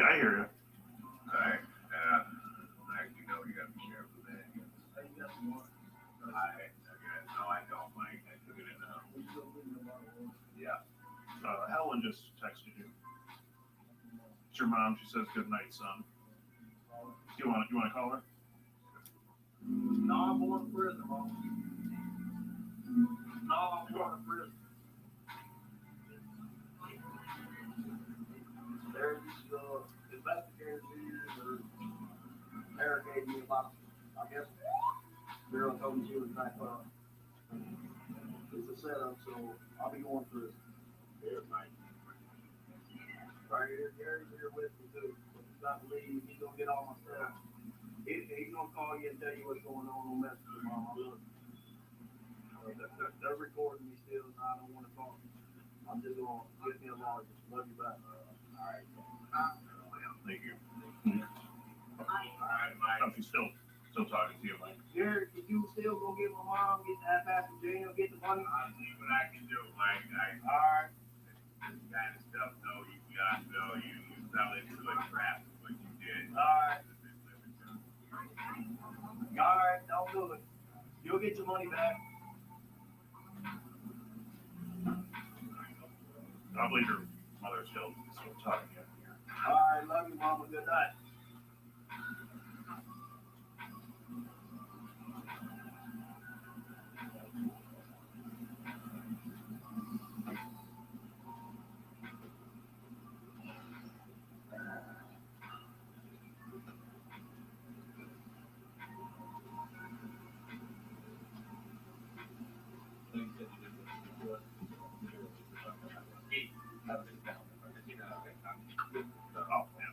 I hear you. Alright, actually, no, you gotta be careful there. No, I don't, Mike. I took it in the house. Yeah. Ellen just texted you. It's your mom. She says good night, son. You want to call her? No, I'm going to prison, Mom. No, I'm going to prison. There's investigators here that interrogated me about, I guess, girl told me she was back up. It's a setup, so I'll be going to prison. Here's Mike. Right here, Gary's here with me too. But he's got to leave. He's going to get all my stuff. He's going to call you and tell you what's going on Messenger, Mom. They're recording me still, and I don't want to talk. I'm just going to get me a lawyer. Love you back. All right. Thank you. All right, Mike. She's still talking to you, Mike. Gary, can you still go get my mom, get that back from jail, get the money? I'll see what I can do, Mike. Alright. This kind of stuff, though, you got to know you fell into a trap with what you did. Alright. Alright, don't do it. You'll get your money back. I believe your mother's still talking to you. Alright, love you, Mama. Good night. Oh, yeah.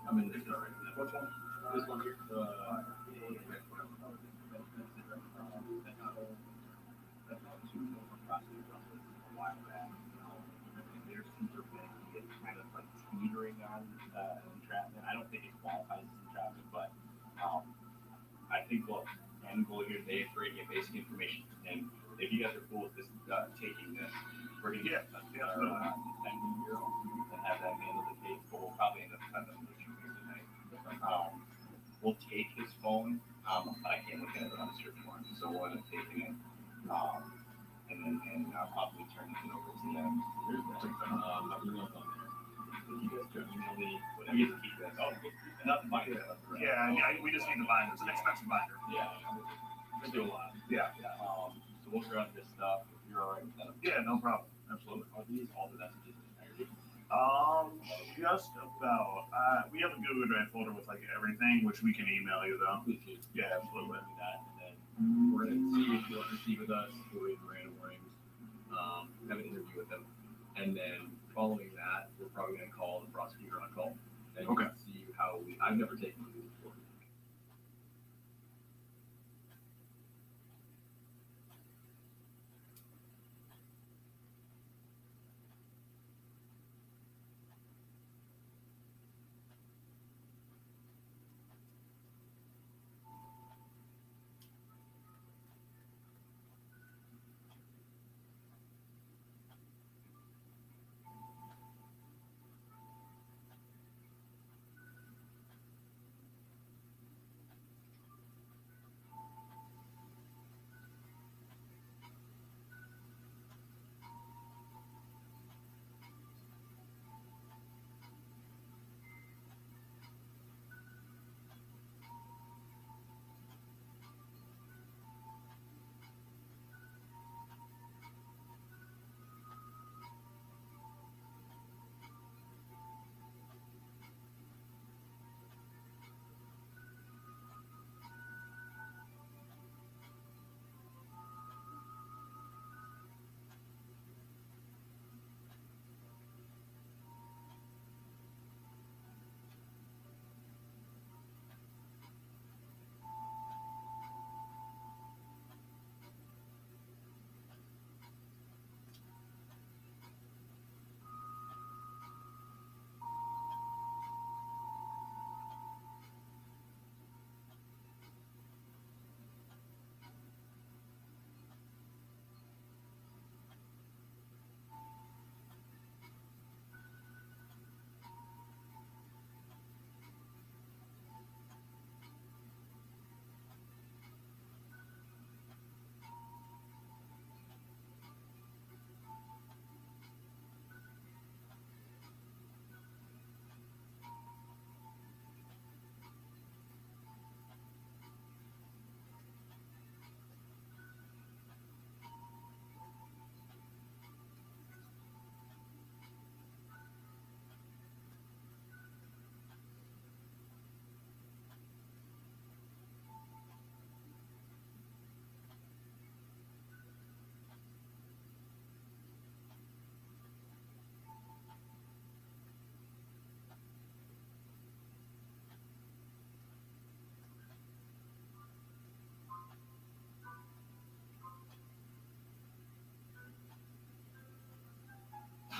I'm in this already. Which one? This one here. Teetering on entrapment. I don't think it qualifies as entrapment, but I think we'll end goal here today is to get basic information. And if you guys are cool with this, taking this, we're gonna get €10 and have that handle the case, but we'll probably end up cutting the issue tonight. We'll take his phone, but I can't look at it on the search warrant, so we'll end up taking it. And I'll probably turn it over to them. My email's on there. If you guys can email me, whatever you keep that. Oh, nothing like that. Yeah, we just need the binder. It's an expensive binder. Yeah. We do a lot. Yeah. So we'll grab this stuff if you're alright with that. Yeah, no problem. Absolutely. Are these all the messages in entirety? Just about. We have a Google Drive folder with like everything, which we can email you though. Please do. Yeah, absolutely. Do that, and then we're gonna see if you'll proceed with us. We'll read random warnings. Have an interview with them, and then following that, we're probably gonna call the prosecutor on call and Okay. see how I've never taken one of these before.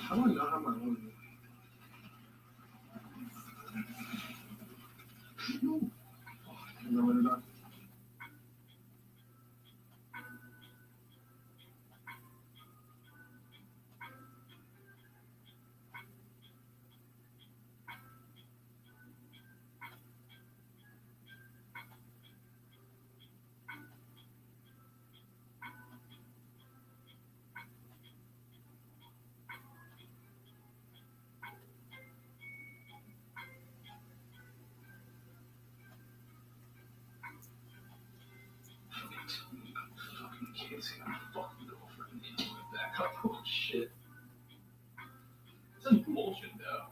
How do I not have my own? No, what about? Kissing my fucking girlfriend back up. Oh shit. This is bullshit though.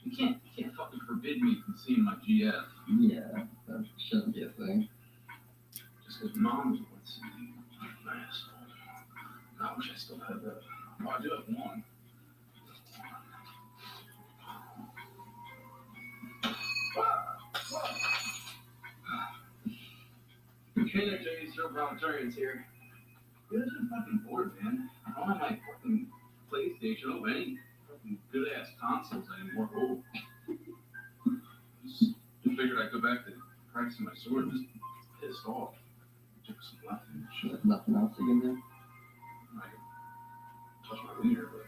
You can't fucking forbid me from seeing my GF. Yeah, that shouldn't be a thing. Just because mom was want to see me. Nice. I wish I still had that. Well, I do have one. Okay, there, Jay, Zero Proletarians here. Yeah, I'm just fucking bored, man. I don't have my fucking PlayStation. I don't have any fucking good ass consoles anymore. Oh. Just figured I'd go back to practicing my sword. Just pissed off. Took some left and shit. There's nothing else you can do. I touched my wiener, but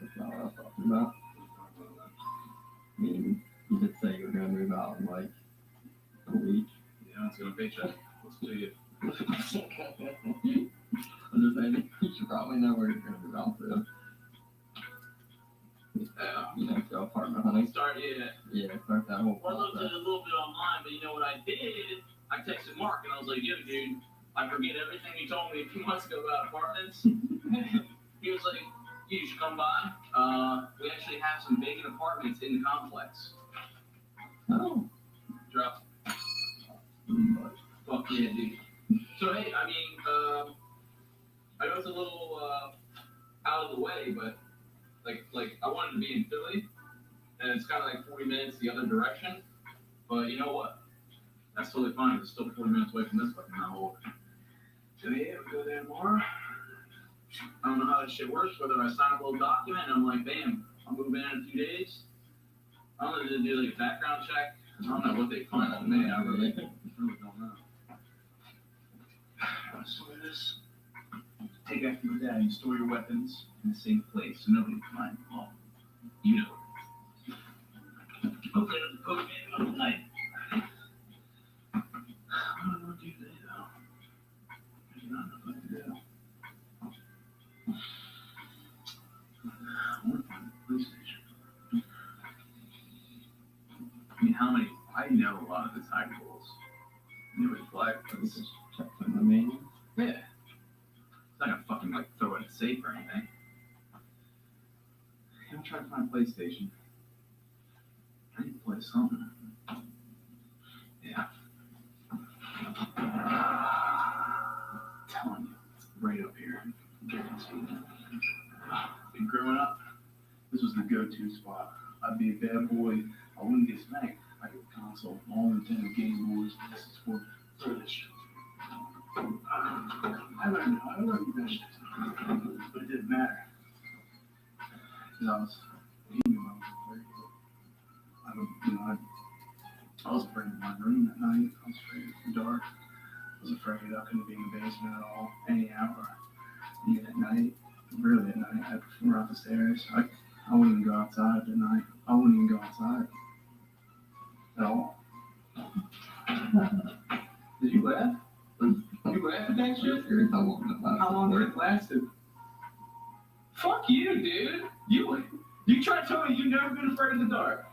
That's not what I was talking about. I mean, you did say you were going to move out in like a week. yeah, it's gonna paycheck. Let's do it. I'm just saying, you should probably know where you're going to move out to. You know, go apartment hunting. Start, yeah. Yeah, start that whole Well, I looked at process. it a little bit online, but you know what I did? I texted Mark and I was like, yo, dude, I forget everything you told me a few months ago about apartments. He was like, you should come by. We actually have some vacant apartments in the complex. Oh, Drop. but Fuck yeah, dude. So, hey, I mean, I know it's a little out of the way, but like I wanted to be in Philly, and it's kind of like 40 minutes the other direction. But you know what? That's totally fine. It's still 40 minutes away from this fucking hole. So yeah, we go there tomorrow. I don't know how that shit works, whether I sign a little document and I'm like, bam, I'll move in a few days. I don't know, do they do like a background check? I don't know what they find on me. I really don't know. So it is. Take after your dad and store your weapons in the same place so nobody can find them all. You know. Hopefully it doesn't poke me in the middle of the night. I don't know what to do today though. There's not enough I can do. I want to find the police station. I mean, how many? I know a lot of the tide rules. I know it's black, but just check from the menu. yeah. It's not gonna fucking like throw it in safe or anything. I'm trying to find a PlayStation. I need to play something. Yeah. I'm telling you, it's right up here. And growing up, this was the go-to spot. I'd be a bad boy. I wouldn't get spanked. I get a console, all Nintendo Game Boys, this is for this shit. I learned that shit. But it didn't matter. Because I was afraid of my room at night. I was afraid of the dark. I was afraid I couldn't be in the basement at all, any hour. Even at night, really at night, I'd run up the stairs. I wouldn't even go outside at night. I wouldn't even go outside at all. Did you laugh? You laugh at that shit? Curious how long that lasts. How long did it lasted? Fuck you, dude. You try to tell me you've never been afraid of the dark.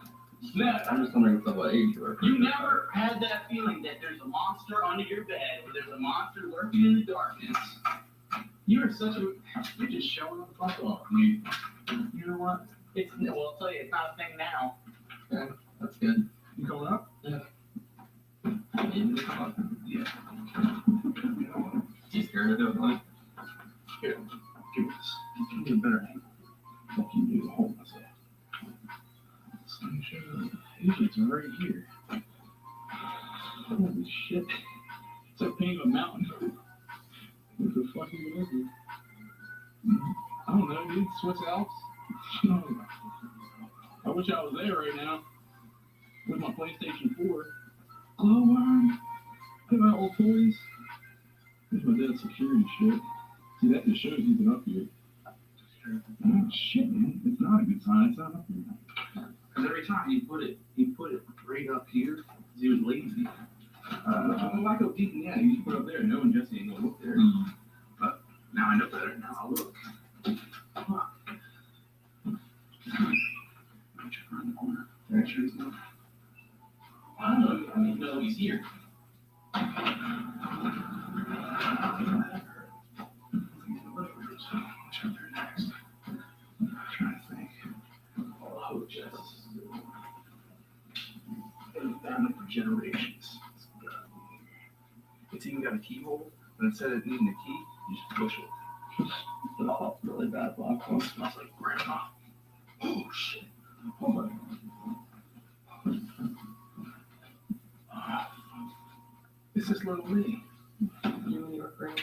Never. I'm just wondering what age you were. You never had that feeling that there's a monster under your bed or there's a monster lurking in the darkness. You're just showing the fuck off. You know what? I'll tell you, it's not a thing now. Okay, that's good. You going up? Yeah. In the car. Yeah. You scared of it, like? Here, give me this. Give me a better angle. Fuck you do to hold myself. Usually it's right here. Holy shit. It's like painting a mountain. What the fuck is it? I don't know, dude. Swiss Alps? I wish I was there right now with my PlayStation 4. Glowworm. Look at my old toys. Here's my dad's security shit. See, that just shows he's been up here. Oh, shit, man. It's not a good sign. It's not up here. Because every time he put it right up here because he was lazy. I'm not go deep in that. You just put it up there. No one Jesse ain't gonna look there. But now I know better. Now I'll look. Come on. I'm trying to run the corner. Make sure he's not. I don't know he's here. Generations. It's even got a keyhole, but instead of needing a key, you just push it. Oh, really bad black one. Smells like grandma. Oh shit. Hold on. This is little me. You and your grandpa.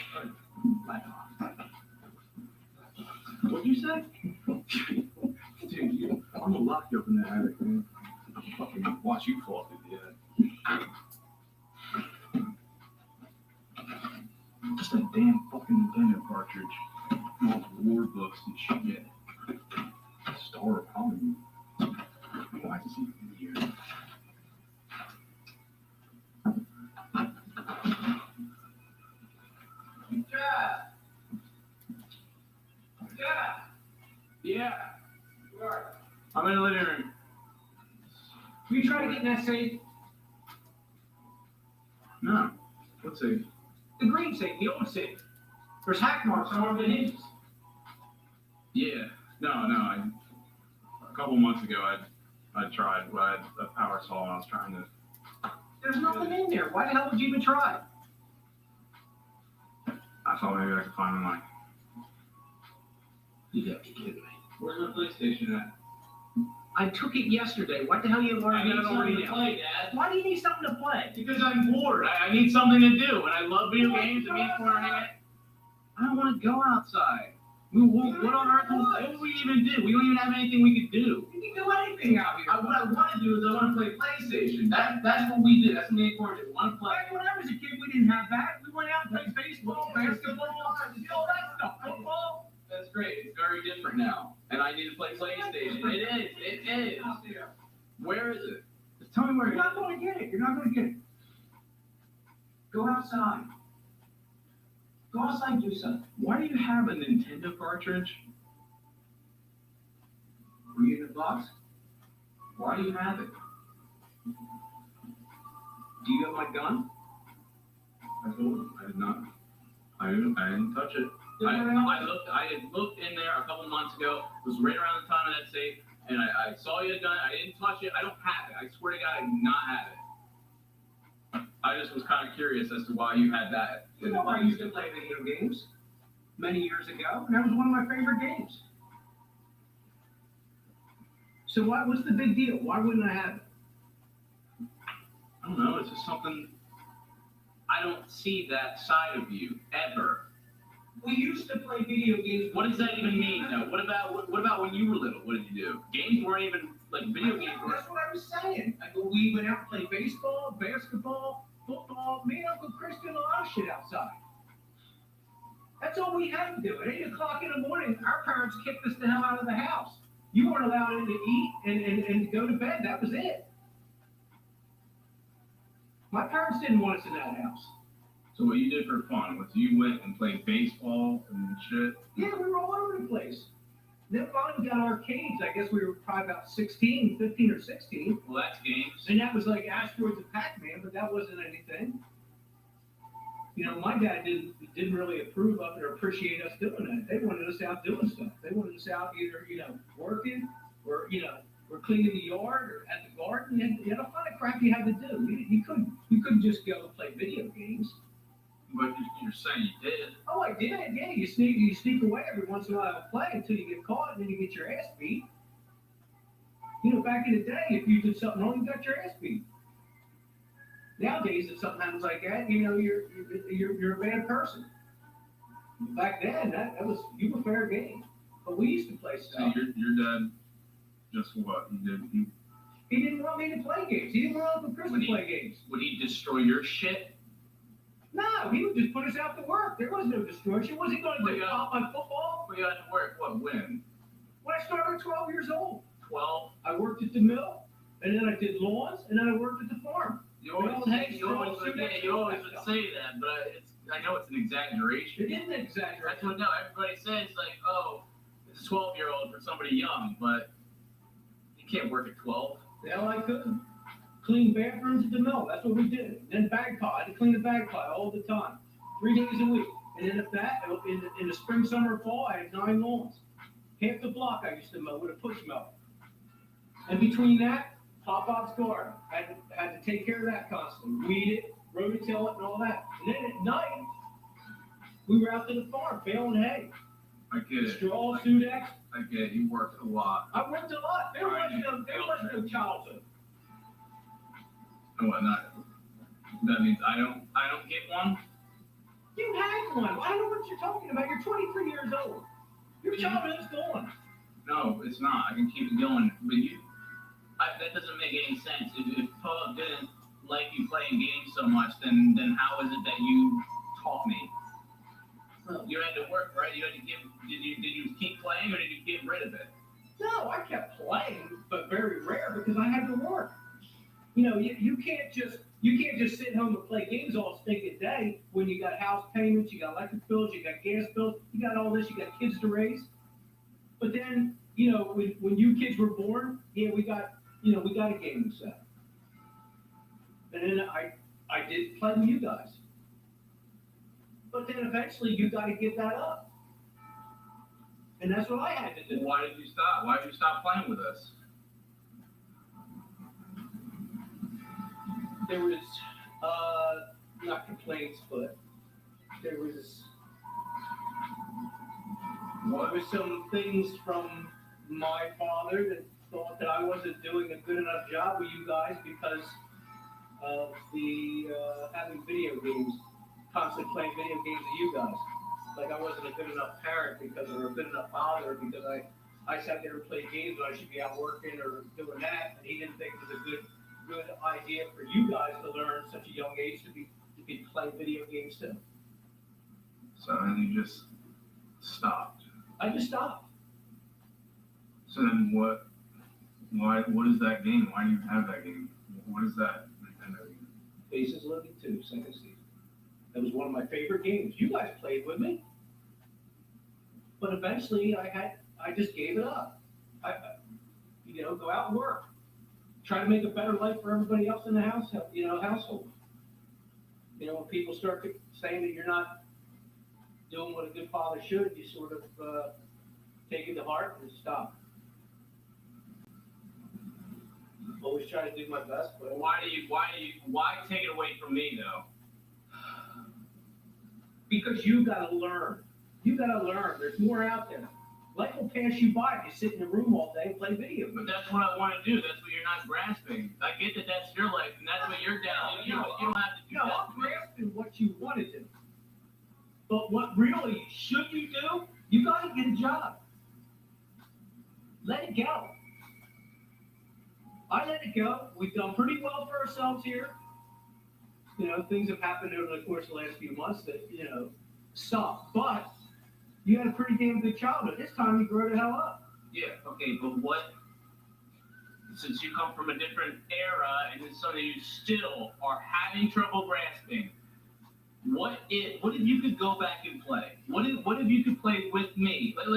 What'd you say? Dude, I'm gonna lock you up in the attic, man. I'll fucking watch you fall through the attic. Just a damn fucking Nintendo cartridge. All the war books and shit. Star of Hollywood. Why is he here? Yeah. I'm in the living room. Will you try to get in that safe? No. What's it? The green safe, the old safe. There's hack marks on one of the hinges. Yeah. No. A couple months ago, I tried. I had a power saw and I was trying to. There's nothing in there. Why the hell would you even try? I thought maybe I could find my. You have to kidding me. Where's my PlayStation at? I took it yesterday. What the hell you learned? I need something to play, Dad. Why do you need something to play? Because I'm bored. I need something to do, and I love video games. It means more hanging. I don't want to go outside. What on earth? What do we even do? We don't even have anything we could do. You can do anything out here. What I want to do is I want to play PlayStation. That's what we did. That's what me and Corey did. We want to play. When I was a kid, we didn't have that. We went out and played baseball, basketball, all that stuff, football. That's great. It's very different now, and I need to play PlayStation. It is. Where is it? Just tell me where. You're not going to get it. You're not going to get it. Go outside. Go outside and do something. Why do you have a Nintendo cartridge? Were you in the box? Why do you have it? Do you have my gun? I told him I did not. I didn't touch it. I had looked in there a couple months ago. It was right around the time of that safe, and I saw you had done it. I didn't touch it. I don't have it. I swear to God, I do not have it. I just was kind of curious as to why you had that. You know, I used to play video games many years ago, and that was one of my favorite games. So what's the big deal? Why wouldn't I have it? I don't know. It's just something. I don't see that side of you ever. We used to play video games. What does that even mean, though? What about when you were little? What did you do? Games weren't even like video games. That's what I was saying. Like, we went out and played baseball, basketball, football. Me and Uncle Chris did a lot of shit outside. That's all we had to do. At 8 o'clock in the morning, our parents kicked us the hell out of the house. You weren't allowed in to eat and to go to bed. That was it. My parents didn't want us in that house. So what you did for fun was you went and played baseball and shit? Yeah, we were all over the place. Then finally got arcades. I guess we were probably about 15 or 16. Well, that's games. And that was like Asteroids and Pac-Man, but that wasn't anything. You know, my dad didn't really approve of it or appreciate us doing that. They wanted us out doing stuff. They wanted us out either, working or, or cleaning the yard or at the garden. And you had a lot of crap you had to do. You couldn't just go and play video games. But you're saying you did. Oh, I did. Yeah, you sneak away every once in a while and play until you get caught, and then you get your ass beat. Back in the day, if you did something wrong, you got your ass beat. Nowadays, if something happens like that, you're a bad person. Back then, you were fair game. But we used to play So stuff. your dad, just what, He didn't want me to play games. He didn't want Uncle Chris to play games. Would he destroy your shit? No, he would just put us out to work. There was no destruction. Was he going to Yeah. pop my football? We got to work, what, when? When I started at 12 years old, 12? I worked at the mill, and then I did lawns, and then I worked at the farm. You always would say that, but I know it's an exaggeration. It isn't exaggerated. That's what, no, everybody says, like, oh, it's a 12-year-old for somebody young, but you can't work at 12. Hell, I couldn't. Clean bathrooms at the mill. That's what we did. Then bag pile. I had to clean the bag pile all the time, 3 days a week. And then if that, in the spring, summer, fall, I had 9 lawns. Half the block I used to mow with a push mower. And between that, Pop-Pop's garden. I had to take care of that constantly. Weed it, rototill it, and all that. And then at night, we were out to the farm, baling hay. I get it, Straw, Sudex. I get it, you worked a lot. I worked a lot. There was no childhood. No, not, that means I don't Get one? You had one. I don't know what you're talking about. You're 23 years old. Your childhood's gone. No, it's not. I can keep it going. But that doesn't make any sense. If Paul didn't like you playing games so much, then how is it that you taught me? Well, You had to work, right? Did you keep playing or did you get rid of it? no, I kept playing, but very rare because I had to work. You know, you can't just sit home and play games all stinking day when you got house payments, you got electric bills, you got gas bills, you got all this, you got kids to raise. But then, you know, when you kids were born, yeah, we got a gaming set. And then I did play with you guys. But then eventually you got to give that up. And that's what I had to do. Why did you stop? Why did you stop playing with us? There was, not complaints, but there was some things from my father that thought that I wasn't doing a good enough job with you guys because of the, having video games, constantly playing video games with you guys. Like I wasn't a good enough parent because, or a good enough father because I sat there and played games when I should be out working or doing that, and he didn't think it was a good idea for you guys to learn at such a young age to be playing video games too. So then you just stopped. I just stopped. So then what is that game? Why do you have that game? What is that Nintendo game? Faces Living 2, second season. That was one of my favorite games. You guys played with me. But eventually I just gave it up. I go out and work. Try to make a better life for everybody else in the house, household. When people start saying that you're not doing what a good father should, you sort of take it to heart and stop. Always try to do my best, but Why take it away from me though? because you gotta learn. You gotta learn. There's more out there. Life will pass you by if you sit in a room all day and play video But games. that's what I want to do. That's what you're not grasping. I get that that's your life and that's what you're down. You don't have to do No, that. I'm grasping what you want to do. But what really should you do? You gotta get a job. Let it go. I let it go. We've done pretty well for ourselves here. Things have happened over the course of the last few months that, suck. But you had a pretty damn good childhood. This time you grew the hell up. Yeah, okay, but since you come from a different era and it's something you still are having trouble grasping, what if you could go back and play? What if you could play with me? Like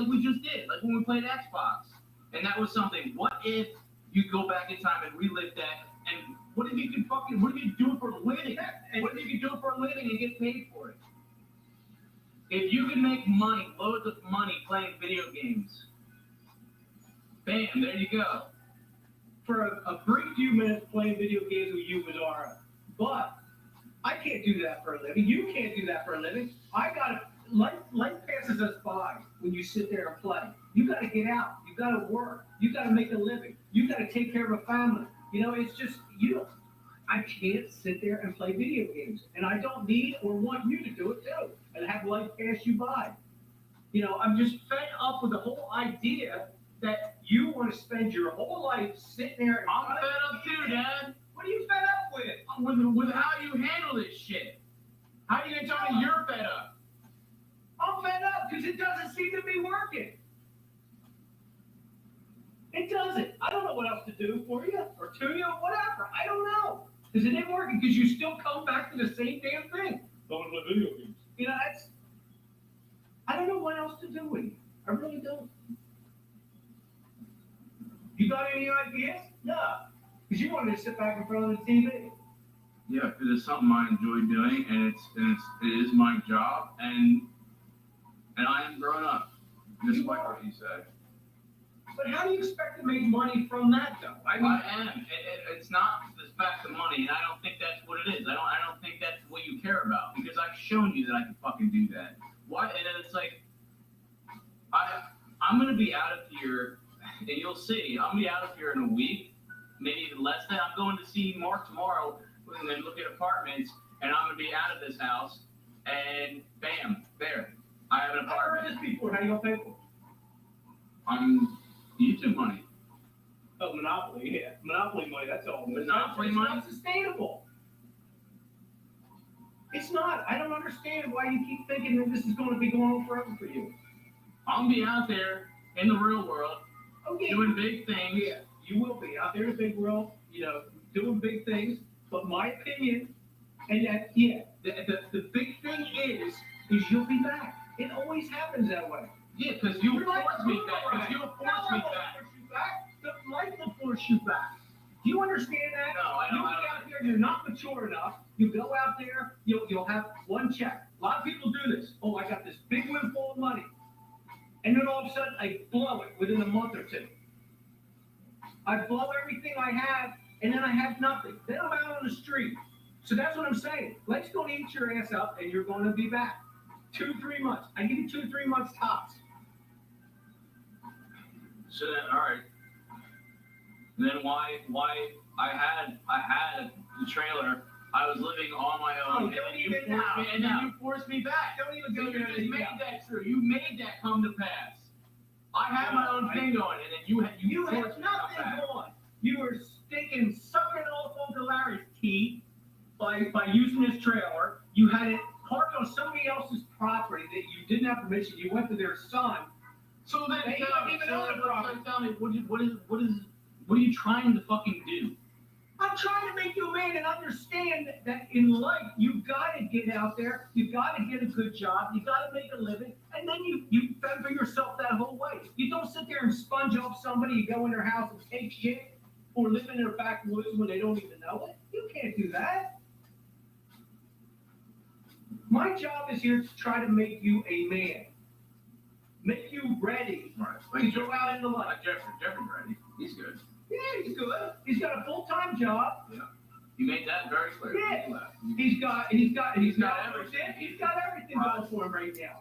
we just did, like when we played Xbox. And that was something. What if you go back in time and relive that? And what if you do it for a living? What if you could do it for a living and get paid for it? If you can make money, loads of money playing video games, bam, there you go. For a brief few minutes playing video games with you was all right. But I can't do that for a living. You can't do that for a living. Life passes us by when you sit there and play. You got to get out. You got to work. You got to make a living. You got to take care of a family. It's just, I can't sit there and play video games. And I don't need or want you to do it too and have life pass you by. You know, I'm just fed up with the whole idea that you want to spend your whole life sitting there. I'm fed up too, Dad. What are you fed up with? With how you handle this shit. How are you gonna tell me you're fed up? I'm fed up because it doesn't seem to be working. It doesn't. I don't know what else to do for you or to you, whatever. I don't know. Because it ain't working because you still come back to the same damn thing. Don't play video games. You know, I don't know what else to do with you. I really don't. You got any ideas? No. Because you wanted to sit back in front of the TV. Yeah, because it's something I enjoy doing, and it is my job, and I am grown up, just like what you said. But how do you expect to make money from that, though? I am. It's not the fact of money, and I don't think that's what it is. I don't think that's what you care about, because I've shown you that I can fucking do that. Why? And then it's like, I'm gonna be out of here, and you'll see. I'm gonna be out of here in a week, maybe even less than. I'm going to see Mark tomorrow, and then look at apartments, and I'm gonna be out of this house, and bam, there, I have an I've heard apartment. this before. How you gonna pay for it? I'm YouTube money. Oh, Monopoly, yeah. Monopoly money, that's all. Monopoly it's money? not sustainable. It's not. I don't understand why you keep thinking that this is going to be going on forever for you. I'm gonna be out there in the real world, Okay. doing big things. Yeah, you will be out there in the big world, you know, doing big things. But my opinion, and that, yeah, the big thing is you'll be back. It always happens that way. Yeah, because you You're like force me a back. boomerang. Because you'll No, force me I won't back. force you back. The life will force you back. Do you understand that? No, I You'll don't. be out there, you're not mature enough. You go out there, you'll have one check. A lot of people do this. Oh, I got this big windfall of money. And then all of a sudden, I blow it within a month or two. I blow everything I have, and then I have nothing. Then I'm out on the street. So that's what I'm saying. Let's go and eat your ass up, and you're going to be back. 2-3 months. I give you 2-3 months tops. So then, all right. Then why I had the trailer. I was living on my own, Oh, and don't then you even forced now. me, and then you forced me back. Don't even So go you there. just made that true. You made that come to pass. I had my own thing going, and then you You forced have me to come nothing back. on. You were stinking, sucking off Uncle Larry's teeth by using this trailer. You had it parked on somebody else's property that you didn't have permission. You went to their son. So then, They tell don't me, even so own the then, property. tell me, what are you trying to fucking do? I'm trying to make you a man and understand that in life, you gotta get out there, you gotta get a good job, you gotta make a living, and then you fend for yourself that whole way. You don't sit there and sponge off somebody, you go in their house and take shit, or live in their backwoods when they don't even know it. You can't do that. My job is here to try to make you a man. Make you ready Right. to go out into life. Like Jeffrey's ready. He's good. Yeah, he's good. He's got a full-time job. You made that very clear. Yeah. You left. He's got everything. He's got everything going for him right now.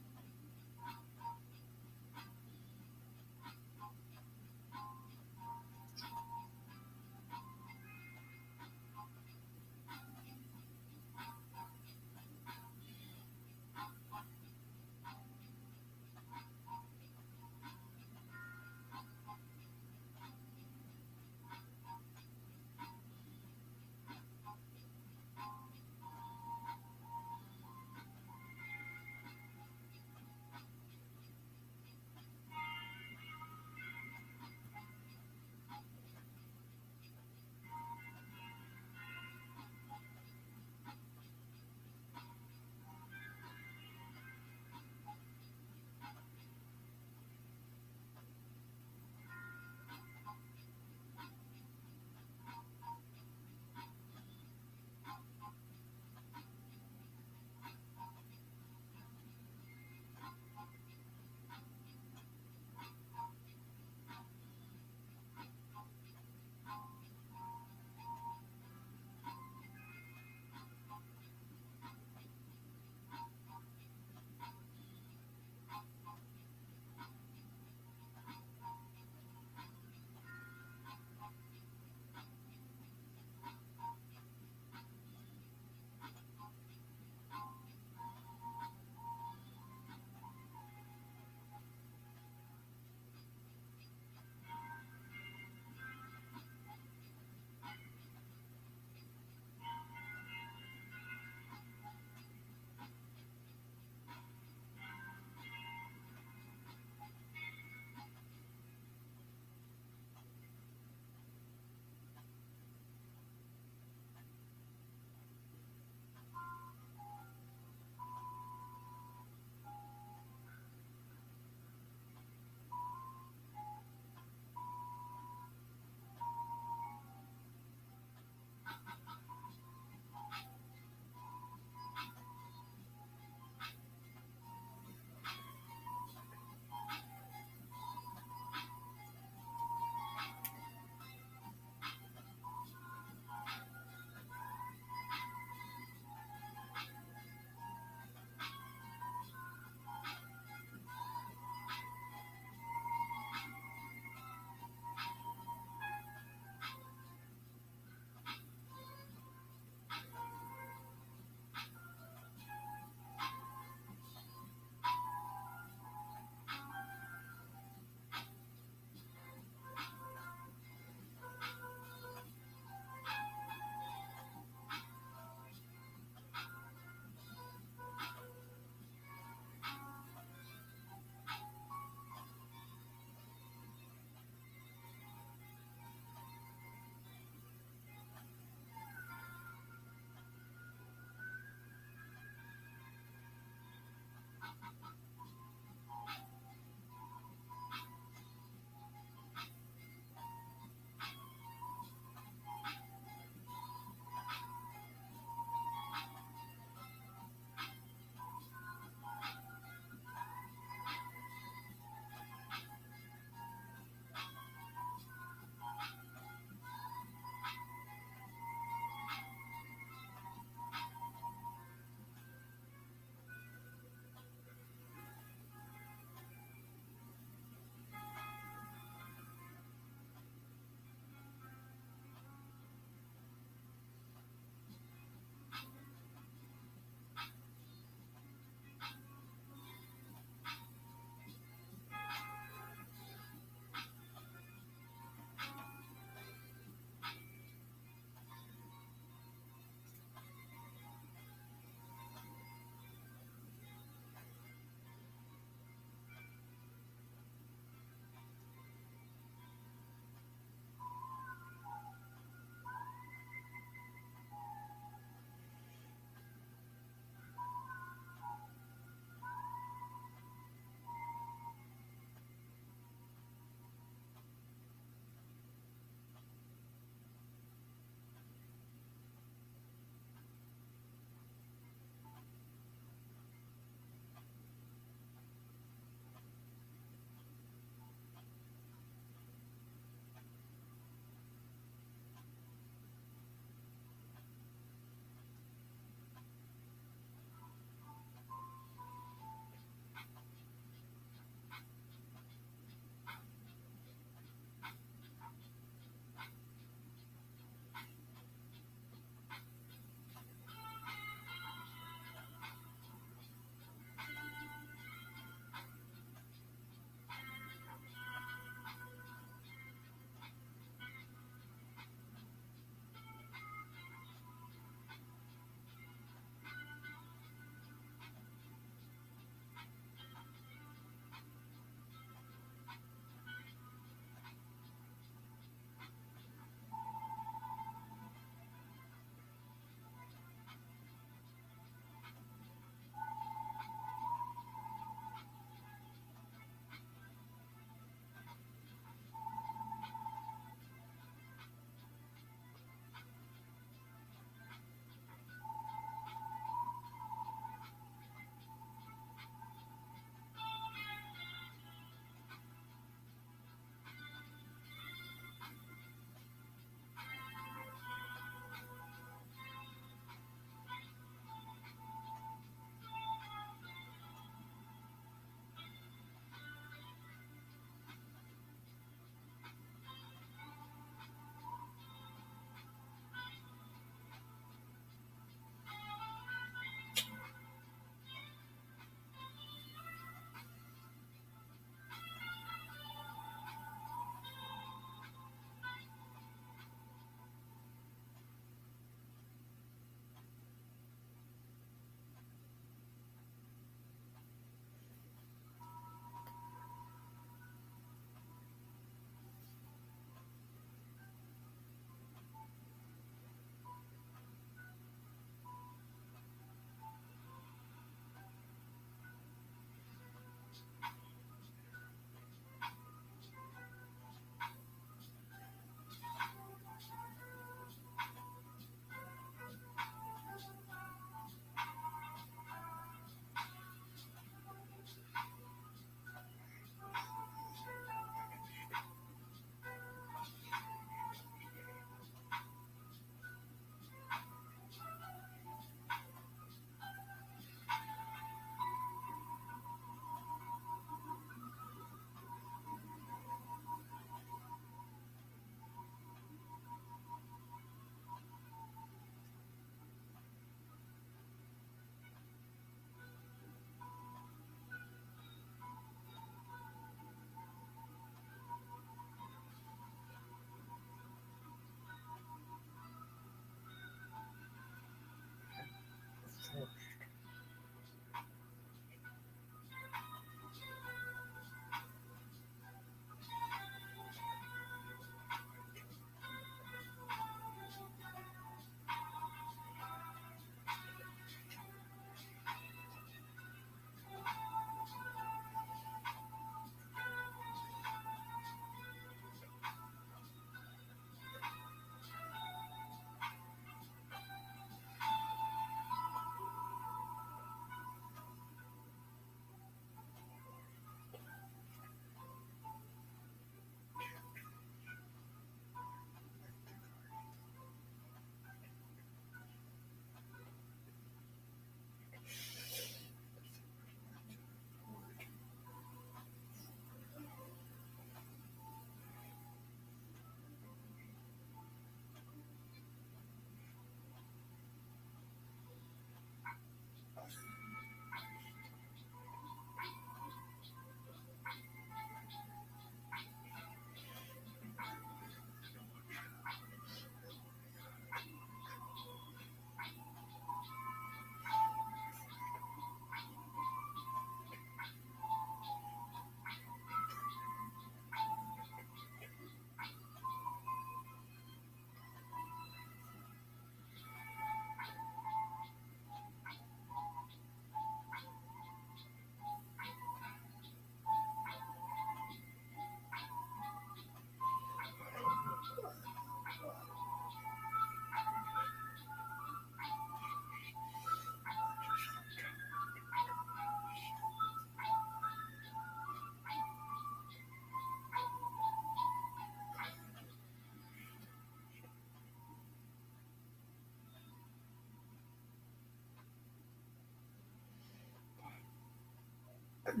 So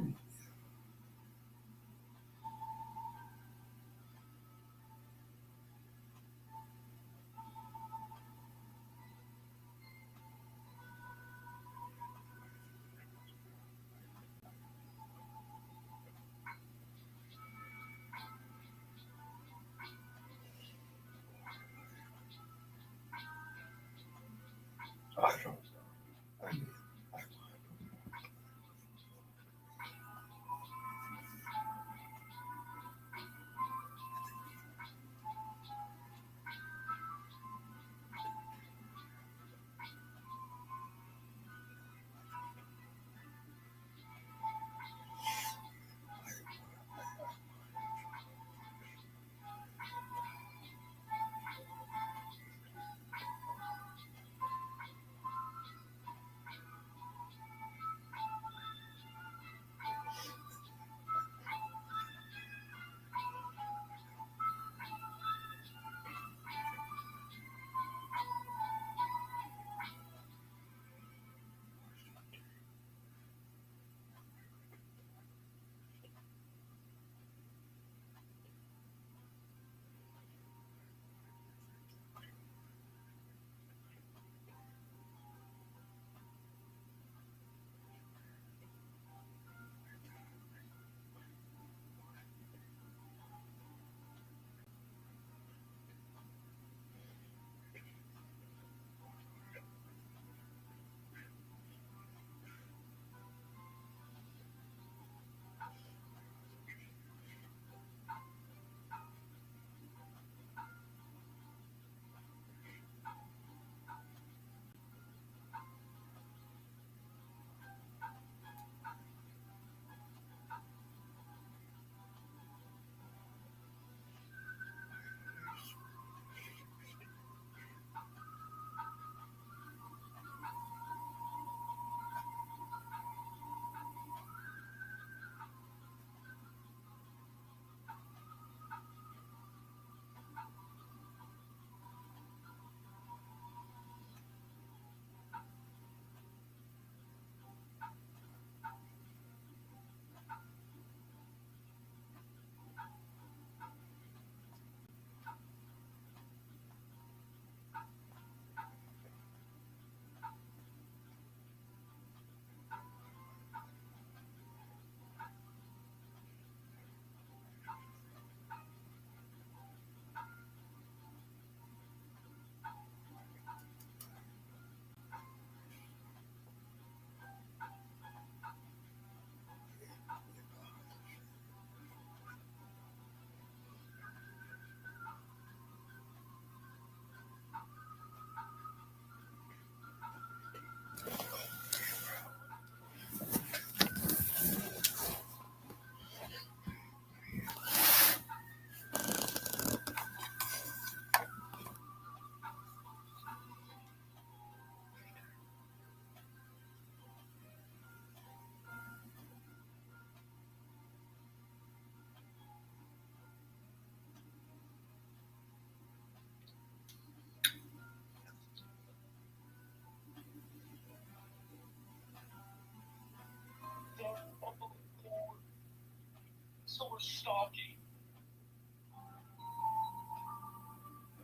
we're stalking.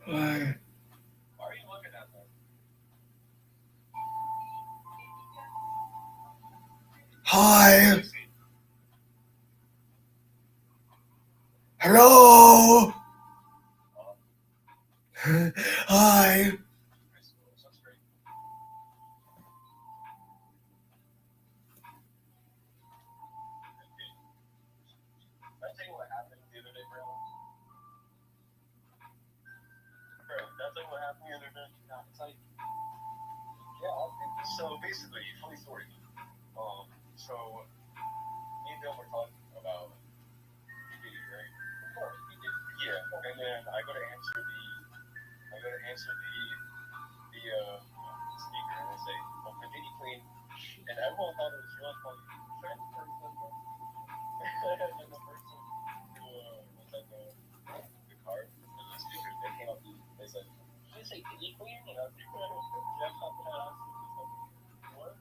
Hi. Why are you looking at that? Hi. Hello. Hi. That's great. Can I tell you what happened the other day, bro? Bro, can I tell you what happened the other day? No, it's like, yeah, so basically, funny story. So me and Bill were talking about PD, right? Of course, PD. Yeah, and then I go to answer the speaker, and they say, "Oh, my PD clean," and everyone thought it was real funny. And then the person who was at the card and the speaker, they came up to me, they said, "Did you say PD clean?" And I was like, "Yeah, what?"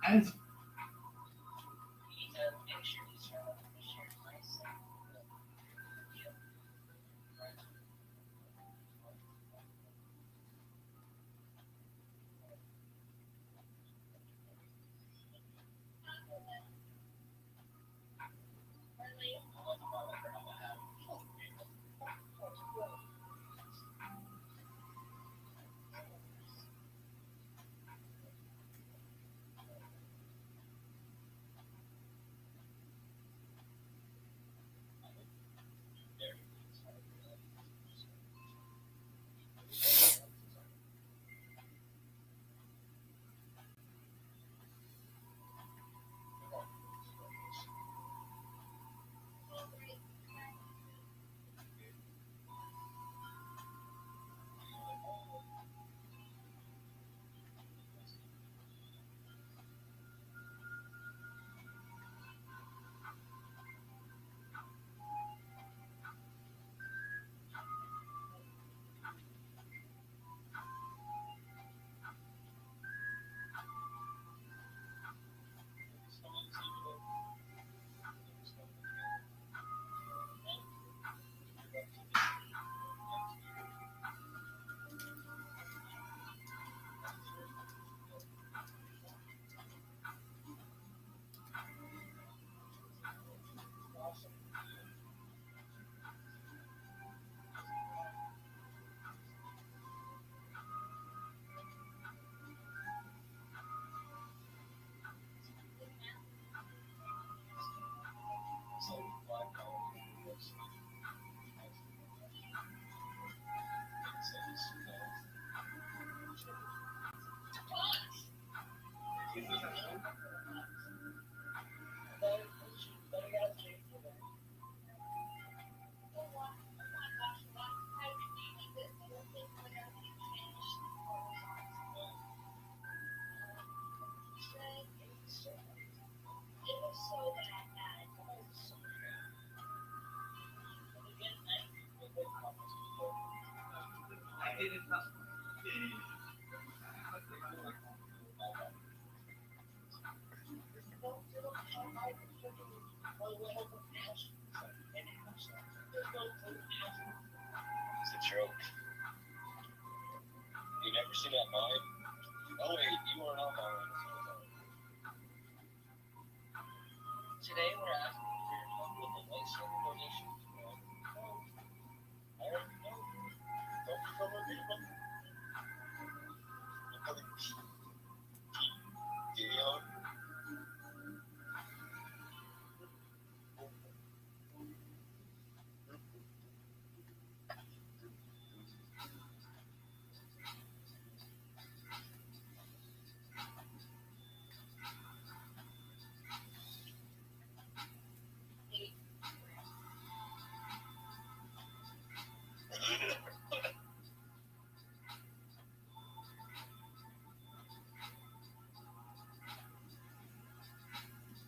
As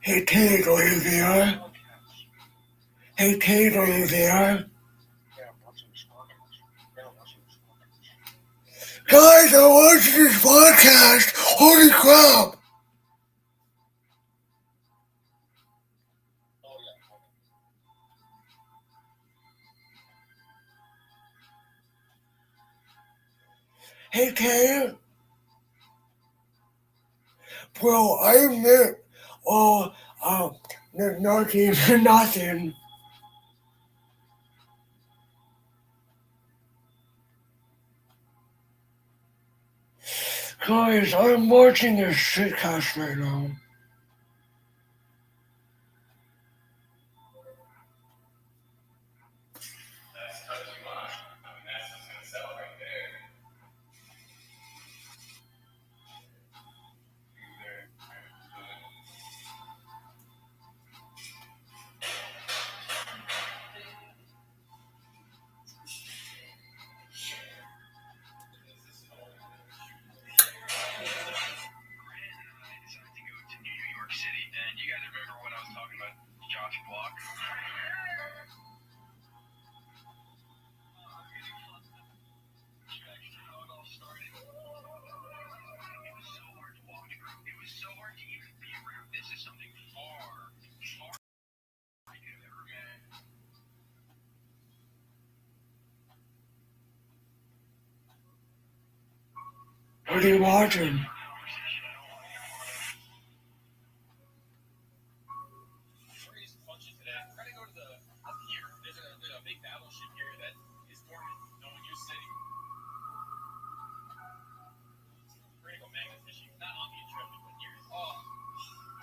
Hey Tate, are you there? Hey Tate, are you there? Guys, I'm watching this podcast. Holy crap! Hey Tate. Bro, I meant, nothing. Guys, I'm watching this shitcast right now. What are you watching?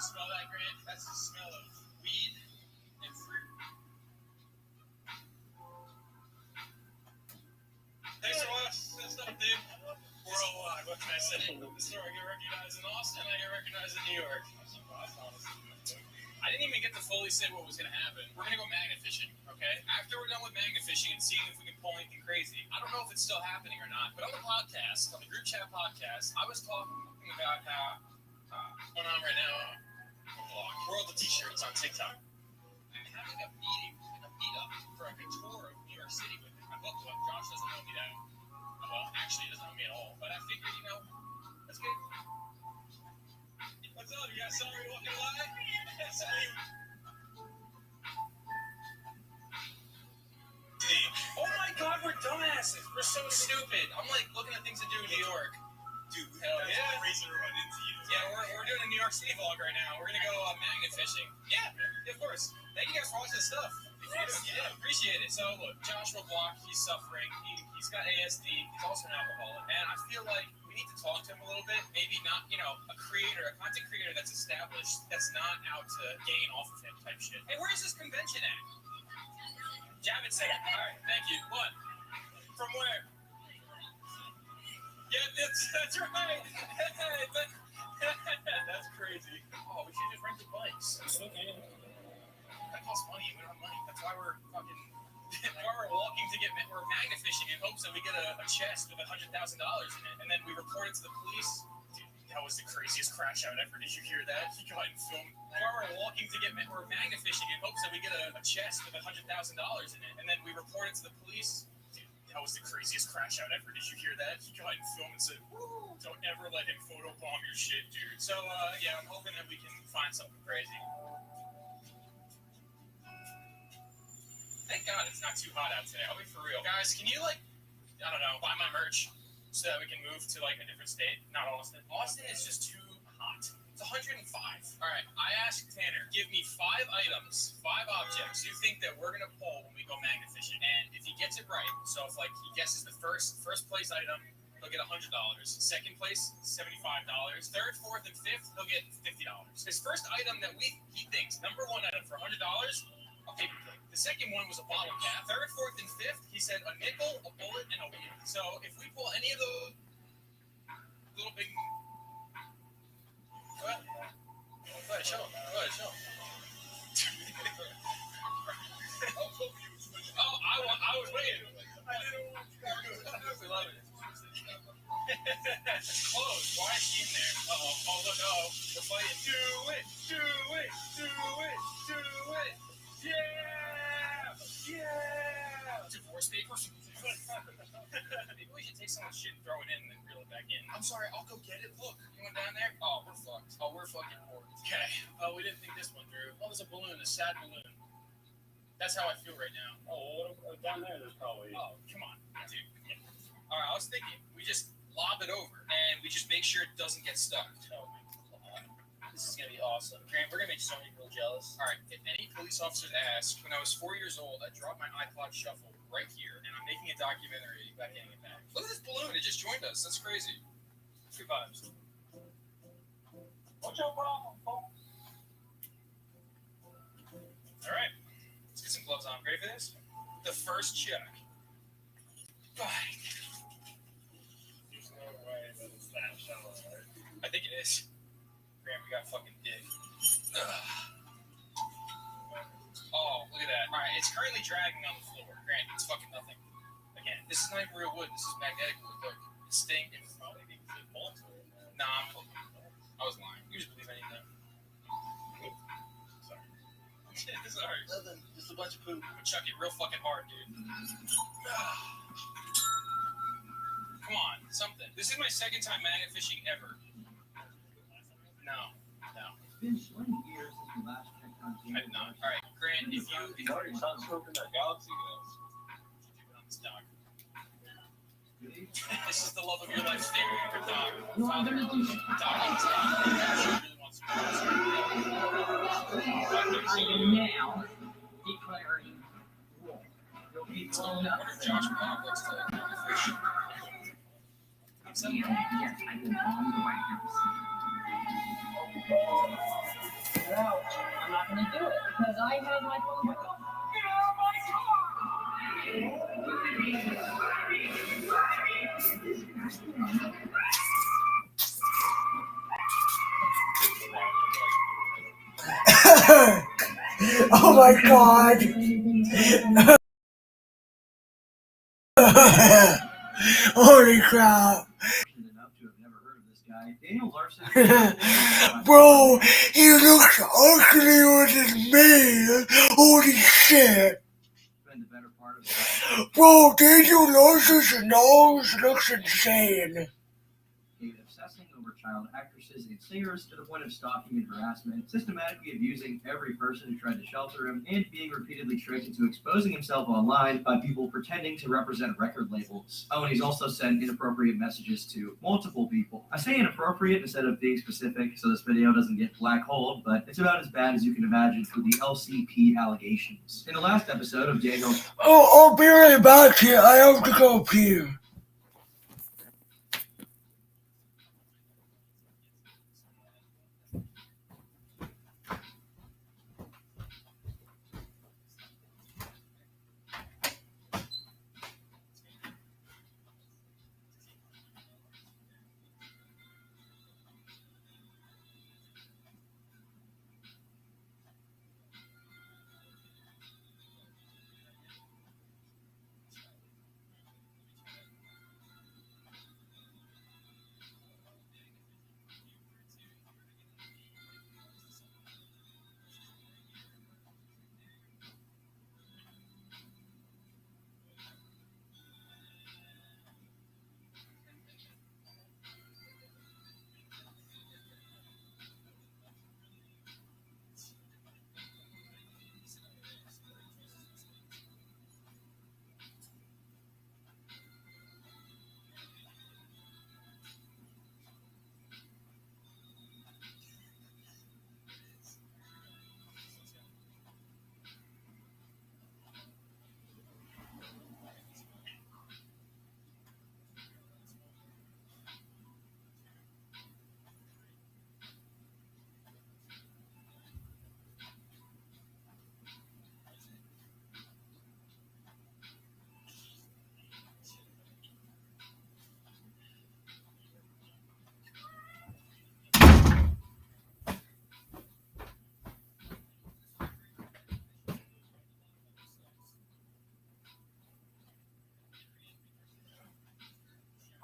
Smell that, Grant? That's the smell of weed and fruit. Thanks for watching this stuff, dude. Worldwide, what can I say? This story I get recognized in Austin, I get recognized in New York. I didn't even get to fully say what was going to happen. We're going to go magnet fishing, okay? After we're done with magnet fishing and seeing if we can pull anything crazy, I don't know if it's still happening or not, but on the podcast, on the group chat podcast, I was talking about how what's going on right now. World of T-shirts on TikTok. I'm having a meeting, a meetup for a tour of New York City with my book club. Josh doesn't know me that. Well, actually, he doesn't know me at all. But I figured, that's good. What's up? You guys saw me walking by? Oh my God, we're dumbasses. We're so stupid. I'm like looking at things to do in New York. Dude, hell yeah. Reason to run into you. Yeah, we're doing a New York City vlog right now. We're gonna go magnet fishing. Yeah, of course. Thank you guys for watching this stuff. Yeah, appreciate it. So look, Joshua Block, he's suffering. He's got ASD. He's also an alcoholic, and I feel like we need to talk to him a little bit. Maybe not, a content creator that's established, that's not out to gain off of him type shit. Hey, where is this convention at? Javits Center. All right, thank you. What? From where? Yeah, that's right. That's crazy. Oh, we should just rent the bikes. Okay. That costs money. We don't have money. That's why we're fucking. We're walking to we're magnet fishing in hopes that we get a chest with $100,000 in it, and then we report it to the police. Dude, that was the craziest crash out ever. Did you hear that? He got in film. We're walking to we're magnet fishing in hopes that we get a chest with $100,000 in it, and then we report it to the police. That was the craziest crash out ever. Did you hear that? He got in film and said, "Woo, don't ever let him photobomb your shit, dude." So, yeah, I'm hoping that we can find something crazy. Thank God it's not too hot out today. I'll be for real. Guys, can you, I don't know, buy my merch so that we can move to, a different state? Not Austin. Austin is just too hot. It's 105. All right, I asked Tanner, give me 5 items, 5 objects you think that we're going to pull when we go magnet fishing. And if he gets it right, so if, he guesses the first place item, he'll get $100. Second place, $75. Third, fourth, and fifth, he'll get $50. His first item that he thinks, number 1 item for $100, a paper plate. The second one was a bottle cap. Third, fourth, and fifth, he said a nickel, a bullet, and a wheel. So if we pull any of those little big... Go ahead, show him. I was waiting. I didn't want to. We love it. It's closed. Why is he in there? Uh-oh. Oh, look. Uh-oh. We're fighting. Do it. take someone's shit and throw it in and then reel it back in. I'm sorry, I'll go get it. Look, you went down there? Oh, we're fucked. Oh, we're fucking bored. Okay. Oh, we didn't think this one through. Oh, there's a balloon, a sad balloon. That's how I feel right now. Oh, down there, there's probably. Oh, come on, dude. Yeah. All right, I was thinking we just lob it over and we just make sure it doesn't get stuck. Oh, this is gonna be awesome. Grant, we're gonna make so many people jealous. All right, if any police officers ask, when I was 4 years old, I dropped my iPod Shuffle right here, and I'm making a documentary about getting it back. Look at this balloon; it just joined us. That's crazy. Good vibes. What's your problem, folks? All right, let's get some gloves on. Ready for this? The first check. Bye. There's no way that it's that shallow, right? I think it is. Grant, we got fucking dig. Oh, look at that. All right, it's currently dragging on the floor. Grant, it's fucking nothing. Again, this is not even real wood. This is magnetic wood. Look, it's staying. It's probably being bullets. Nah, I was lying. You just believe anything. Sorry. Sorry. Nothing, just a bunch of poop. I'm gonna chuck it real fucking hard, dude. Come on, something. This is my second time magnet fishing ever. No. It's been 20 years since we last checked on I've not. All right, Grant, if you already started smoking that galaxy gas. on this dog. This is the love of your life statement for dog. Father, dog on this dog. Really wants now declaring war. You'll be blown I up. wonder if Josh Bob likes to fish. Yes, I've been on the White House. No, I'm not going to do it because I had my phone back on. Oh my god. Holy crap. Enough to have never heard of this guy. Daniel Larson. Bro, he looks uglier than me. Holy shit. Spend the better part of Bro, Daniel Larson's nose looks insane. obsessing over child actresses and singers to the point of stalking and harassment, systematically abusing every person who tried to shelter him, and being repeatedly tricked into exposing himself online by people pretending to represent record labels. Oh, and he's also sent inappropriate messages to multiple people. I say inappropriate instead of being specific so this video doesn't get black holed, but it's about as bad as you can imagine for the LCP allegations. In the last episode of Daniel's Oh, I'll be right back here. I have to go pee.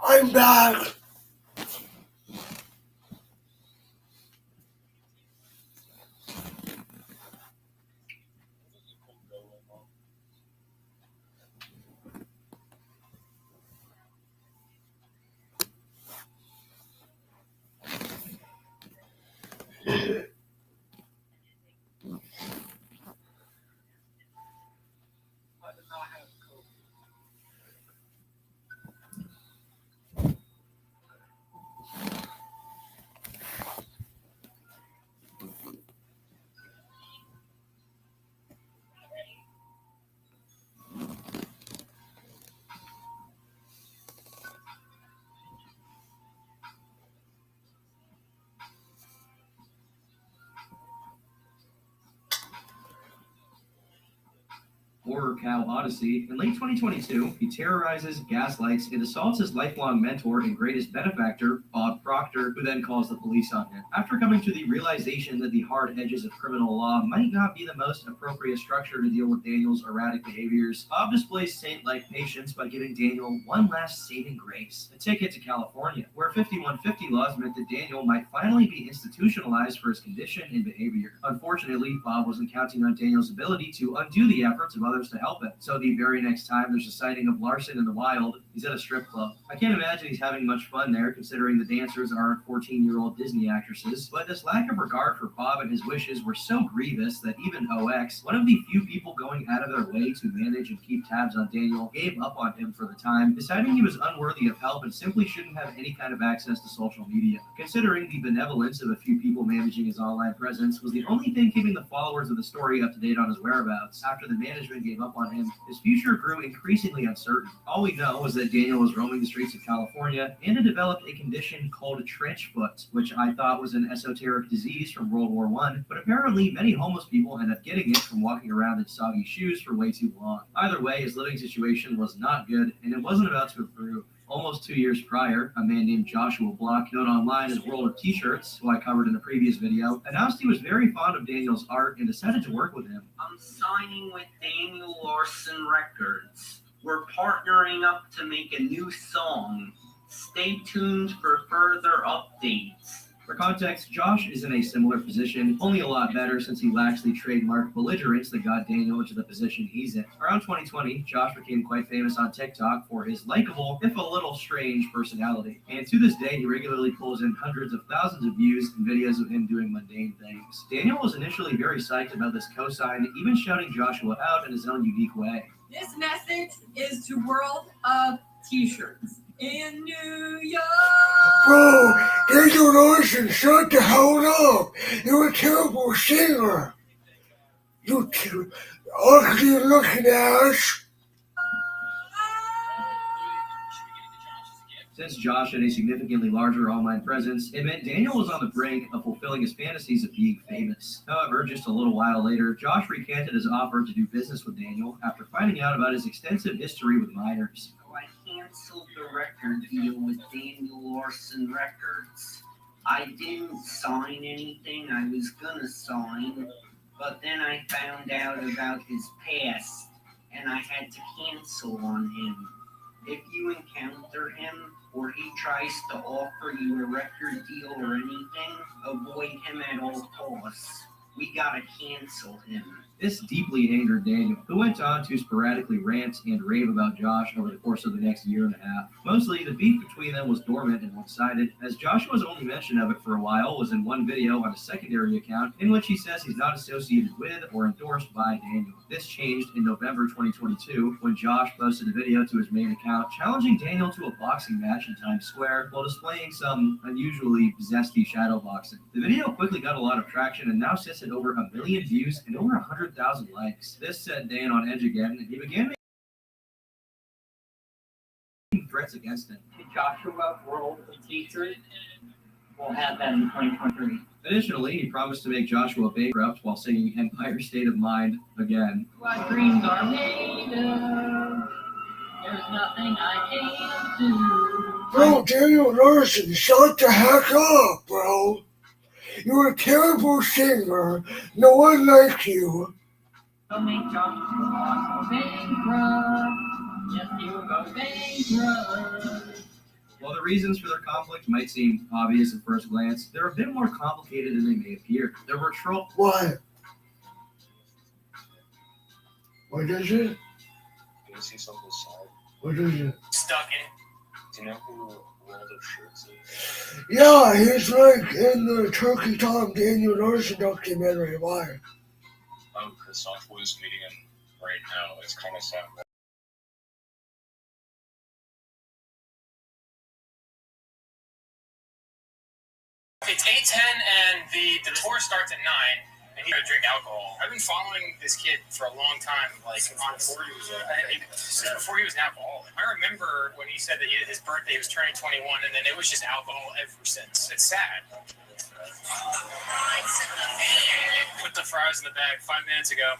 I'm back. Horror Cow Odyssey, in late 2022, he terrorizes, gaslights, and assaults his lifelong mentor and greatest benefactor, Bob Proctor, who then calls the police on him. After coming to the realization that the hard edges of criminal law might not be the most appropriate structure to deal with Daniel's erratic behaviors, Bob displays saint-like patience by giving Daniel one last saving grace, a ticket to California, where 5150 laws meant that Daniel might finally be institutionalized for his condition and behavior. Unfortunately, Bob wasn't counting on Daniel's ability to undo the efforts of others to help him, so the very next time there's a sighting of Larson in the wild, he's at a strip club. I can't imagine he's having much fun there, considering the dancers aren't 14-year-old Disney actresses, but this lack of regard for Bob and his wishes were so grievous that even OX, one of the few people going out of their way to manage and keep tabs on Daniel, gave up on him for the time, deciding he was unworthy of help and simply shouldn't have any kind of access to social media. Considering the benevolence of a few people managing his online presence was the only thing keeping the followers of the story up to date on his whereabouts, after the management gave up on him, his future grew increasingly uncertain. All we know is that Daniel was roaming the streets of California and had developed a condition called trench foot, which I thought was an esoteric disease from World War I, but apparently many homeless people end up getting it from walking around in soggy shoes for way too long. Either way, his living situation was not good, and it wasn't about to improve. Almost 2 years prior, a man named Joshua Block, known online as World of T-Shirts, who I covered in a previous video, announced he was very fond of Daniel's art and decided to work with him. I'm signing with Daniel Larson Records. We're partnering up to make a new song. Stay tuned for further updates. For context, Josh is in a similar position, only a lot better since he lacks the trademark belligerence that got Daniel into the position he's in. Around 2020, Josh became quite famous on TikTok for his likable, if a little strange, personality. And to this day, he regularly pulls in hundreds of thousands of views and videos of him doing mundane things. Daniel was initially very psyched about this cosign, even shouting Joshua out in his own unique way. This message is to World of T-Shirts in New York. Bro, Daniel Larson, shut the hell up. You're a terrible singer. You ugly looking ass. Since Josh had a significantly larger online presence, it meant Daniel was on the brink of fulfilling his fantasies of being famous. However, just a little while later, Josh recanted his offer to do business with Daniel after finding out about his extensive history with minors. I canceled the record deal with Daniel Larson Records. I didn't sign anything I was gonna sign, but then I found out about his past, and I had to cancel on him. If you encounter him, or he tries to offer you a record deal or anything, avoid him at all costs. We gotta cancel him. This deeply angered Daniel, who went on to sporadically rant and rave about Josh over the course of the next year and a half. Mostly, the beef between them was dormant and one-sided, as Joshua's only mention of it for a while was in one video on a secondary account in which he says he's not associated with or endorsed by Daniel. This changed in November 2022 when Josh posted a video to his main account challenging Daniel to a boxing match in Times Square while displaying some unusually zesty shadow boxing. The video quickly got a lot of traction and now sits at over 1 million views and over 100,000 likes. This set Dan on edge again, and he began making threats against him. Joshua World of T-Shirts. We'll have that in 2023. Additionally, he promised to make Joshua bankrupt while singing Empire State of Mind again. What dreams are made of, there's nothing I can't do. Bro, Daniel Larson, shut the heck up, bro. You're a terrible singer. No one likes you. Don't make Joshua go bankrupt. Yes, he will go bankrupt. While the reasons for their conflict might seem obvious at first glance, they're a bit more complicated than they may appear. There were What? What is it? Do you see something sad? What is it? Stuck in. Do you know who World of Shirts is? Yeah, he's like in the Turkey Tom Daniel Larson documentary. Why? Oh, because Joshua is meeting him right now. It's kind of sad. It's 8:10 and the tour starts at 9, and he's gonna drink alcohol. I've been following this kid for a long time, like since before he was an alcoholic. I remember when he said that his birthday was turning 21, and then it was just alcohol ever since. It's sad. Put the fries in the bag 5 minutes ago.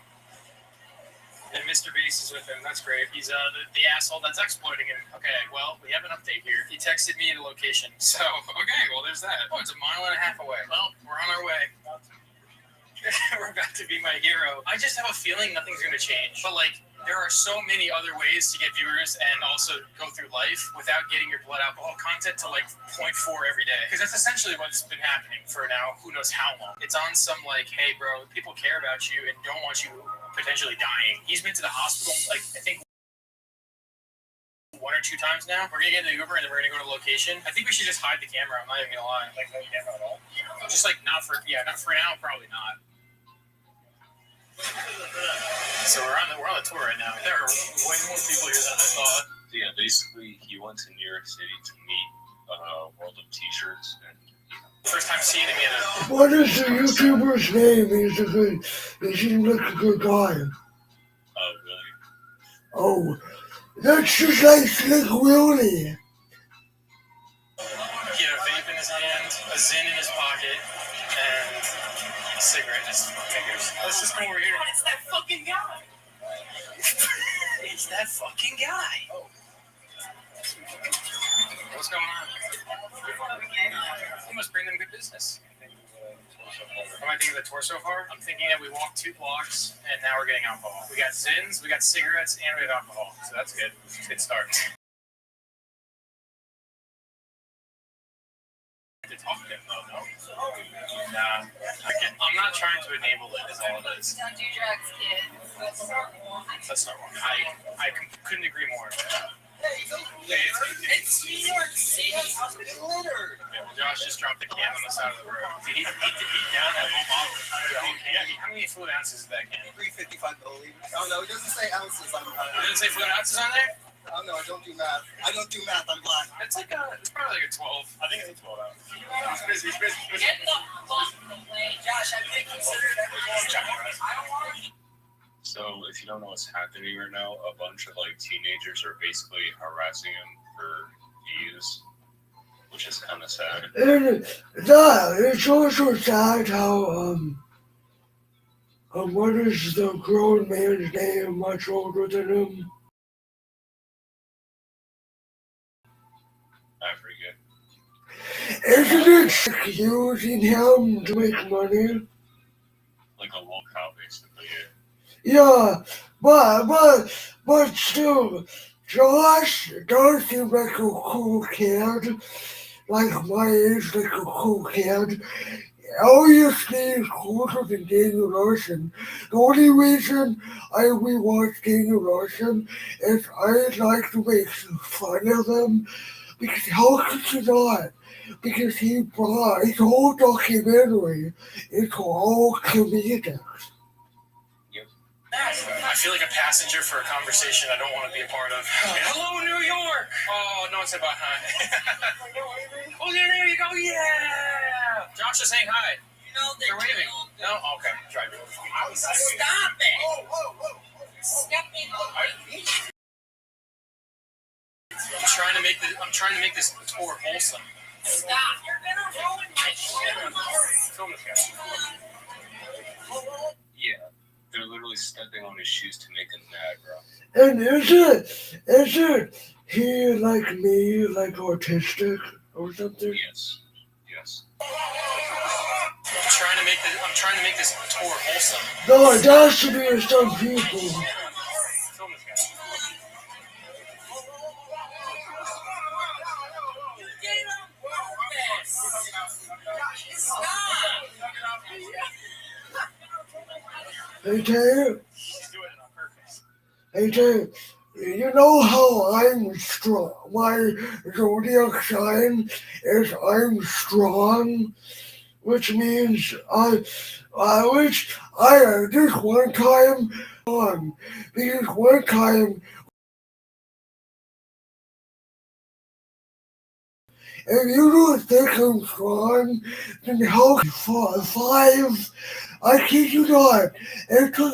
And Mr. Beast is with him. That's great. He's the asshole that's exploiting him. Okay, well, we have an update here. He texted me the location. So, okay, well, there's that. Oh, it's 1.5 miles away. Well, we're on our way. We're about to be my hero. I just have a feeling nothing's going to change. But, like, there are so many other ways to get viewers and also go through life without getting your blood alcohol content to, like, 0.4 every day. Because that's essentially what's been happening for now who knows how long. It's on some, like, hey, bro, people care about you and don't want you potentially dying. He's been to the hospital, like, I think 1 or 2 times now. We're gonna get in the Uber and then we're gonna go to the location. I think we should just hide the camera. I'm not even gonna lie. Like, no camera at all. Just like not for now. Probably not. So we're on the tour right now. There are way more people here than I thought. Yeah, basically, he went to New York City to meet World of T-Shirts and. First time seeing him in What is the YouTuber's name? He seems like a good guy. Oh, really? Oh, that's just like Slick Willie. He had a vape in his hand, a Zyn in his pocket, and a cigarette in his fingers. Let's just come over here. It's that fucking guy. It's that fucking guy. What's going on? He must bring them good business. Am I thinking of the tour so far? I'm thinking that we walked 2 blocks and now we're getting alcohol. We got Zins, we got cigarettes, and we have alcohol. So that's good. Good start. To talk to him though, no? Nah. I'm not trying to enable it, is all it is. Don't do drugs, kid. That's not wrong. I couldn't agree more. It's New York City. Littered. Josh just dropped the can on the side of the road. Did he down that whole bottle? How many fluid ounces is that can? 355 milliliters. Oh no, it doesn't say ounces. It doesn't say fluid ounces on there? Oh no, I don't do math. I'm black. It's probably like a 12. I think it's 12 ounces. It's busy. Get the fuck away. Josh, I've been considered everyone. So, if you don't know what's happening right now, a bunch of like teenagers are basically harassing him for views, which is kind of sad. And it's also sad how what is the grown man's name much older than him? I forget. Isn't it using him to make money? Like a lolcow, basically. Yeah, but still, Josh does seem like a cool kid, like my age, like a cool kid. Obviously, he's cooler than Daniel Larson. The only reason I rewatch Daniel Larson is I like to make fun of him, because how could you not? Because he brought his whole documentary into all comedic. I feel like a passenger for a conversation I don't want to be a part of. Hello, New York! Oh, no one said about hi. Oh, yeah, there you go, yeah! Josh is saying hi. They're waving. No? Okay, try it. Stop it! Step in. I'm trying to make this tour wholesome. Stop! You're gonna ruin my shit. Film this guy. Yeah, they're literally stepping on his shoes to make him mad, bro. And isn't he like me, like autistic or something? Yes. I'm trying to make this tour wholesome. No, it has to be some people. Film this guy. Hey, Dave. Hey, Dave. You know how I'm strong? My zodiac sign is I'm strong, which means this one time, because one time, if you don't think I'm strong, then how five, I kid you not, it took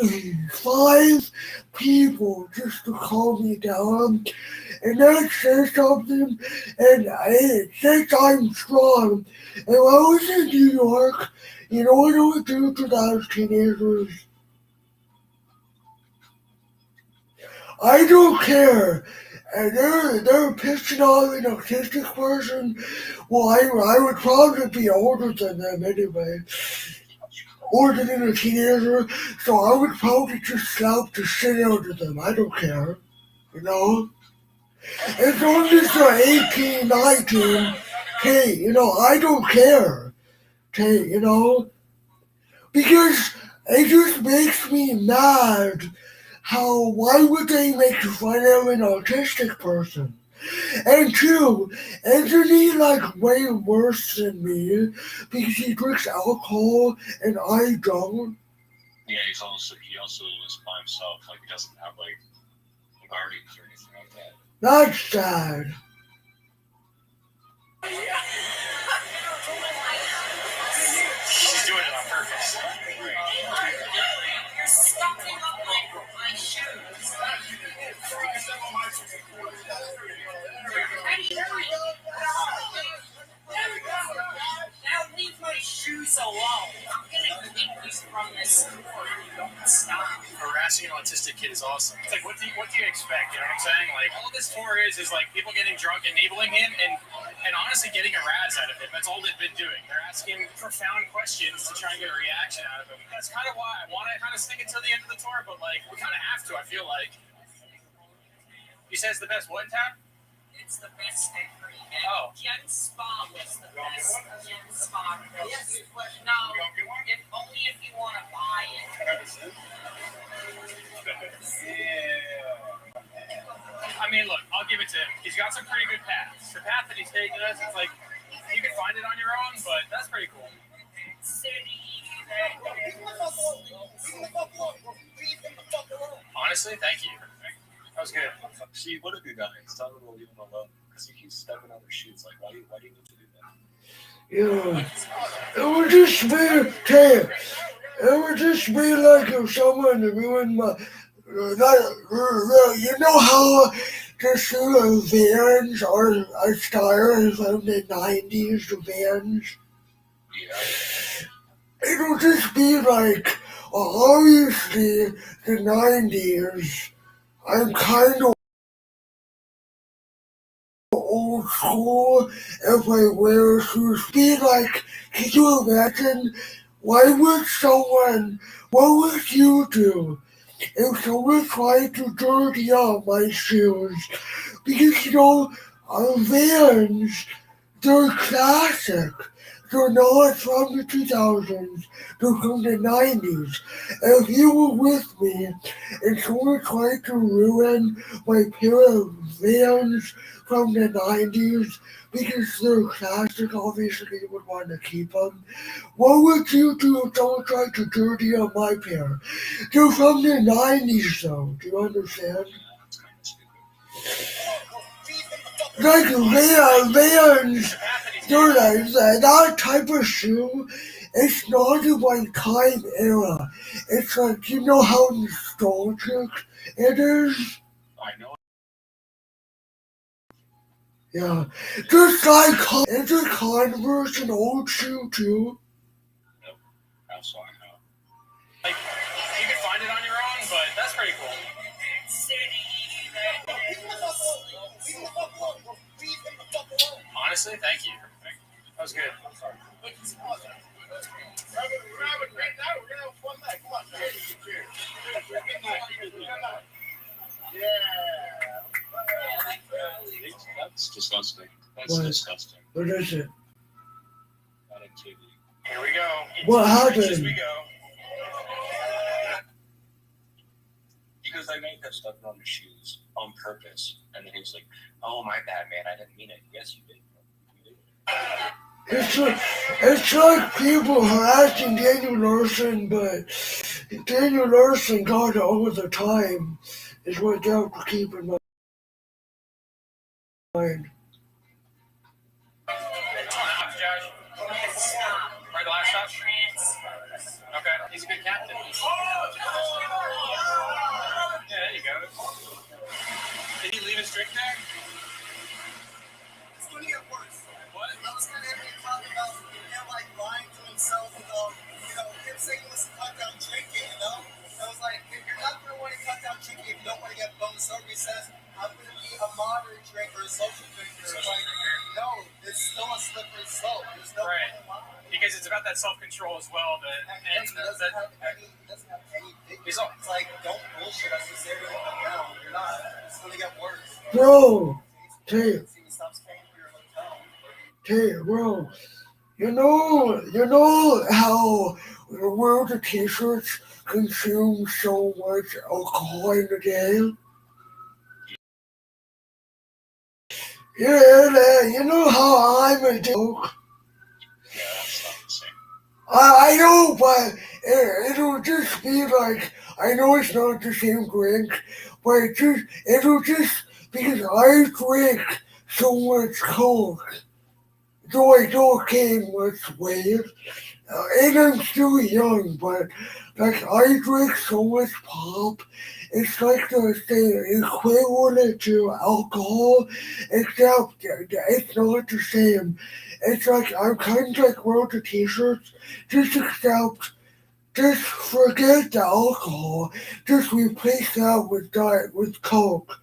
5 people just to calm me down, and I said something, and it says I'm strong. And when I was in New York, you know what I would do to those teenagers? I don't care. And they're pissing off an autistic person. Well, I would probably be older than them anyway. Older than a teenager. So I would probably just slap the shit out of them. I don't care. You know? As long as they're 18, 19, hey, you know, I don't care. Hey, you know? Because it just makes me mad how, why would they make fun of an autistic person? And two, isn't he like way worse than me because he drinks alcohol and I don't? Yeah, he also lives by himself. Like he doesn't have like guardians or anything like that. That's sad. She's doing it on purpose. You're stuffing up my shoes. Now leave my shoes alone. I'm gonna keep these from this store. Stop. Harassing an autistic kid is awesome. It's like, what do you expect? You know what I'm saying? Like, all this tour is like people getting drunk, enabling him, and honestly getting a raz out of him. That's all they've been doing. They're asking profound questions to try and get a reaction out of him. That's kind of why I want to kind of stick it till the end of the tour, but like, we kind of have to, I feel like. You said it's the best what tap? It's the best thing for you. Oh. Gen Spa was the best. Gen Spa. Yes. No, if only if you want to buy it. I mean, look, I'll give it to him. He's got some pretty good paths. The path that he's taking us, it's like, you can find it on your own, but that's pretty cool. Honestly, thank you. That was good. See, what a good guy. It's time to leave him alone because he keeps stepping on their shoes. Like, why do you need to do that? Yeah. It would just be, hey, it would just be like if someone ruined my, you know how the Vans are a style from the 90s, the Vans? Yeah. It'll just be like, obviously, the 90s, I'm kind of old school if I wear shoes. Be like, can you imagine, what would you do if someone tried to dirty up my shoes? Because, you know, Vans, they're classic. They're not from the 2000s, they're from the 90s. If you were with me and someone tried to ruin my pair of Vans from the 90s because they're classic, obviously you would want to keep them, what would you do if someone tried to dirty up my pair? They're from the 90s though, do you understand? Like Vans, they're like that type of shoe. It's not a one time era. It's like, you know how nostalgic it is? I know. Yeah. Just like, is a Converse an old shoe too? Nope. That's all I know. Like, you can find it on your own, but that's pretty cool. Honestly, thank you. That was good. That's disgusting. That's What? disgusting. What is it? Not activity. Here we go. What happened? Here we go. Because I made that stuff on the shoes on purpose. And then he was like, oh, my bad, man. I didn't mean it. Yes, you did. It's like people harassing Daniel Larson, but Daniel Larson got it all the time, is what you have to keep in mind. Josh. Right, the last shot? Okay, he's a good captain. Yeah, there you go. Did he leave his drink there? It's gonna get worse. What? I was gonna have you talk about him like lying to himself about, him saying he wants to cut down drinking, I was like, you're not gonna want to cut down drinking if you don't want to get bone sober. He says, I'm going to be a moderate drinker, a social drinker. Like, no, it's still a slippery slope. There's no Right. Because it's about that self-control as well. He doesn't have any victory. It's like, don't bullshit us to say you're going down. You're not. It's going to get worse. Bro, hey, He stops paying for your hotel. hey, bro. You know how the world of t-shirts consume so much alcohol in a day? Yeah, you know how I'm a joke. Yeah, that's not the same. I know, but it'll just be like, I know it's not the same drink, but it'll just, because I drink so much Coke, so I don't gain much weight, and I'm still young, but like I drink so much pop, it's like the equivalent to alcohol, except it's not the same. It's like I'm kind of like World of T-shirts, just forget the alcohol, just replace that with Coke.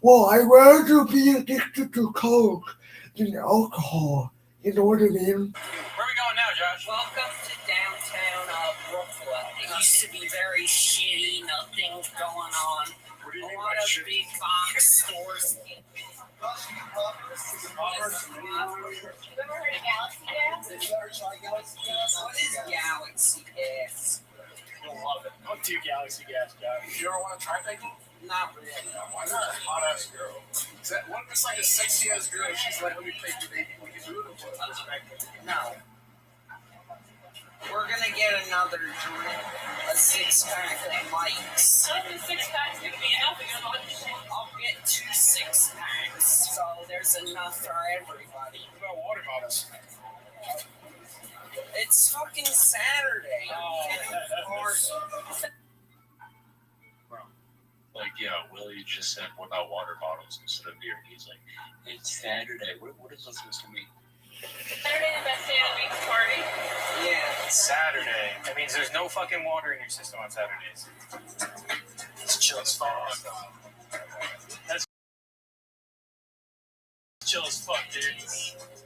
Well, I'd rather be addicted to Coke than alcohol. You know what I mean? Where are we going now, Josh? Welcome to downtown Brooklyn. It used to be very shitty, nothing's going on. A lot of big box stores. What is Galaxy Gas? You'll love it. I'll do Galaxy Gas, Josh. You ever want to try thinking? Not really. Why not? Hot ass girl. What if it's like a sexy ass girl? She's like, let me take you, baby. We can do it. No. We're gonna get another drink, a 6-pack of Mike's. I don't think 6-pack's gonna be enough. I'll get 2 6-packs, so there's enough for everybody. What about water bottles? It's fucking Saturday. Like, yeah, Willie just said, what about water bottles instead of beer? He's like, it's Saturday. What is this supposed to mean? Saturday the best day of the week to party? Yeah. Saturday. That means there's no fucking water in your system on Saturdays. It's chill as fuck. That's chill as fuck, dude.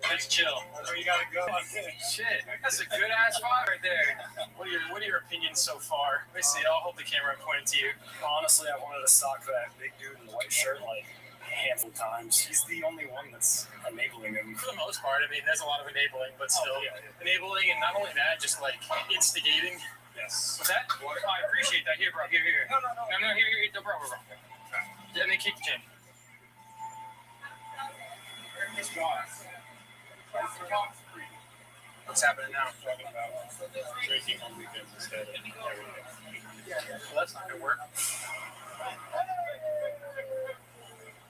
That's chill. That's where you gotta go. Shit, that's a good ass spot right there. What are your opinions so far? Let me see. I'll hold the camera and point it to you. Honestly, I wanted to sock that big dude in the white shirt like a handful of times. He's the only one that's enabling him. For the most part, I mean, there's a lot of enabling, but still enabling, and not only that, just like instigating. Yes. What's that? Oh, I appreciate that. Here, bro. Here. No. Here. No, bro. Let me kick the gym. What's happening now? Talking about drinking on weekends instead of every day. Well, that's not gonna work.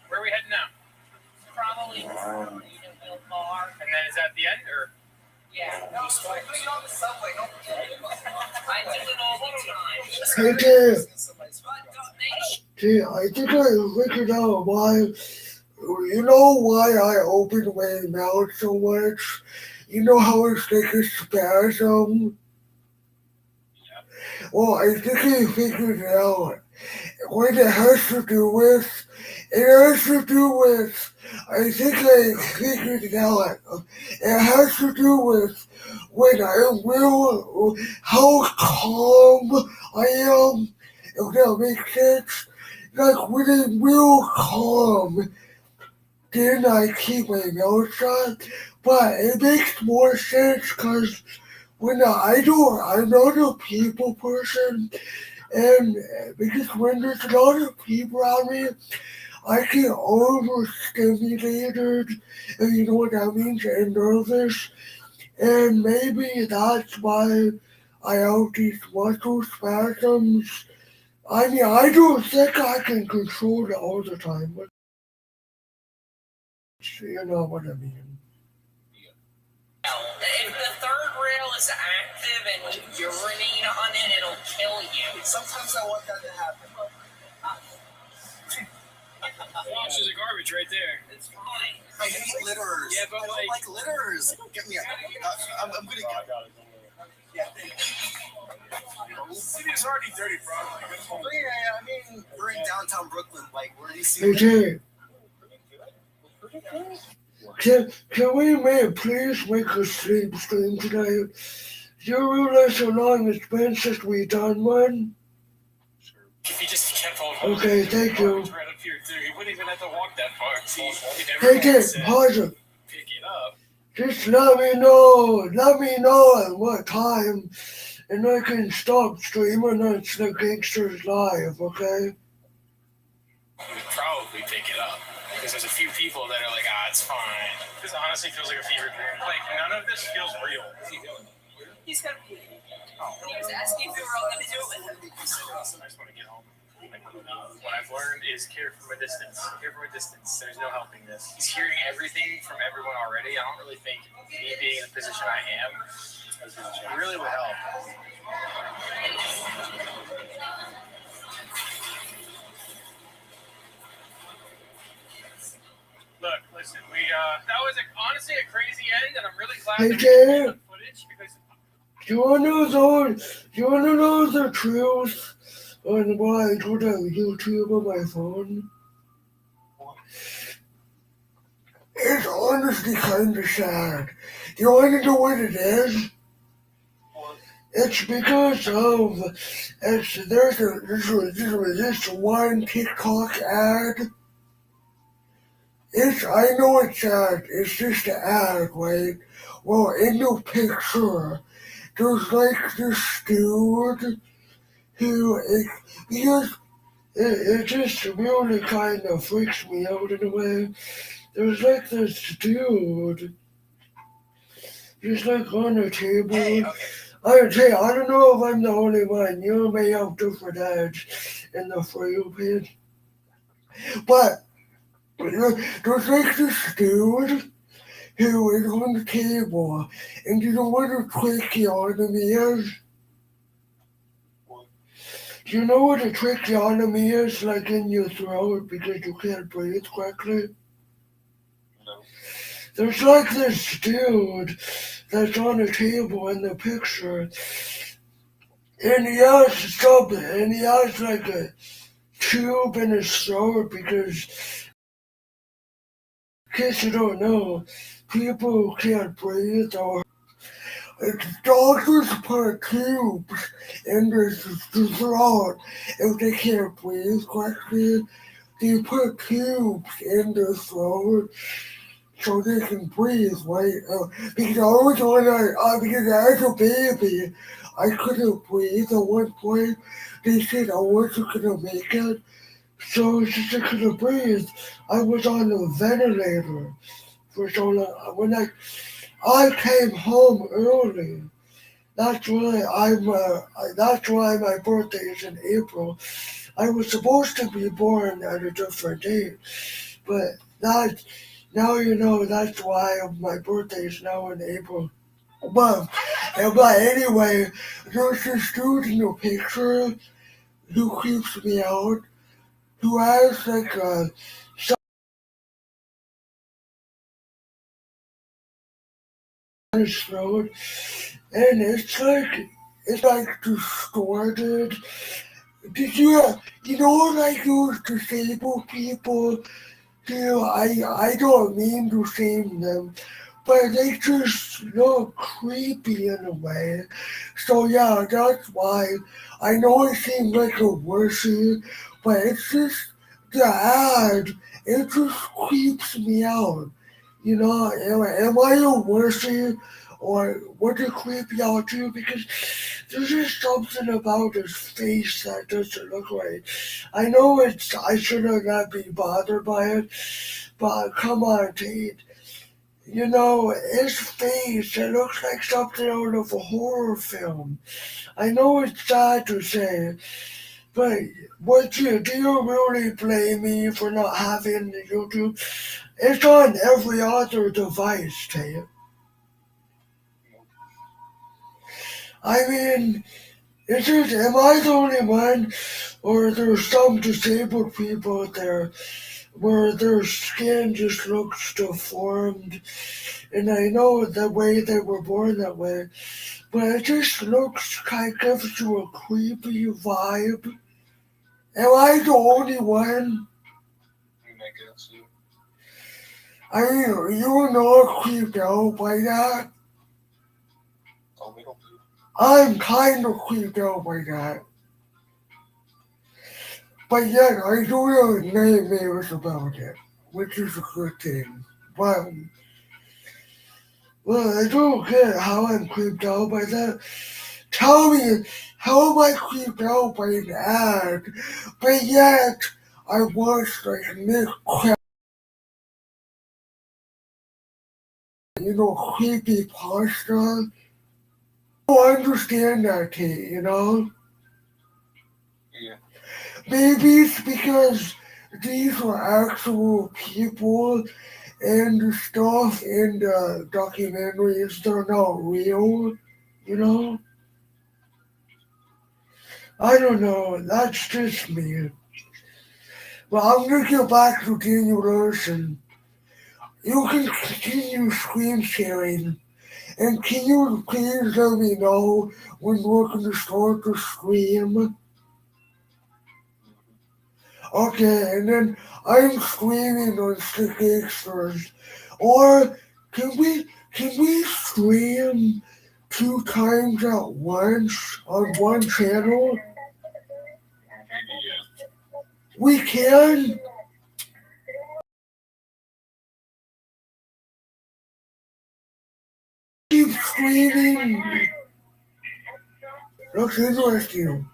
Where are we heading now? Probably the bar. And then is that the end, or? Yeah. No, we're doing it on the subway. Don't I do it all the time. Hey, I think I figured out why. You know why I open my mouth so much? You know how it's like a spasm? Well, I think I figured it out. What it has to do with, I think I figured it out. It has to do with when how calm I am, if that makes sense. Like when I'm real calm, then I keep my mouth shut. But it makes more sense because I'm not a people person, and because when there's a lot of people around me, I get overstimulated, and you know what that means, and nervous, and maybe that's why I have these muscle spasms. I mean, I don't think I can control it all the time, but you know what I mean. If the third rail is active and you urinate on it, it'll kill you. Sometimes I want that to happen. Gosh, there's a garbage right there. It's fine. I hate litterers. Yeah, but I don't like litterers. Get me out. I'm gonna get. Yeah, thank you. City's already dirty, bro. Yeah, I mean, we're in downtown Brooklyn. Like, where do you see? Hey, Jay, can we please make a stream tonight? Do you realize how long it's been since we done one? If he just kept on Okay, thank you. right up here too, he wouldn't even have to walk that far. See, Hey, Jay, pause it. pick it up. Just let me know at what time, and I can stop streaming on the Gangsters Live, okay? We'd probably pick it up because there's a few people that are like, it's fine. This honestly feels like a fever dream. Like none of this feels real. What's he doing? He's gonna be. He was asking if we were all gonna do it with him. I just want to get home. Like, what I've learned is care from a distance. Care from a distance. There's no helping this. He's hearing everything from everyone already. I don't really think me being in the position I am, it really would help. Look, listen, that was honestly a crazy end, and I'm really glad Hey, that we Jay. got the footage because Do you wanna know the truth on why I go to YouTube on my phone? It's honestly kinda sad. Do you wanna know what it is? It's because of there's one TikTok ad. I know it's sad. It's just an ad, right? Well, in the picture, there's like this dude who it just really kind of freaks me out in a way. There's like this dude, just like on a table. Hey, okay. I don't know if I'm the only one. You may have different ads in the For You page. But there's like this dude who is on the table, and you know what a tracheotomy is? Do you know what a tracheotomy is, like in your throat because you can't breathe correctly? No. There's like this dude that's on a table in the picture, and he has something, and he has like a tube in his throat because, in case you don't know, people who can't breathe or doctors put tubes in their throat if they can't breathe correctly. They put tubes in their throat so they can breathe, right? Because I was on because as a baby, I couldn't breathe at one point. They said I wasn't gonna make it. So since I couldn't breathe, I was on a ventilator for so long. When I came home early. That's why my birthday is in April. I was supposed to be born at a different date, but now you know that's why my birthday is now in April. But anyway, there's this dude in the picture who creeps me out, who has like a on his throat, and it's like distorted. Did you know like those disabled people? I don't mean to shame them, but they just look creepy in a way. So yeah, that's why. I know it seems like a worship, but it's just the ad. It just creeps me out. You know, am I a worship or would it creep you out too? Because there's just something about his face that doesn't look right. I know I should not be bothered by it, but come on, Tate. You know, his face, it looks like something out of a horror film. I know it's sad to say, but do you really blame me for not having YouTube? It's on every other device, Tate. I mean, am I the only one, or are there some disabled people out there where their skin just looks deformed. And I know the way they were born that way, but it just looks kind of gives you a creepy vibe. Am I the only one? You make it so Are you not creeped out by that? a little bit. I'm kind of creeped out by that. But yet, I do have nightmares about it, which is a good thing. But, well, I don't get how I'm creeped out by that. Tell me, how am I creeped out by an ad? But yet, I watched like Nick Crap, creepy pasta. I don't understand that, Kate, Yeah. Maybe it's because these were actual people and the stuff in the documentaries, they're not real. I don't know, that's just me. But I'm gonna get back to Daniel Larson. You can continue screen sharing, and can you please let me know when we're gonna start the stream? Okay, and then I'm streaming on Stick Extras. Or can we stream 2 times at once on one channel? Maybe, yeah. We can? Keep streaming. Looks interesting.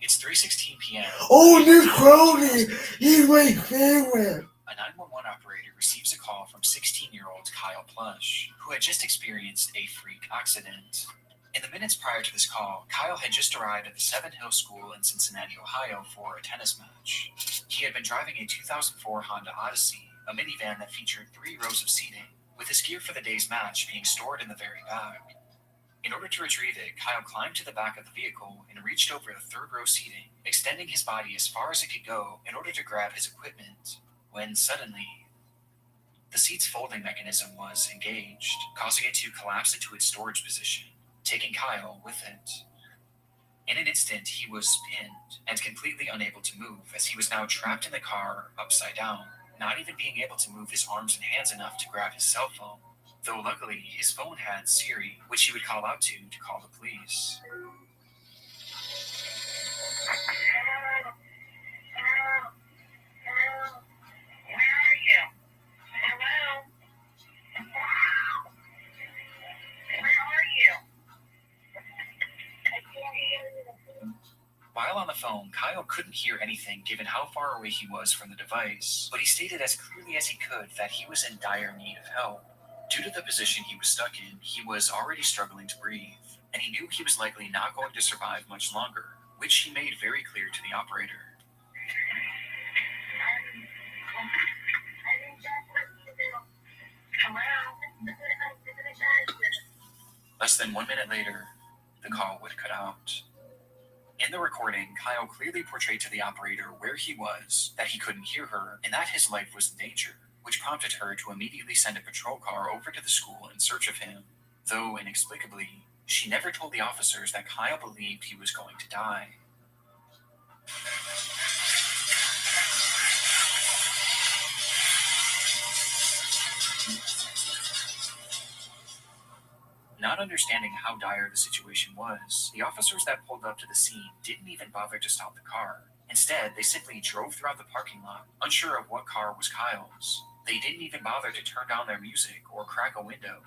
It's 3:16 p.m. Oh, Nick Crowley! He's my favorite! A 911 operator receives a call from 16-year-old Kyle Plush, who had just experienced a freak accident. In the minutes prior to this call, Kyle had just arrived at the Seven Hill School in Cincinnati, Ohio for a tennis match. He had been driving a 2004 Honda Odyssey, a minivan that featured 3 rows of seating, with his gear for the day's match being stored in the very back. In order to retrieve it, Kyle climbed to the back of the vehicle and reached over the 3rd row seating, extending his body as far as it could go in order to grab his equipment, when suddenly, the seat's folding mechanism was engaged, causing it to collapse into its storage position, taking Kyle with it. In an instant, he was pinned and completely unable to move, as he was now trapped in the car upside down, not even being able to move his arms and hands enough to grab his cell phone. Though luckily, his phone had Siri, which he would call out to call the police. While on the phone, Kyle couldn't hear anything given how far away he was from the device, but he stated as clearly as he could that he was in dire need of help. Due to the position he was stuck in, he was already struggling to breathe, and he knew he was likely not going to survive much longer, which he made very clear to the operator. Less than 1 minute later, the call would cut out. In the recording, Kyle clearly portrayed to the operator where he was, that he couldn't hear her, and that his life was in danger, which prompted her to immediately send a patrol car over to the school in search of him, though inexplicably, she never told the officers that Kyle believed he was going to die. Not understanding how dire the situation was, the officers that pulled up to the scene didn't even bother to stop the car. Instead, they simply drove throughout the parking lot, unsure of what car was Kyle's. They didn't even bother to turn down their music or crack a window.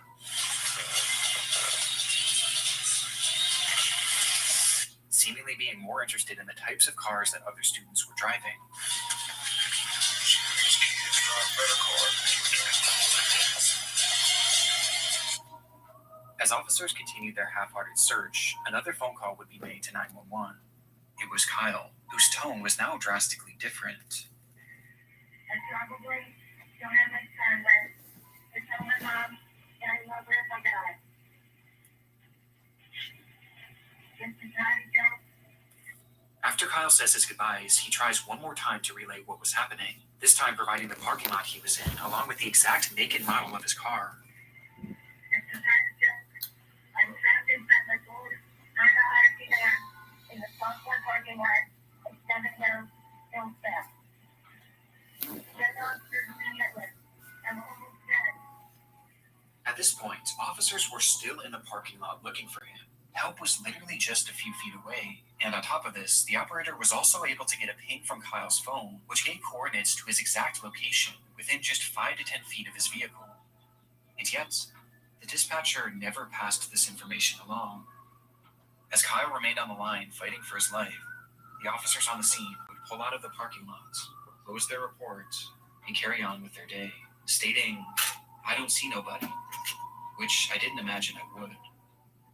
Seemingly being more interested in the types of cars that other students were driving. As officers continued their half-hearted search, another phone call would be made to 911. It was Kyle, whose tone was now drastically different. I probably don't have much time left. I told my mom, and I love her if I die. Just to die to go. After Kyle Kyle says his goodbyes, he tries one more time to relay what was happening, this time providing the parking lot he was in, along with the exact make and model of his car. I'm trapped inside my boat. I know how to get out in the Southport parking lot of 7 Hills, Hillsborough. Get on through immediately. I'm almost dead. At this point, officers were still in the parking lot looking for him. Help was literally just a few feet away, and on top of this, the operator was also able to get a ping from Kyle's phone, which gave coordinates to his exact location within just 5 to 10 feet of his vehicle. And yet, the dispatcher never passed this information along. As Kyle remained on the line fighting for his life, the officers on the scene would pull out of the parking lot, close their report, and carry on with their day, stating, "I don't see nobody," which I didn't imagine I would.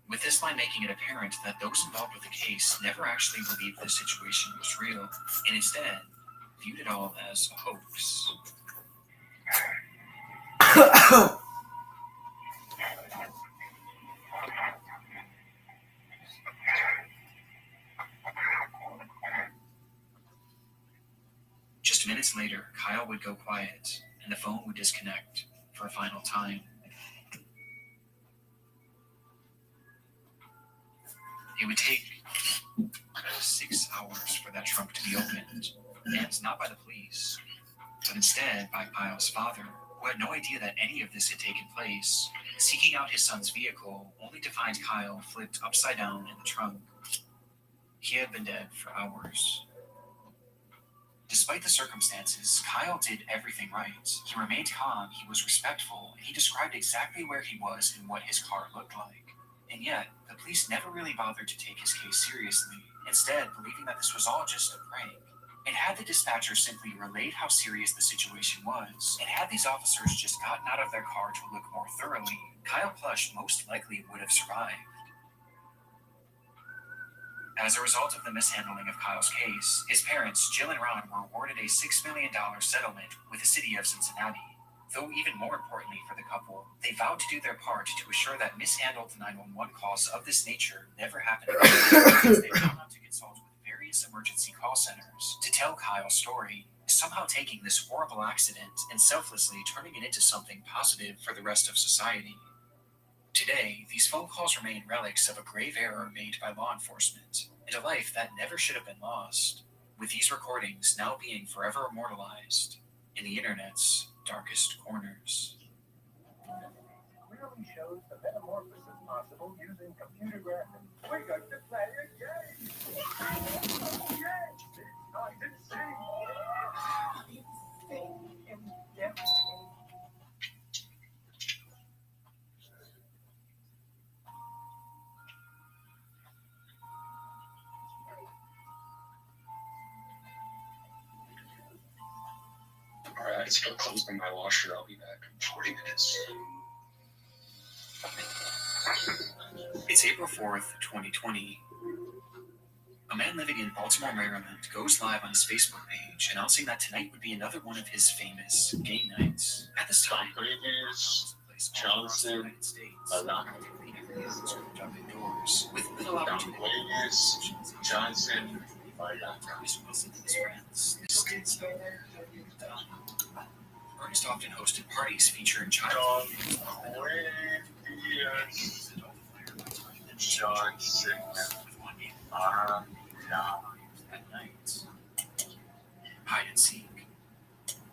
With this line making it apparent that those involved with the case never actually believed this situation was real, and instead viewed it all as a hoax. Just minutes later, Kyle would go quiet, and the phone would disconnect for a final time. It would take 6 hours for that trunk to be opened, and not by the police, but instead by Kyle's father, who had no idea that any of this had taken place, seeking out his son's vehicle, only to find Kyle flipped upside down in the trunk. He had been dead for hours. Despite the circumstances, Kyle did everything right. He remained calm, he was respectful, and he described exactly where he was and what his car looked like. And yet, the police never really bothered to take his case seriously, instead believing that this was all just a prank. And had the dispatcher simply relayed how serious the situation was, and had these officers just gotten out of their car to look more thoroughly, Kyle Plush most likely would have survived. As a result of the mishandling of Kyle's case, his parents, Jill and Ron, were awarded a $6 million settlement with the city of Cincinnati. Though even more importantly for the couple, they vowed to do their part to assure that mishandled 911 calls of this nature never happened again. They found out to consult with various emergency call centers to tell Kyle's story, somehow taking this horrible accident and selflessly turning it into something positive for the rest of society. Today, these phone calls remain relics of a grave error made by law enforcement, and a life that never should have been lost, with these recordings now being forever immortalized in the internet's darkest corners. Clearly shows the metamorphosis possible using computer graphics. We got to play a game! Yes! It's time to sing! Alright, it's still closing my washer. I'll be back in 40 minutes. It's April 4th, 2020. A man living in Baltimore, Maryland goes live on his Facebook page announcing that tonight would be another one of his famous game nights. At this time, Johnson, with little opportunity. Johnson, Ernest Wilson and his friends. This kid's Ernest often hosted parties featuring child. Johnson, at night. Hide and seek.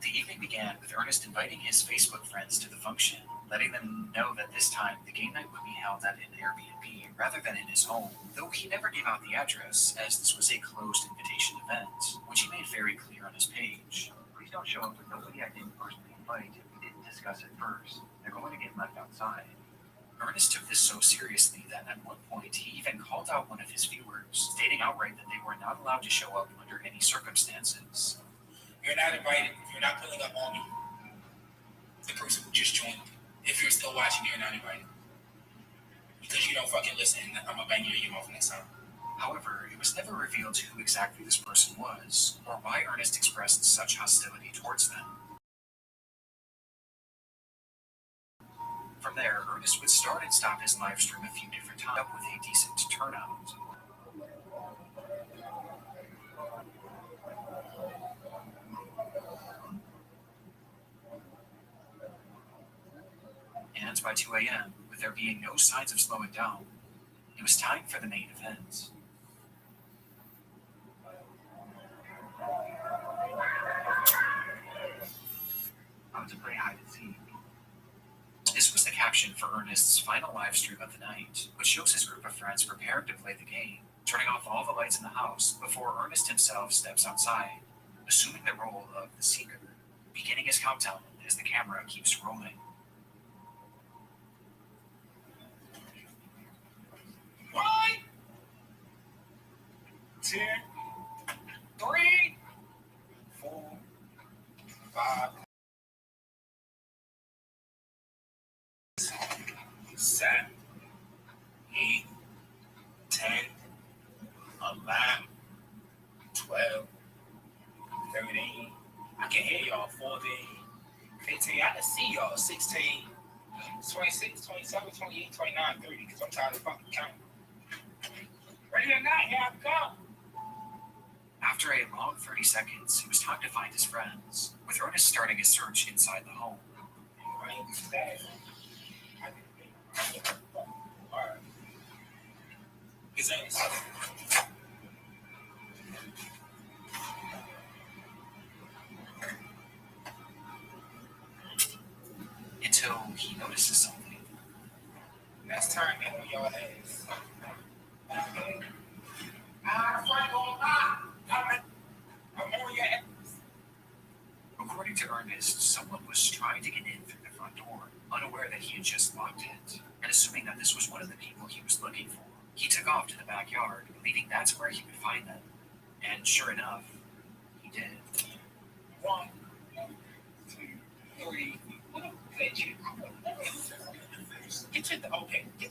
The evening began with Ernest inviting his Facebook friends to the function, letting them know that this time the game night would be held at an Airbnb rather than in his home, though he never gave out the address, as this was a closed invitation event, which he made very clear on his page. Please don't show up with nobody I didn't personally invite if we didn't discuss it first. They're going to get left outside. Ernest took this so seriously that at one point he even called out one of his viewers, stating outright that they were not allowed to show up under any circumstances. You're not invited. You're not pulling up on me. The person who just joined. If you're still watching, you're not invited. Because you don't fucking listen, I'm gonna bang you in your mouth next time. However, it was never revealed who exactly this person was, or why Ernest expressed such hostility towards them. From there, Ernest would start and stop his live stream a few different times with a decent turnout. reports by 2 a.m., with there being no signs of slowing down. It was time for the main event. How to play hide and seek. This was the caption for Ernest's final live stream of the night, which shows his group of friends preparing to play the game, turning off all the lights in the house before Ernest himself steps outside, assuming the role of the seeker, beginning his countdown as the camera keeps rolling. 1, 2, 3, 4, 5, 7, 8, 10, 11, 12, 13. I can hear y'all. 14, 15. I can see y'all. 16, 26, 27, 28, 29, 30. Because I'm tired of fucking counting. Ready or not, here I come. After a long 30 seconds, it was time to find his friends, with Ernest starting his search inside the home. Alright. His ass. Until he notices something. Next time, man, on your ass. I'm on your ass. According to Ernest, someone was trying to get in through the front door, unaware that he had just locked it, and assuming that this was one of the people he was looking for. He took off to the backyard, believing that's where he would find them. And sure enough, he did. 1, 2, 3. Get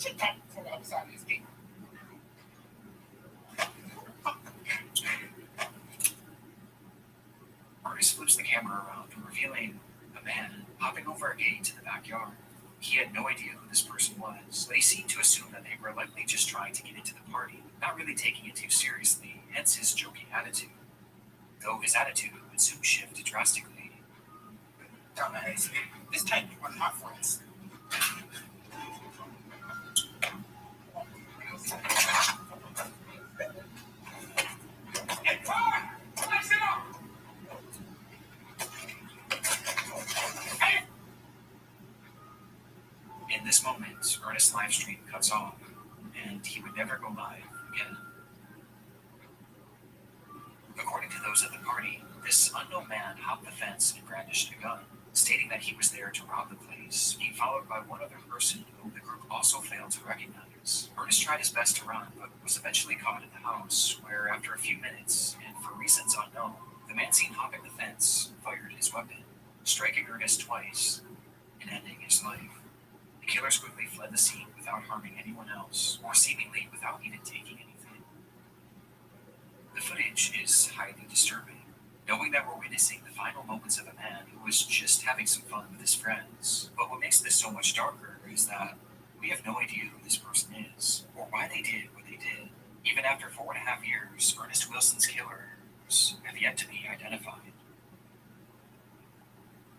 your top from the other side of this gate. Ernest flips the camera around, revealing a man hopping over a gate to the backyard. He had no idea who this person was, but he seemed to assume that they were likely just trying to get into the party, not really taking it too seriously, hence his joking attitude. Though his attitude would soon shift drastically. Dumbass. This can't be one of my friends. Hey, Todd! Flex it up! Hey! In this moment, Ernest's live stream cuts off, and he would never go live again. According to those at the party, this unknown man hopped the fence and brandished a gun, stating that he was there to rob the place, being followed by one other person whom the group also failed to recognize. Ernest tried his best to run, but was eventually caught in the house, where after a few minutes, and for reasons unknown, the man seen hopping the fence fired his weapon, striking Ernest twice and ending his life. The killers quickly fled the scene without harming anyone else, or seemingly without even taking anything. The footage is highly disturbing, knowing that we're witnessing the final moments of a man who was just having some fun with his friends. But what makes this so much darker is that we have no idea who this person is, or why they did what they did. Even after 4.5 years, Ernest Wilson's killers have yet to be identified.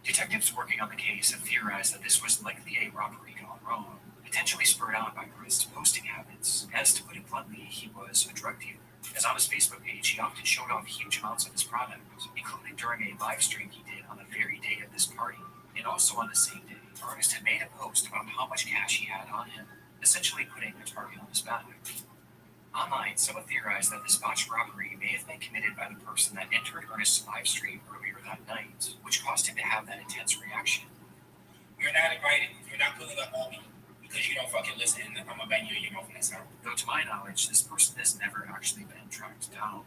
Detectives working on the case have theorized that this was likely a robbery gone wrong, potentially spurred on by Ernest's posting habits, as to put it bluntly, he was a drug dealer. As on his Facebook page, he often showed off huge amounts of his product, including during a live stream he did on the very day of this party. And also on the same day, Ernest had made a post about how much cash he had on him, essentially putting a target on his back. Online, some have theorized that this botched robbery may have been committed by the person that entered Ernest's live stream earlier that night, which caused him to have that intense reaction. You're not invited. You're not pulling up on me. Because you don't fucking listen, I'm gonna bang you in your mouth in this hour. Though to my knowledge, this person has never actually been tracked down.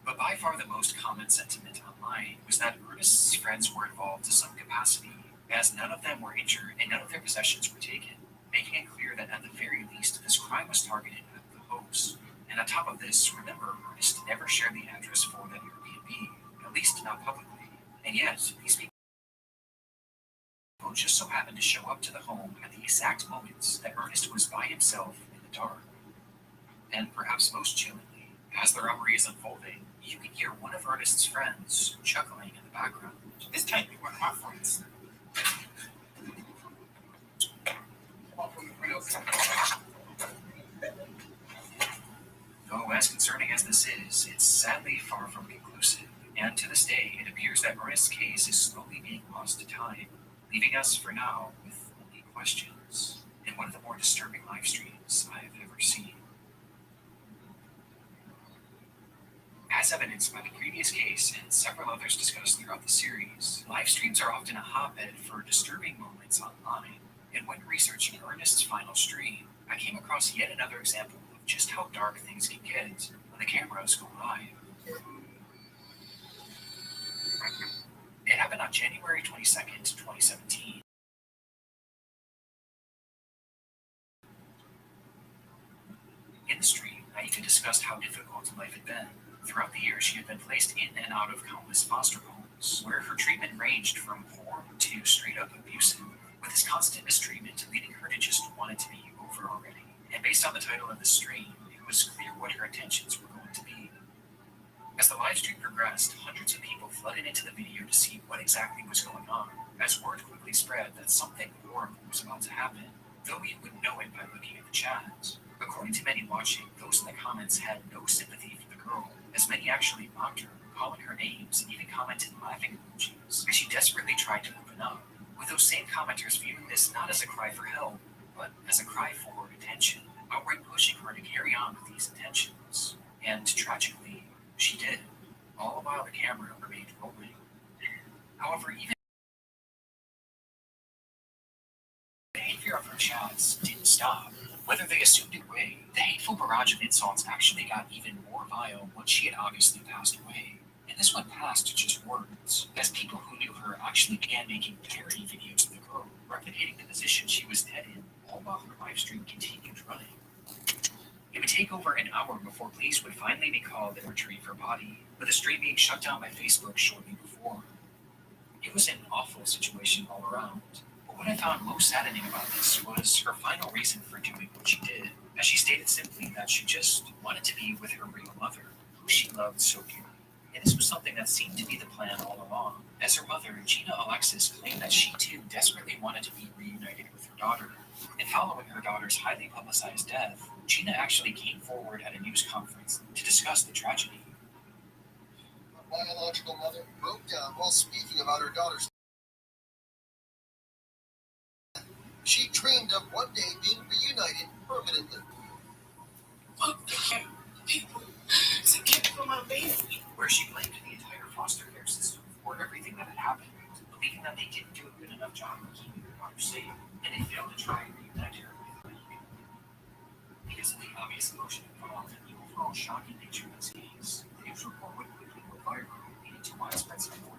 But by far the most common sentiment online was that Ernest's friends were involved to some capacity, as none of them were injured and none of their possessions were taken, making it clear that at the very least this crime was targeted at the host. And on top of this, remember, Ernest never shared the address for the Airbnb, at least not publicly. And yet, these people just so happened to show up to the home at the exact moments that Ernest was by himself in the dark. And perhaps most chillingly, as the robbery is unfolding, you can hear one of Ernest's friends chuckling in the background. This can't be one of my friends. this is, it's sadly far from conclusive, and to this day, it appears that Ernest's case is slowly being lost to time, leaving us for now with only questions, in one of the more disturbing live streams I have ever seen. As evidenced by the previous case and several others discussed throughout the series, live streams are often a hotbed for disturbing moments online. And when researching Ernest's final stream, I came across yet another example of just how dark things can get when the cameras go live. It happened on January 22nd, 2017. In the stream, I even discussed how difficult life had been. Throughout the years, she had been placed in and out of countless foster homes, where her treatment ranged from poor to straight-up abusive, with this constant mistreatment leading her to just want it to be over already. And based on the title of the stream, it was clear what her intentions were going to be. As the live stream progressed, hundreds of people flooded into the video to see what exactly was going on, as word quickly spread that something horrible was about to happen, though you wouldn't know it by looking at the chat. According to many watching, those in the comments had no sympathy for the girl, as many actually mocked her, calling her names, and even commented laughing emojis, as she desperately tried to open up, with those same commenters viewing this not as a cry for help, but as a cry for attention, outright pushing her to carry on with these intentions. And tragically, she did, all while the camera remained rolling. However, even the behavior of her chats didn't stop. Whether they assumed it would, the hateful barrage of insults actually got even more vile once she had obviously passed away. And this went past just words, as people who knew her actually began making parody videos of the girl, replicating the position she was dead in, all while her live stream continued running. It would take over an hour before police would finally be called and retrieve her body, with the stream being shut down by Facebook shortly before. It was an awful situation all around. But what I found most saddening about this was her final reason for doing what she did, as she stated simply that she just wanted to be with her real mother, who she loved so dearly. And this was something that seemed to be the plan all along, as her mother, Gina Alexis, claimed that she too desperately wanted to be reunited with her daughter. And following her daughter's highly publicized death, Gina actually came forward at a news conference to discuss the tragedy. My biological mother broke down while speaking about her daughter's. She dreamed of one day being reunited permanently. Fuck the people to care for my baby. Where she blamed the entire foster care system for everything that had happened, believing that they didn't do a good enough job of keeping her daughter safe, and they failed to try and reunite her with her. Because of the obvious emotion involved and the overall shocking nature of this case, the news report would quickly go viral, leading to widespread support.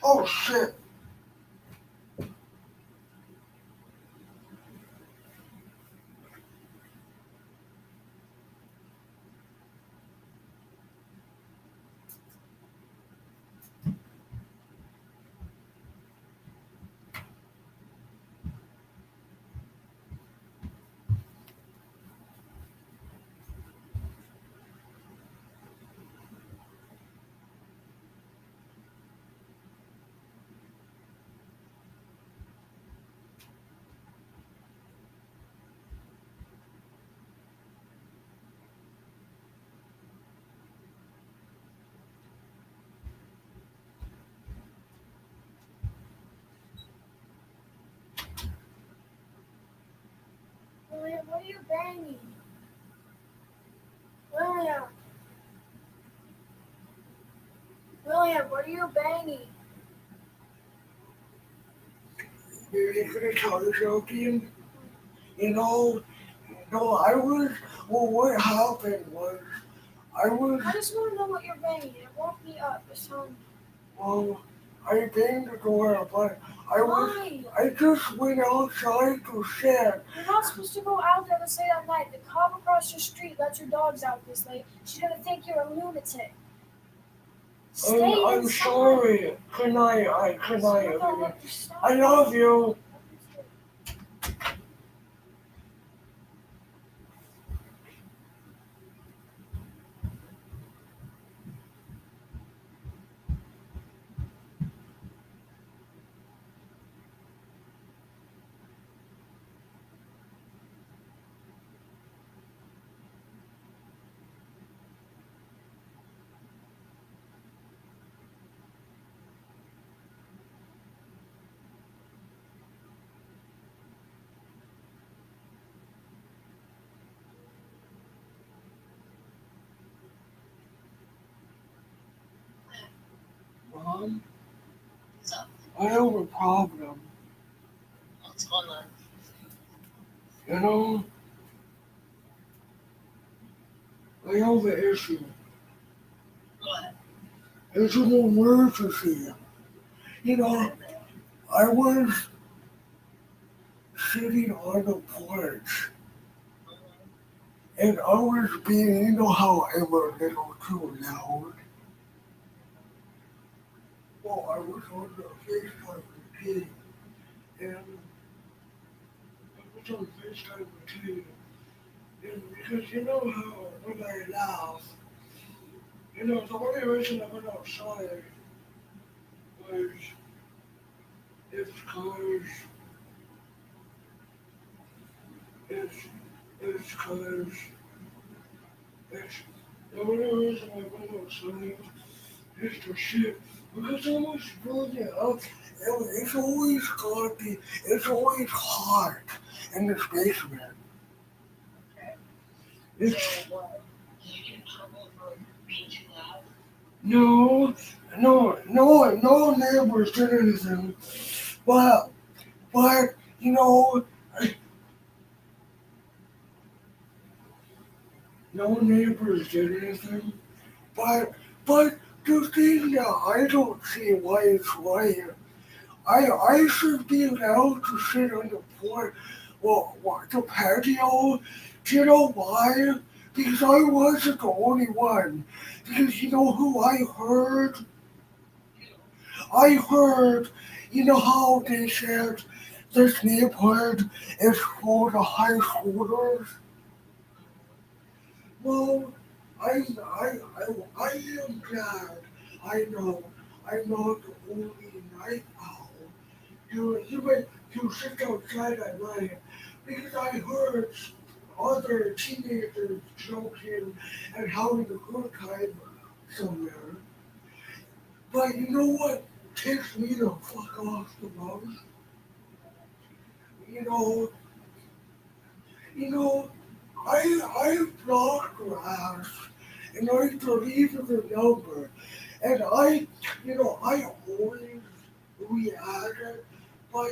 Oh shit. William, what are you banging? William. William, what are you banging? You're gonna tell the joking? I was, well, what happened was, I just want to know what you're banging. It woke me up. Just tell me. well, I banged the door, but Why? I just went outside to shit. You're not supposed to go out there this late at night. The cop across your street lets your dogs out this late. She's gonna think you're a lunatic. Stay I'm inside. sorry. Good night. I love you. Mom, I have a problem. What's going on? You know, I have an issue. What? It's an emergency. I was sitting on the porch, and I was being, how I'm a little too loud. Well, I was on the FaceTime with Kate, and I was on FaceTime with Kate, and because you know how when I laugh, the only reason I went outside was it's because the only reason I went outside is to shit. Because I was building up, it's always garbage, it's always hot in this basement. Okay. It's, So what? Do you get in trouble for being too loud? no neighbors did anything. But, no neighbors did anything. But the thing that I don't see why it's right. I should be allowed to sit on the porch, the patio. Do you know why? Because I wasn't the only one. Because you know who I heard? I heard, how they said this neighborhood is for the high schoolers? Well, I am glad. I'm not the only night owl. You sit outside at night because I heard other teenagers joking and having a good time somewhere. But you know what takes me the fuck off the most? I blocked grass and I deleted the number and I always reacted, but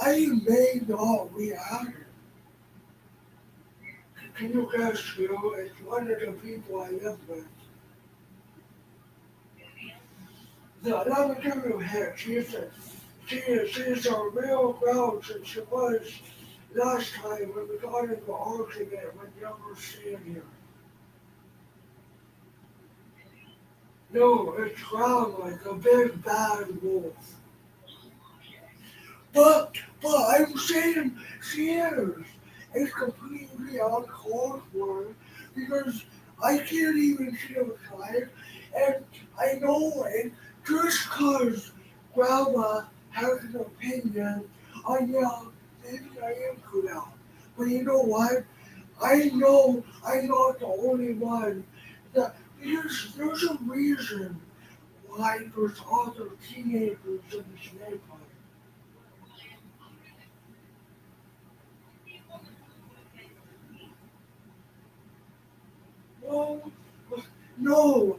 I may not react. Can you guys feel it's one of the people I live with? Let me give you a hint. She's a real grouch and she was last time when we got into an argument when you were seeing here. No, it's ground like a big bad wolf. But I'm saying she is. It's completely uncalled for because I can't even see outside, and I know it just because Grandma has an opinion. Maybe I am good out. But you know what? I know I'm not the only one. There's a reason why there's other teenagers in this neighborhood. Well, no.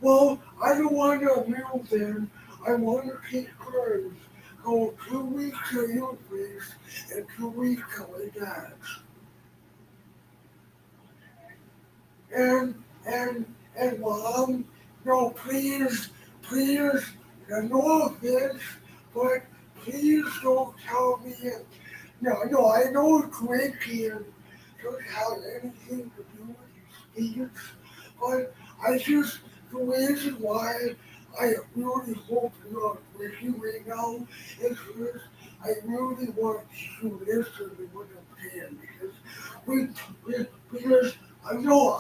Well, I don't want to move in. I want to keep curves. Go 2 weeks at your place and 2 weeks at my dad's. And Mom, no, please, no offense, but please don't tell me. No, I know drinking doesn't have anything to do with these things, but the reason why I really hope you're not drinking right now is because I really want you to listen to what I'm saying, because I know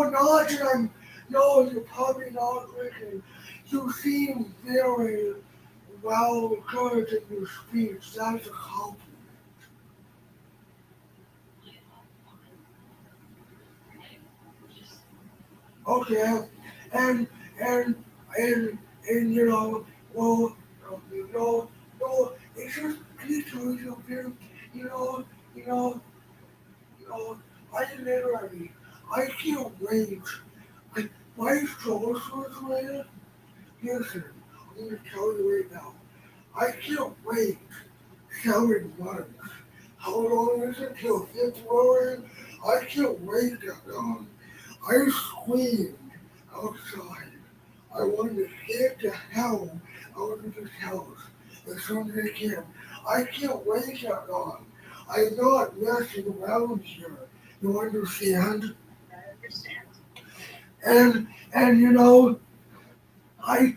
not that no, you're probably not drinking. You seem very well good in your speech. That's a compliment. Okay, and you know, well, no, it's just literally something, you know, I can't wait. My sources, man, listen, I'm gonna tell you right now, I can't wait 7 months. How long is it till February? I can't wait that long. I screamed outside. I wanted to get the hell out of this house as soon as I can. I can't wait that long. I'm not messing around here. You understand? I understand. And you know, I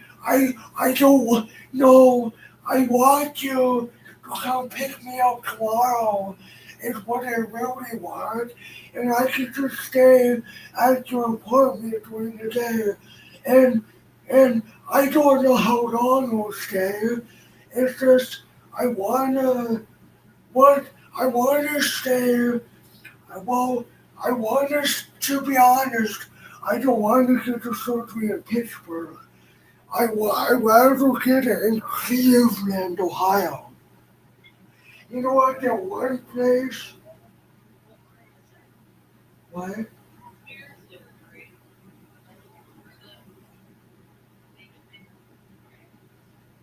don't know. I want you to come pick me up tomorrow. Is what I really want, and I can just stay at your apartment during the day. And I don't know how long I'll stay. It's just I wanna stay. Well, to be honest, I don't want to get the surgery in Pittsburgh. I'd rather get it in Cleveland, Ohio. You know what, that one place? What?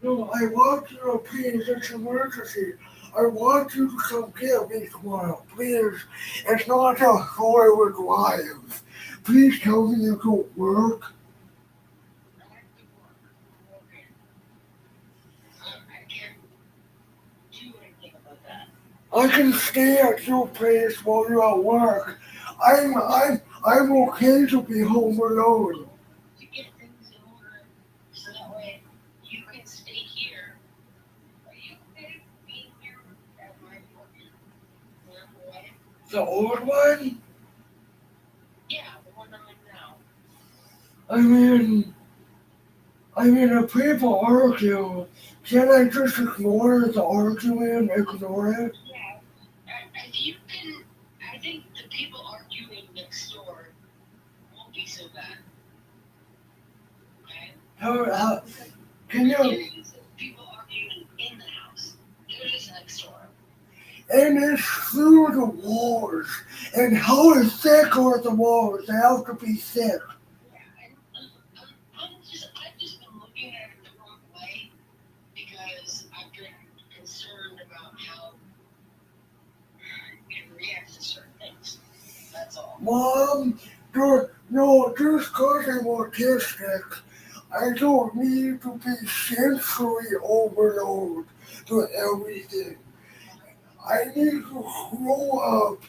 No, I want you to please, it's an emergency. I want you to come get me tomorrow, please. It's not a forward live. Please tell me you don't work. I can stay at your place while you're at work. I'm okay to be home alone. To get things in order so that way you can stay here. Are you okay being here at my apartment? The old one? Yeah, the one I'm in now. I mean, if people argue, can I just ignore the argument, ignore it? Yeah, I think the people arguing next door won't be so bad. Okay? How, can you? People arguing in the house. They're just next door. And it's through the walls. And how thick are the walls? They have to be thick. I've just been looking at it the wrong way because I've been concerned about how it reacts to certain things. That's all. Mom, just because I'm autistic, I don't need to be sensory overload to everything. I need to grow up,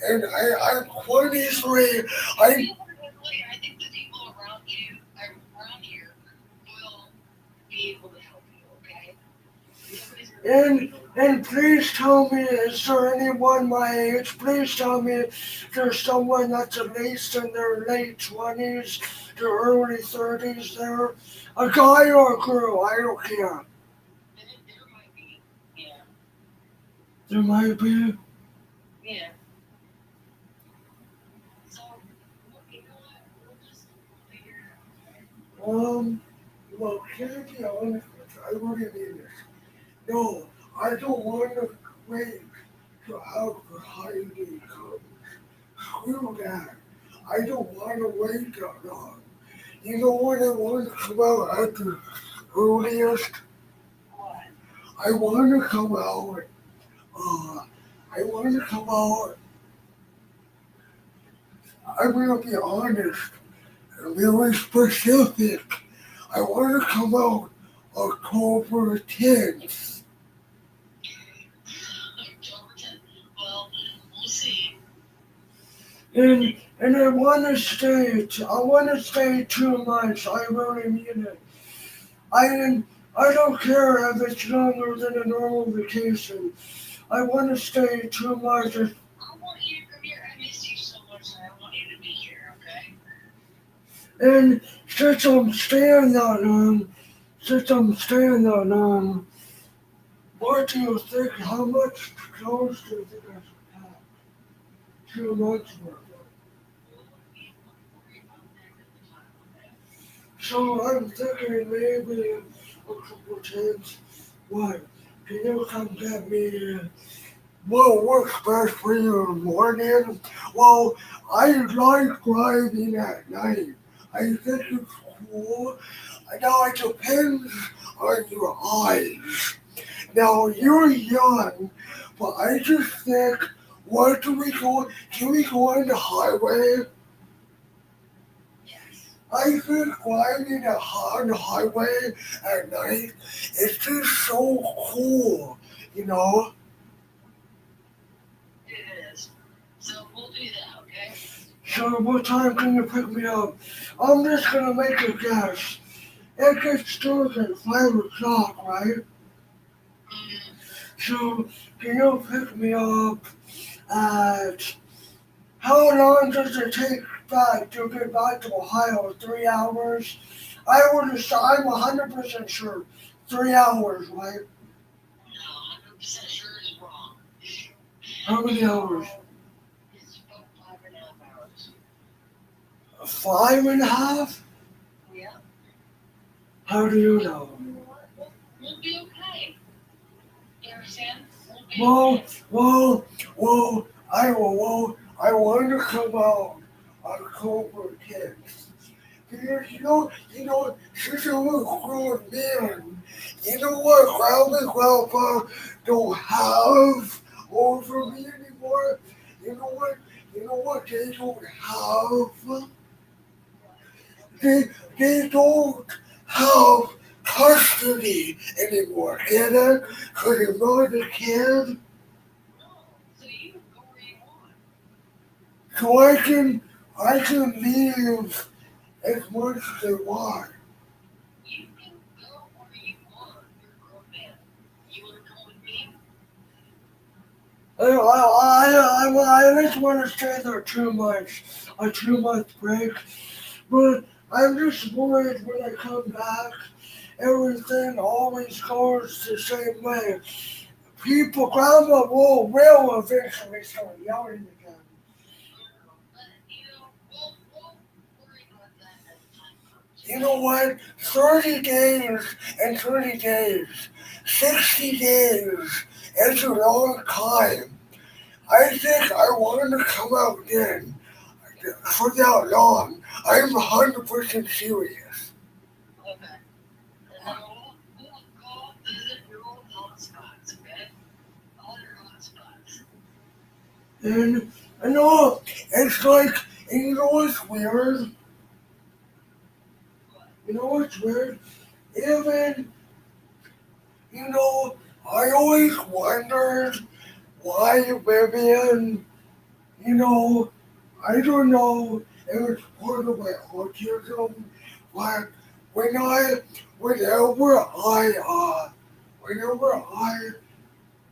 and I'm 23. I think the people around you, around here, will be able to help you, okay? And please tell me, is there anyone my age? Please tell me there's someone that's at least in their late 20s to early 30s there. A guy or a girl, I don't care. There might be, yeah. There might be. Yeah. So, you know what? We'll just figure it out. Well, can I be honest with you? I really mean this. No, I don't want to wait till after holiday comes. Screw that. I don't want to wait that long. You know when I want to come out at the earliest? What? I want to come out. I'm going to be honest and really specific. I want to come out October 10th. October 10th. Well, we'll see. And I want to stay 2 months. I really mean it. I don't care if it's longer than a normal vacation. I want to stay 2 months. I want you to come here. I miss you so much, and I want you to be here, okay? And since I'm staying that long, what do you think? How much clothes do you think I should pack? 2 months worth. So I'm thinking maybe a couple times. What? Can you come get me? What works best for you in the morning? Well, I like driving at night. I think it's cool. Now it depends on your eyes. Now you're young, but I just think, can we go on the highway? I think riding on the highway at night is just so cool, you know? It is. So we'll do that, okay? So what time can you pick me up? I'm just gonna make a guess. It gets dark at 5 o'clock, right? So can you pick me up at, how long does it take back to get back to Ohio? 3 hours? I'm 100% sure. 3 hours, right? No, 100% sure is wrong. How many hours? It's about 5.5 hours. 5.5? Yeah. How do you know? We'll be okay. You understand? We'll be Well, I want to come out October 10th. Because you know, since I'm a grown man, you know what Grandma and Grandpa don't have over me anymore? You know what they don't have? They don't have custody anymore, can I? Because I'm not a kid. So you go where you want. So I can leave as much as I want. You can go where you want. You're a grown man. You want to come with me? I just want to stay there 2 months, a 2-month break. But I'm just worried when I come back, everything always goes the same way. Grandma will eventually start yelling again. You know what? 30 days and 30 days, 60 days is a long time. I think I want to come out then for that long. I'm 100% serious. Okay. And we'll go visit your old hot spots, okay? All your hot spots. And I know it's like, and you know what's weird? You know what's weird? Even, I always wondered why Vivian, I don't know if it's part of my autism, but whenever I,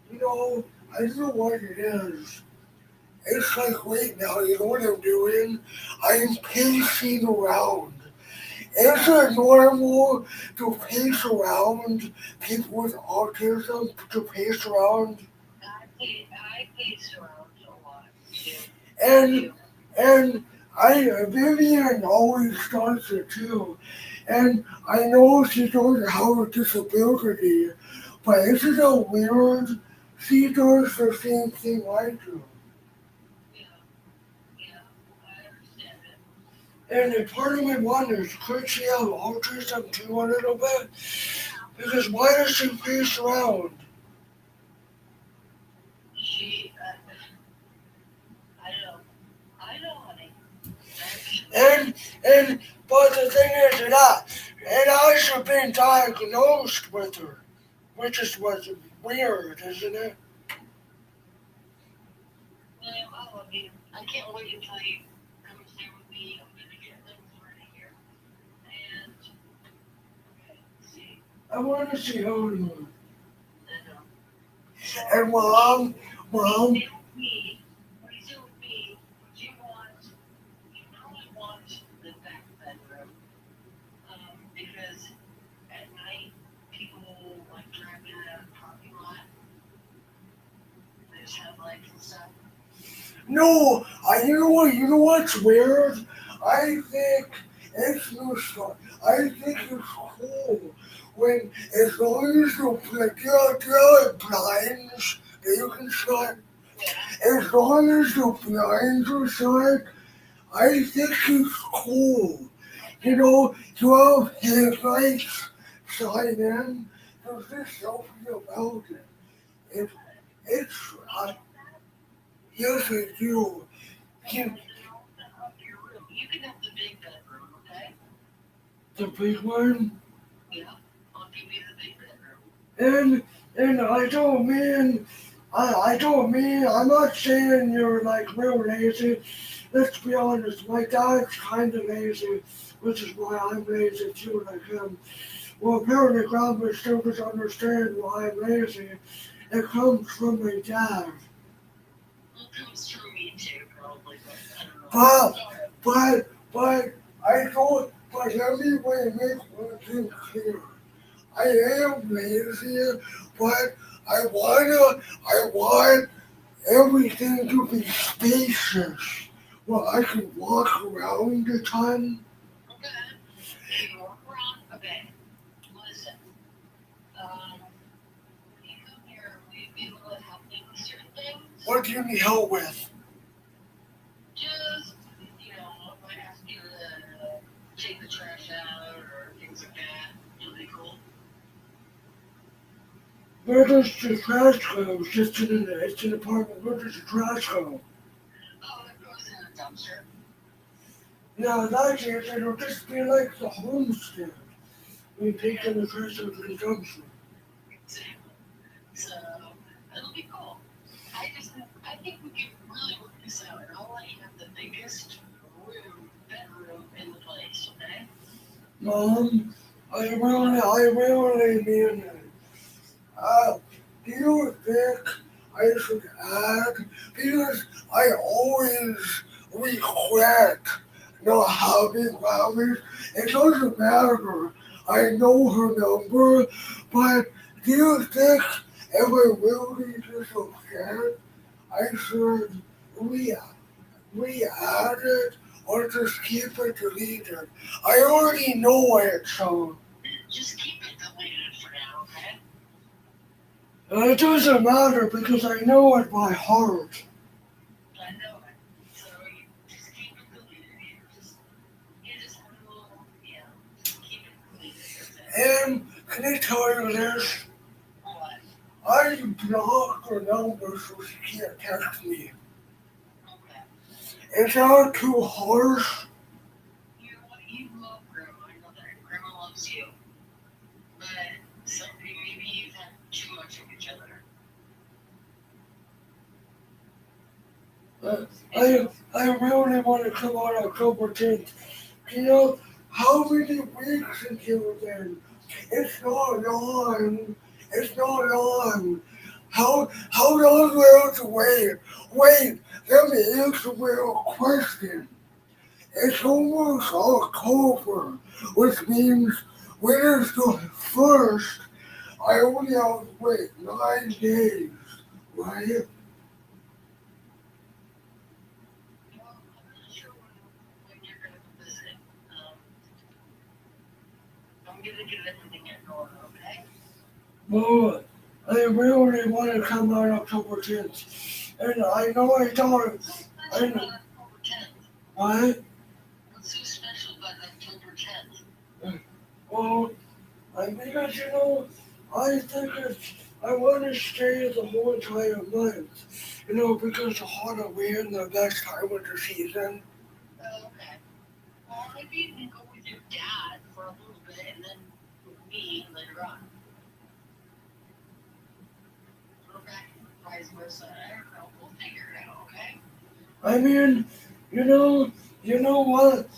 I don't know what it is. It's like right now, you know what I'm doing? I'm pacing around. Is it normal to pace around people with autism, to pace around? I pace around a lot too. And Vivian always does it too. And I know she doesn't have a disability, but isn't it weird? She does the same thing I do. And a part of me wonders, could she have autism too a little bit? Because why does she pace around? I know, honey. But the thing is that it hasn't been diagnosed with her, which is what's weird, isn't it? Well, I love you. I can't wait until you come stay with me. I'm gonna get things ready here. And okay, see. I want to see Honeymoon. And Mom, What you do with me, you probably want the back bedroom. Because at night, people like driving in a parking lot. They just have lights and stuff. no, you know what's weird? I think it's no start. I think it's cool when, as long as you there are blinds that you can shut. As long as the blinds are shut, I think it's cool. You have headlights shine in. There's just something about it. It's yes, I do. You can have the big bedroom, okay? The big one. Yeah, I'll give you the big bedroom. And I don't mean, I'm not saying you're like real lazy. Let's be honest, my dad's kind of lazy, which is why I'm lazy too, like him. Well, apparently Grandma still doesn't understand why I'm lazy. It comes from my dad. Well, it comes from me too, probably, but I don't know. But let me make one thing clear. I am lazy, but I want everything to be spacious, where I can walk around a ton. Okay. You walk around. Okay. Listen. When you come here, will you be able to help me with certain things? What do you need help with? Just, if I ask you to take the trash out or things like that, it'll be cool. Where does the trash go? It's an apartment. Where does the trash go? Oh, it goes in a dumpster. No, that's it. It'll just be like the homestead. We take in the trash out of the dumpster. Exactly. So, it'll be cool. I think we can really work this out. And I'll let you have the biggest bedroom in the place, okay? Mom, I really mean it. Do you think I should add? Because I always regret not having Grammys. It doesn't matter. I know her number, but do you think if I really just upset, I should re-add it or just keep it deleted? I already know it, so. Just keep it deleted for now, okay? It doesn't matter because I know it by heart. I know it. So you just keep it deleted. You just have a little, keep it deleted. And can I tell you this? What? I blocked her number so she can't text me. Okay. Is that too harsh? You love Grandma. I know that. Grandma loves you, but somebody maybe you've had too much of each other. I really want to come on October 10th. You know, how many weeks until then? It's not long. It's not long. How long do I have to wait? Wait, let me answer my question. It's almost October, which means winter's the first. I only have to wait 9 days, right? I'm gonna do everything in order, okay? Well, I really want to come out October 10th. And I know I don't. I know. What? What's so special about October 10th? Well, because, you know, I think I want to stay the whole entire month. You know, because the Halloween, the best time of the season. Oh, okay. Well, maybe you can go with your dad for a little bit and then with me later on. Okay, vice versa. I don't know. We'll figure it out, okay? I mean, you know what?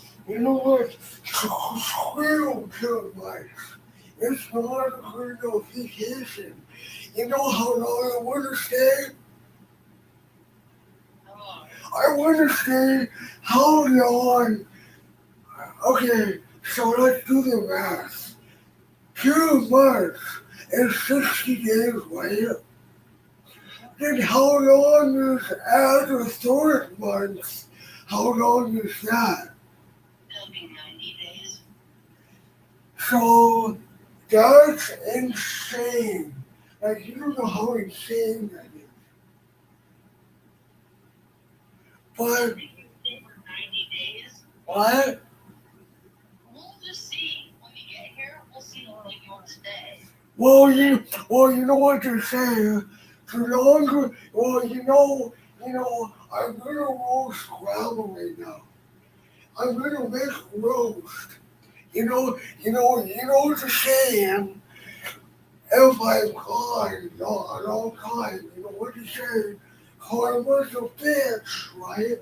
Squirrel too much. It's not a good vacation. You know how long I want to stay? I want to stay how long? Okay, so let's do the math. 2 months and 60 days later. Then how long is after 3rd month? How long is that? It'll be 90 days. So that's insane. Like, you don't know how insane that is. But You think for 90 days? what? We'll just see. When you get here, we'll see how long you want to stay. Well, you know what they're saying. The longer, I'm gonna roast scramble right now. I'm gonna make roast. You know what they're saying. If I'm gone a long time, you know what they say. Karma's a bitch, right?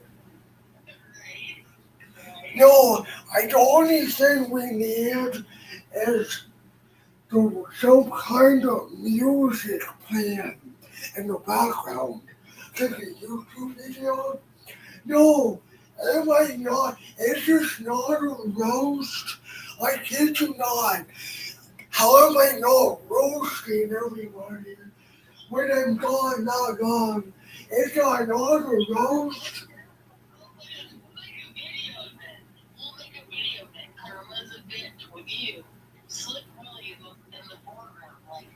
No, the only thing we need is some kind of music playing in the background. Like a YouTube video? No, am I not? It's just not a roast. I kid you not. How am I not roasting everybody when I'm gone, not gone? It's not a roast. We'll make a video that Karma's a bitch with you. Slick Willie in the foreground, like.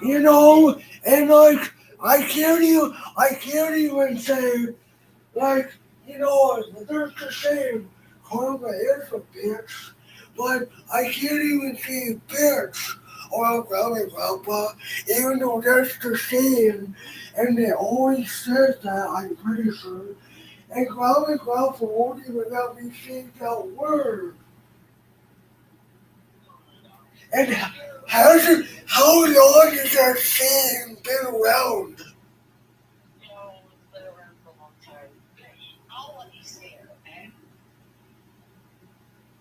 You know, and like I can't even say like, you know, they're the same. Karma is a bitch, but I can't even say bitch or grandpa, even though that's the same, and they always said that, I'm pretty sure. And grandpa won't even let me say that word. And how long has that saying been around?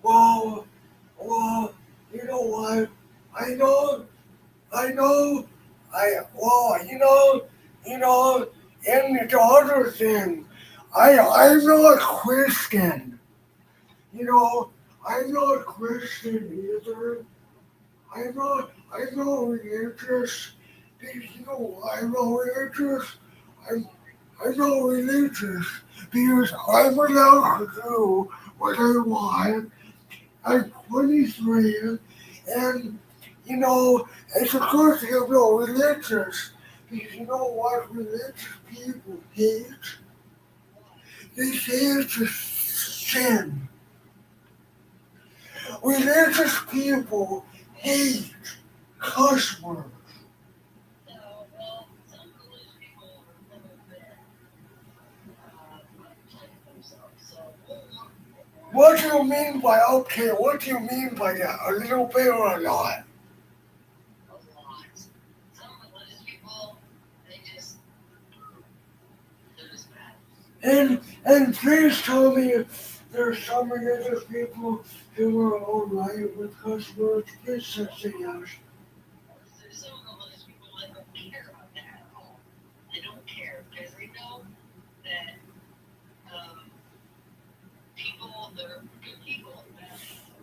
Well, you know what? And the other thing, I'm not Christian. You know, I'm not Christian either. I'm not religious. You know why I'm not religious? I'm not religious because I'm allowed to do what I want. I'm 23, and you know, it's a good thing I'm not religious because you know what religious people hate? They say it's a sin. Religious people hate cuss words. What do you mean by okay? What do you mean by that? A little bit or a lot? And please tell me if there's some religious people who are alright with customers. Please say yes. There's some religious people that don't care about that at all. They don't care because they know that people, they're good people.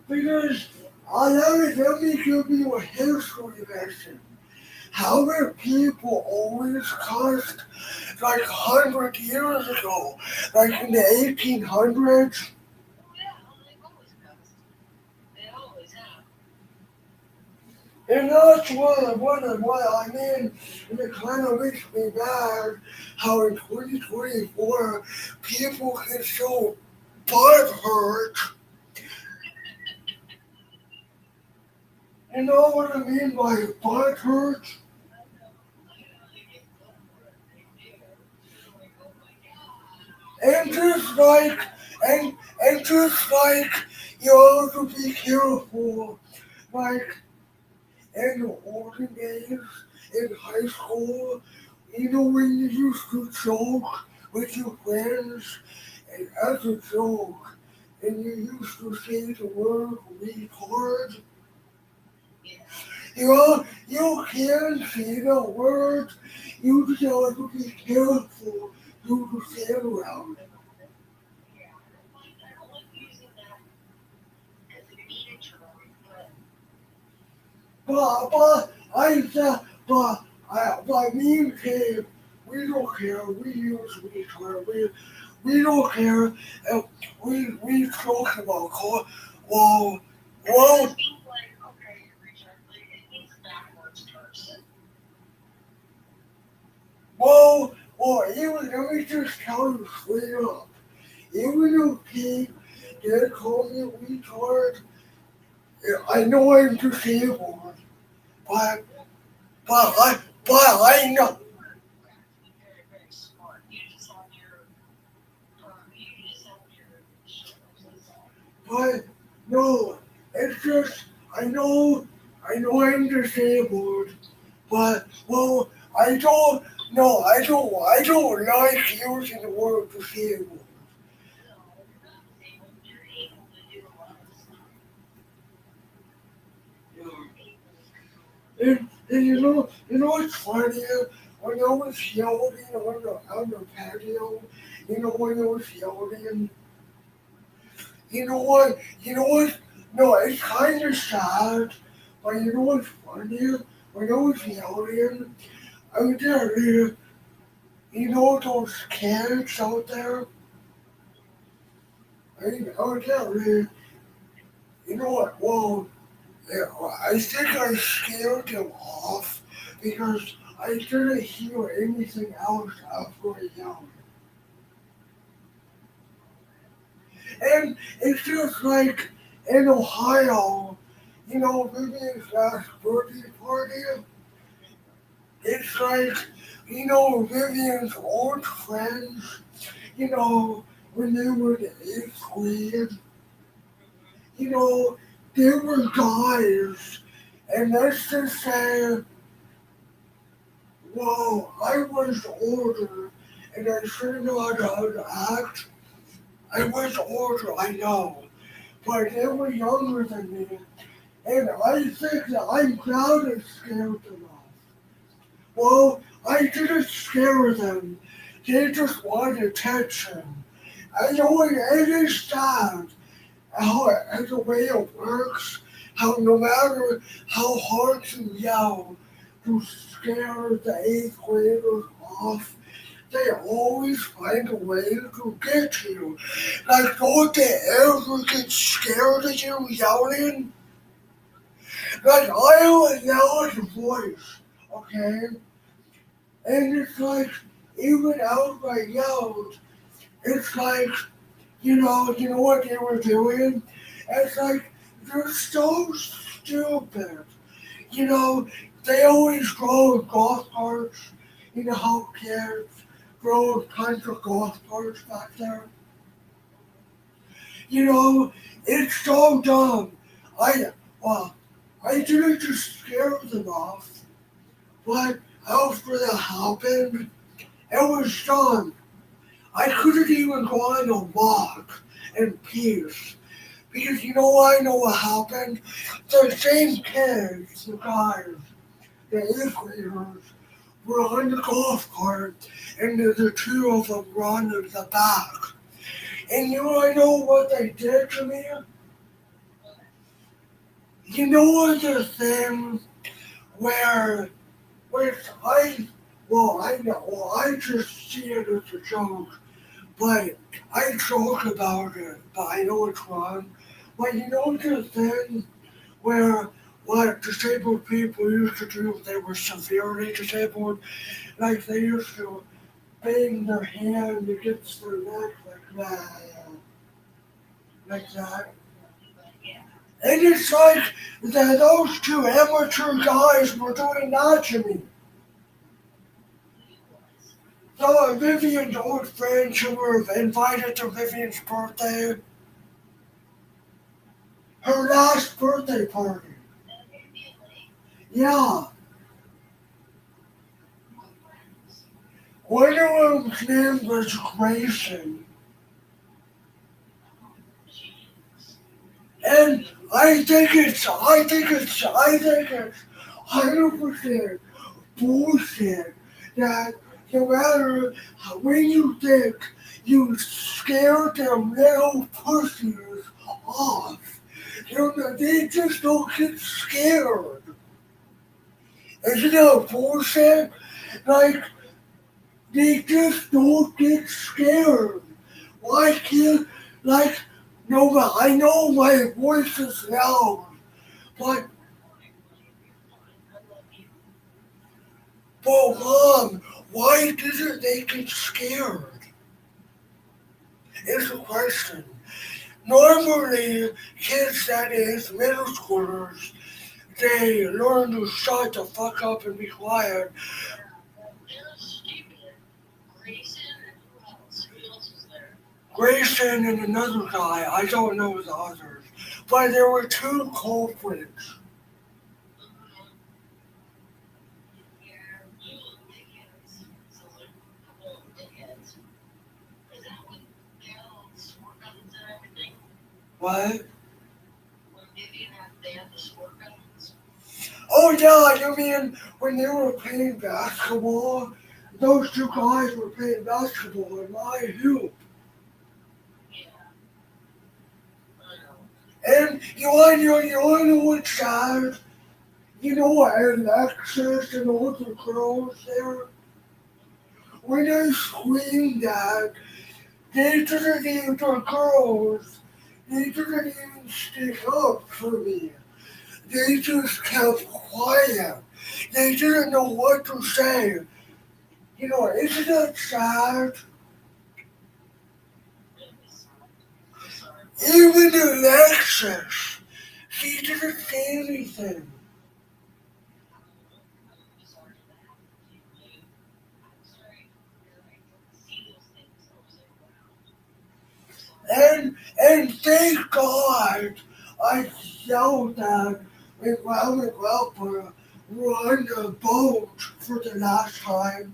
Because let me give you a history lesson. How did people always cussed like 100 years ago, like in the 1800s? And that's what I mean, and it kind of makes me mad how in 2024 people get so butthurt. You know what I mean by butthurt? And just like, you have to be careful, like, in the olden days, in high school, you know when you used to joke with your friends, and as a joke, and you used to say the word retard? You can say the word, you just have to be careful to say it around. But me and Kate, we don't care. We use retard. We don't care. We talk about well. Even let me just tell you straight up. Even if Kate did call me a retard, I know I'm disabled, but I know. But no, it's just I know I'm disabled, but I don't like using the word disabled. And you know what's funny? When I was yelling on the patio, when I was yelling, you know what? No, it's kind of sad, but you know what's funny? When I was yelling, I was there, those kids out there? I was there, you know what? Well, yeah, I think I scared them off because I didn't hear anything else after I yelled. And it's just like in Ohio, Vivian's last birthday party. It's like, Vivian's old friends, when they were in the 8th grade, they were guys. And let's just say, well, I was older and I shouldn't know how to act. I was older, I know, but they were younger than me, and I think that I'm glad I scared them off. Well, I didn't scare them, they just wanted attention. I know it is sad how the way it works, how no matter how hard you yell to scare the 8th graders off, they always find a way to get you. Like, don't they ever get scared of you yelling? Like, I have a loud voice, okay? And it's like, even after I yelled, it's like, you know what they were doing? It's like, they're so stupid. They always grow in golf carts. How kids grow tons of golf carts back there. You know, it's so dumb. I didn't just scare them off, but after that happened, it was done. I couldn't even go on a walk in peace. Because you know I know what happened? The same kids, the guys, the 8th graders, were on the golf cart and the two of them were on the back. And you know what they did to me? You know the thing where I just see it as a joke, but I joke about it, but I know it's wrong. But you know the thing where what disabled people used to do if they were severely disabled? Like they used to bang their hand against their neck like that. Like that. And it's like that those two amateur guys were doing that to me. So Vivian's old friends who were invited to Vivian's birthday, her last birthday party. Yeah. One of them's name was Grayson. And I think it's 100% bullshit that no matter when you think you scared them little pussies off, they just don't get scared. Isn't that bullshit? Like, they just don't get scared. Why can't, like, no, I know my voice is loud, but Mom, why didn't they get scared? It's a question. Normally, kids that is middle schoolers, they learn to shut the fuck up and be quiet. Grayson and another guy, I don't know the others, but there were two culprits. What? Oh yeah, you mean when they were playing basketball? Those two guys were playing basketball in my hoop. And you wanna know what's sad? You know what Alexis and all the girls there? When I screamed that, they didn't even, the girls, they didn't even stick up for me. They just kept quiet. They didn't know what to say. You know, isn't that sad? Even Alexis, she didn't say anything. And thank God I yelled at my mom and grandpa were on the boat for the last time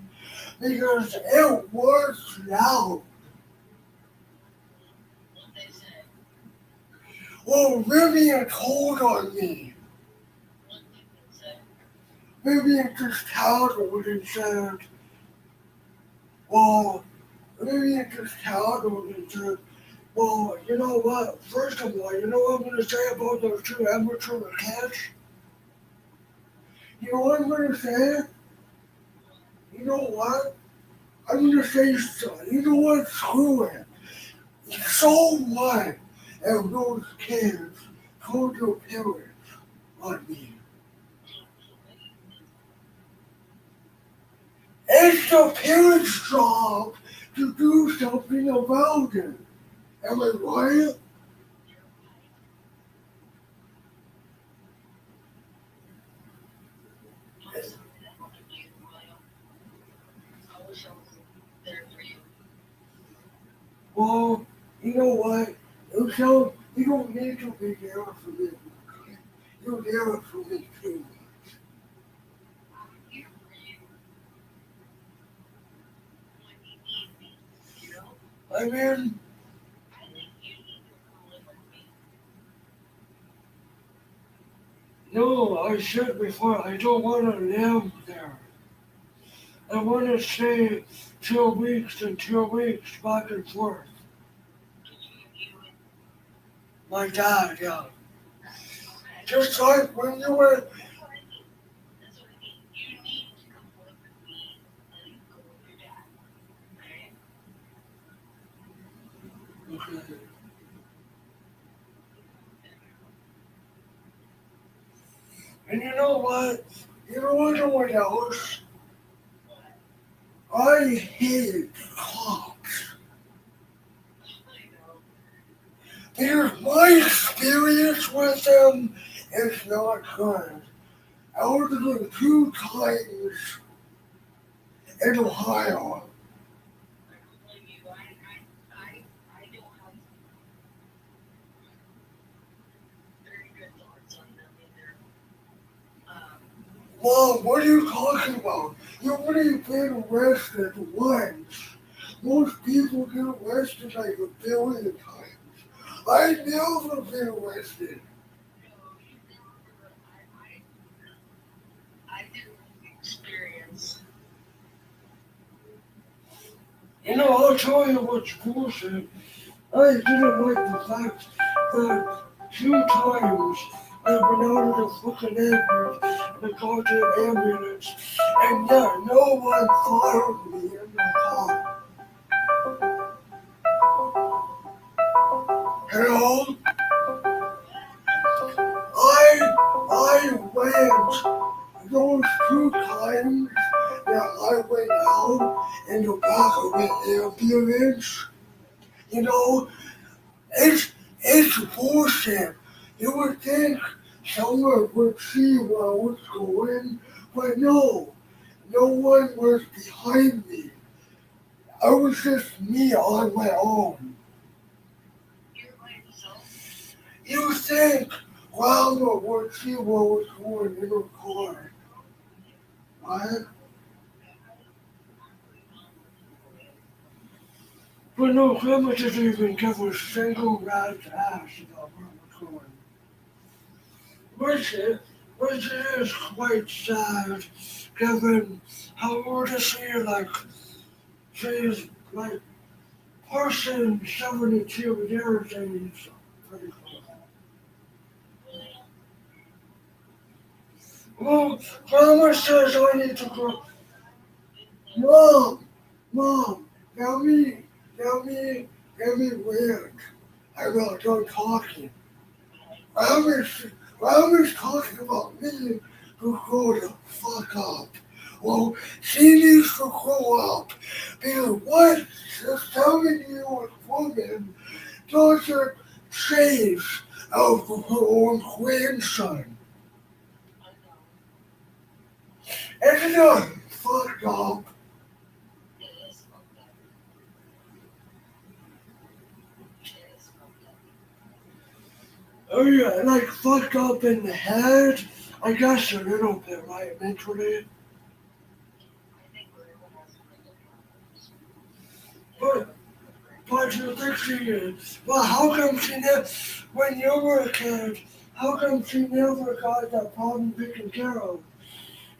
because it was loud. Well, Vivian told on me. Vivian just tattled and said, well, well, you know what? First of all, you know what I'm going to say about those two amateur cats? You know what I'm going to say? You know what? I'm going to say, you know what? Screw it. So what if those kids told their parents on me? It's the parents' job to do something about it. Am I right? Well, you know what? It was you don't need to be there for me. Okay? You're there for me too. I mean, no, I said before, I don't want to live there. I want to stay 2 weeks and 2 weeks back and forth. My dad, yeah. Just like when you were. Okay. And you know what? You know what else? I hate cops. Because my experience with them is not good. Out of the 2 times in Ohio. Mom, what are you talking about? You've only been arrested once. Most people get arrested like a billion times. I've never been arrested. You know, I'll tell you what's bullshit. I didn't like the fact that 2 times I've been out of the fucking ambulance, the goddamn ambulance, and yet no one followed me in the car. Hello? I went those 2 times that I went out in the back of the ambulance. You know, it's bullshit. You would think someone would see where I was going, but no one was behind me. I was just me on my own. You think Grandma would see what was going in her car. What? But no, Grandma didn't even give a single rat's ass about where was going. Which is quite sad, given how old is she? Like, she's like, person 72 years age. Pretty close. Well, Grandma says I need to go. Mom, tell me weird. I'm not done talking. Grandma's talking about me to grow the fuck up. Well, she needs to grow up. Because what a 7-year-old woman doesn't chase of her own grandson. Isn't that fucked up? Oh yeah, like fucked up in the head? I guess a little bit, right, mentally? But you think she is? Well, how come she never, when you were a kid, how come she never got that problem taken care of?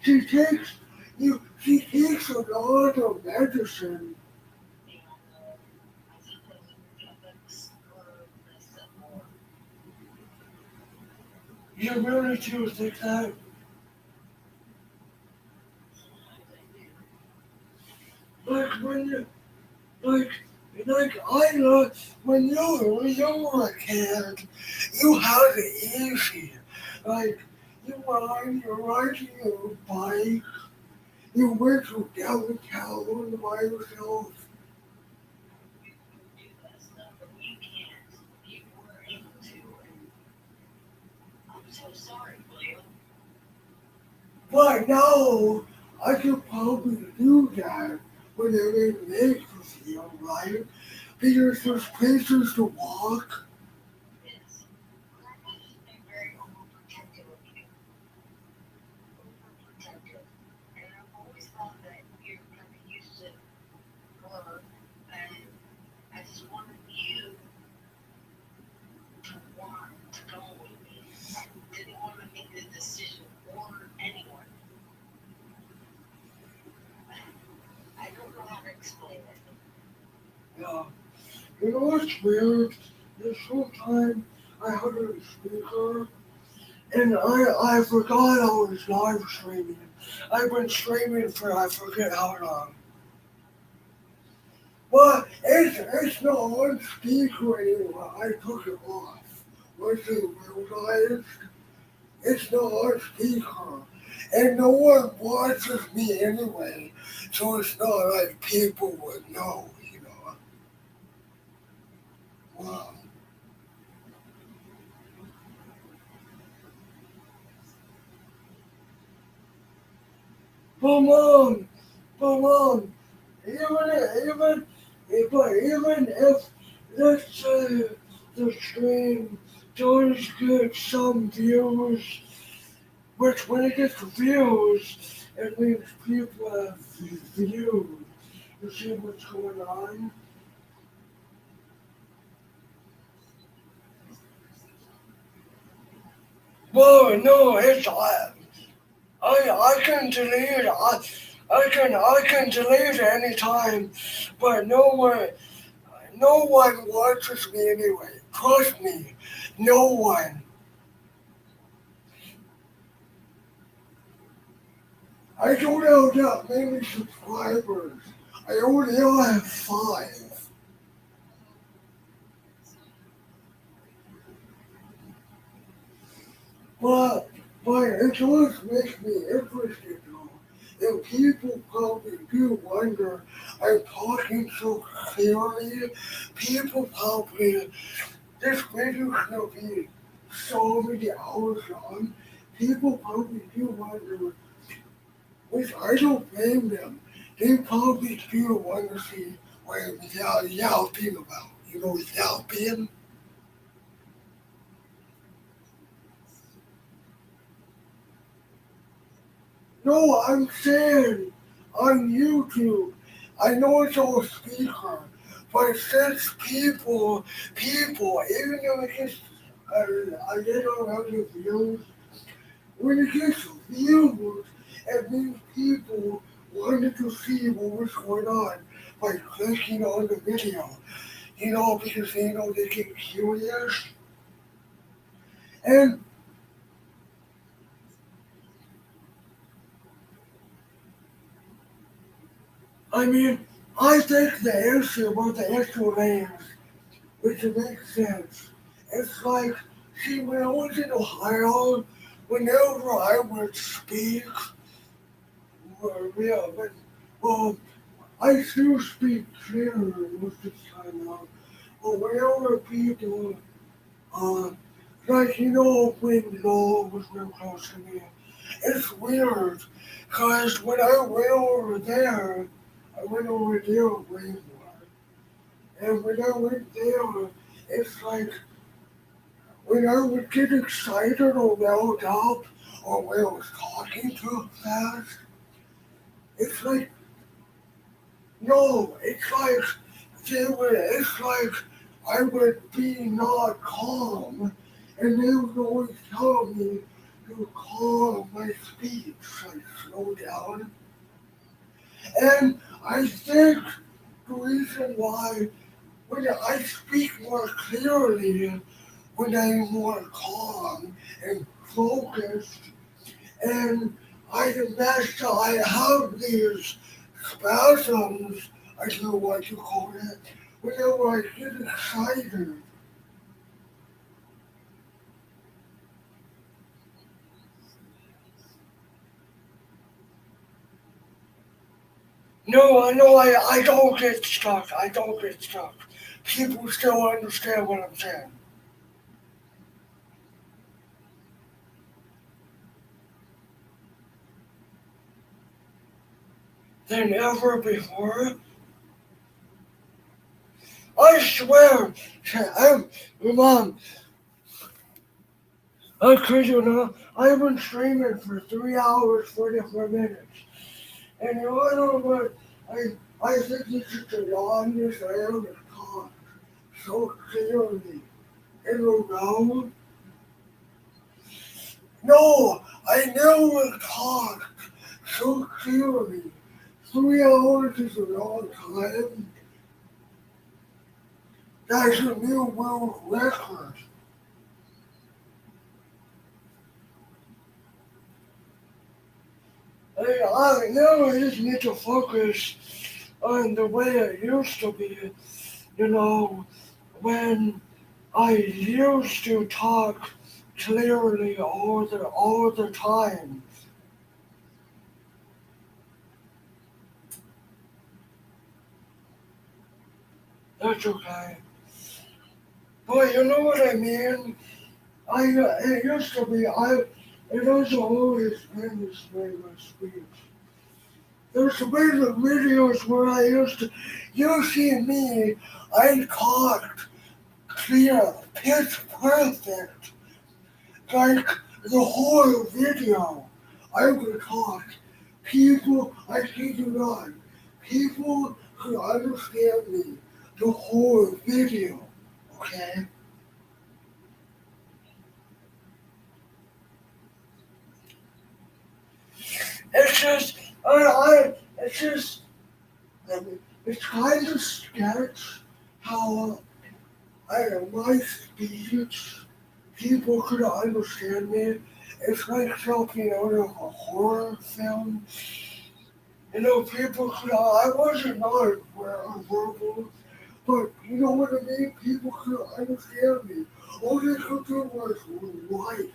She takes a lot of medicine. You really do think that? Like when you, like I know when you were a kid, you had it easy. Like you're riding your bike, you went to downtown by yourself. But now I could probably do that whenever it makes me feel right, because there's places to walk. You know what's weird? This whole time I had a speaker and I forgot I was live streaming. I've been streaming for I forget how long. But it's not on speaker anymore. I took it off. Once I realized it's not on speaker. And no one watches me anyway. So it's not like people would know, you know. Wow. But mom, even if let's say the stream does get some views, which when it gets views, it means people have views. You see what's going on? Well, no, it's I can delete it. I can delete it anytime, but no one watches me anyway. Trust me, no one. I don't have that many subscribers. I only have 5. But it does make me interested though. And people probably do wonder, I'm talking so clearly. People probably, this video is going to be so many hours long. People probably do wonder, which I don't blame them. They probably do want to see what I'm yelping about. You know, yelping? No, I'm saying on YouTube. I know it's all speaker, but since people, even though it gets a little other views, when it gets views, it means people wanted to see what was going on by clicking on the video. You know, because they know they get curious. And I mean, I think the answer was the extra names, which makes sense. It's like, see, when I was in Ohio, whenever I would speak, I still speak clearly most of the time now, but whenever people, like, you know, when Noah was real close to me, it's weird, because when I went over there way more. And when I went there, it's like when I would get excited or riled up or when I was talking too fast, it's like, no, it's like I would be not calm and they would always tell me to calm my speech, like slow down. And I think the reason why when I speak more clearly, when I'm more calm and focused, and I have these spasms, I don't know what you call it, whenever I get excited. No, I don't get stuck. I don't get stuck. People still understand what I'm saying. Than ever before. I swear, Mom, I kid you not, I've been streaming for 3 hours, 44 minutes. And you know what? I think this is the longest I ever talked so clearly in a row. No, I never talked so clearly. 3 hours is a long time. That's a new world record. I now just need to focus on the way it used to be, you know, when I used to talk clearly all the time. That's okay. But you know what I mean? It used to be, it has always been this way with speech. There's been the videos where you see me, I talked clear, pitch perfect, like the whole video. I would talk. I kid you not, people could understand me the whole video, okay? It's just, it's kind of sketch how my speech, people could understand me. It's like something out of a horror film. You know, I wasn't non-verbal, but you know what I mean? People could understand me. All they could do was write.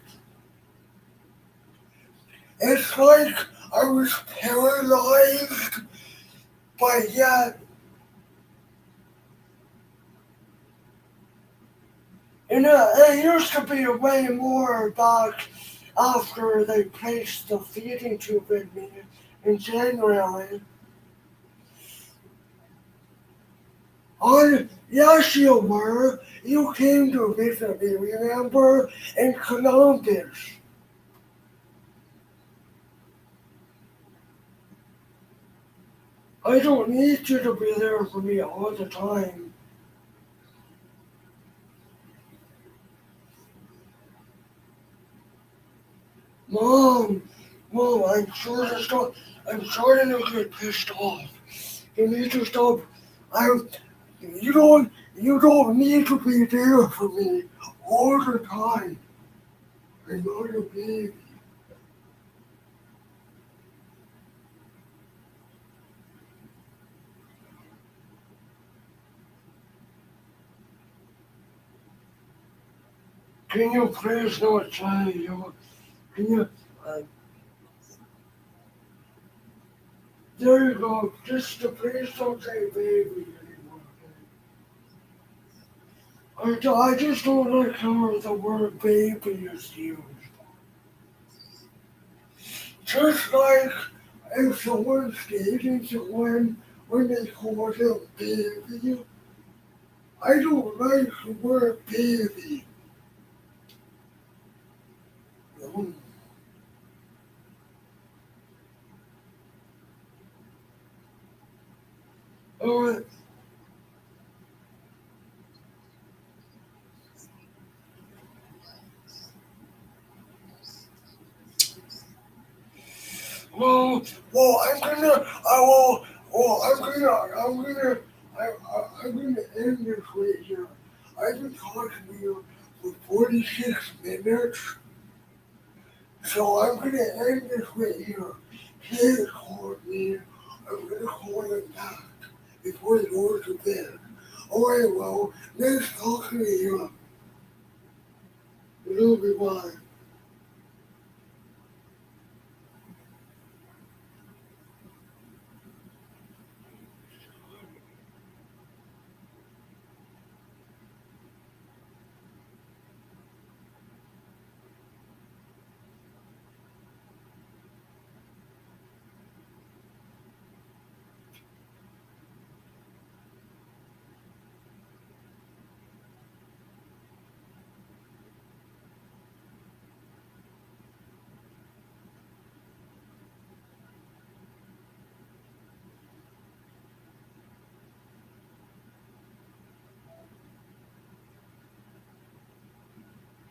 It's like I was paralyzed, but yet, it used to be way more back after they placed the feeding tube in me in January. Yes, you were. You came to visit me, remember? In Columbus. I don't need you to be there for me all the time. Mom, I'm starting to get pissed off. You need to stop. You don't need to be there for me all the time. I'm not a baby. Can you please not say you? Can you? There you go. Just please don't say baby anymore. I just don't like how the word baby is used. Just like if someone's dating someone when they call them baby, I don't like the word baby. Alright. Well, I'm gonna end this right here. I've been talking to you for 46 minutes, so I'm gonna end this right here. Please call me. I'm gonna call him back before he goes to bed. Alright, well, nice talking to you. It'll be bye.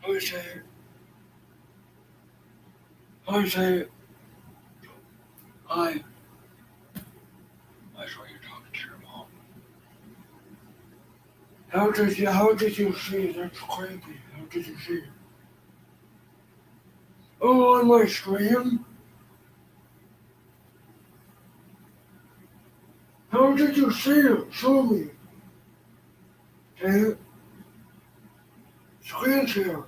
Hi, Ted. Hi, Ted. Hi. I saw you talking to your mom. How did you see? That's creepy. How did you see? Oh, on my screen? How did you see it? Show me. Okay. Screen share.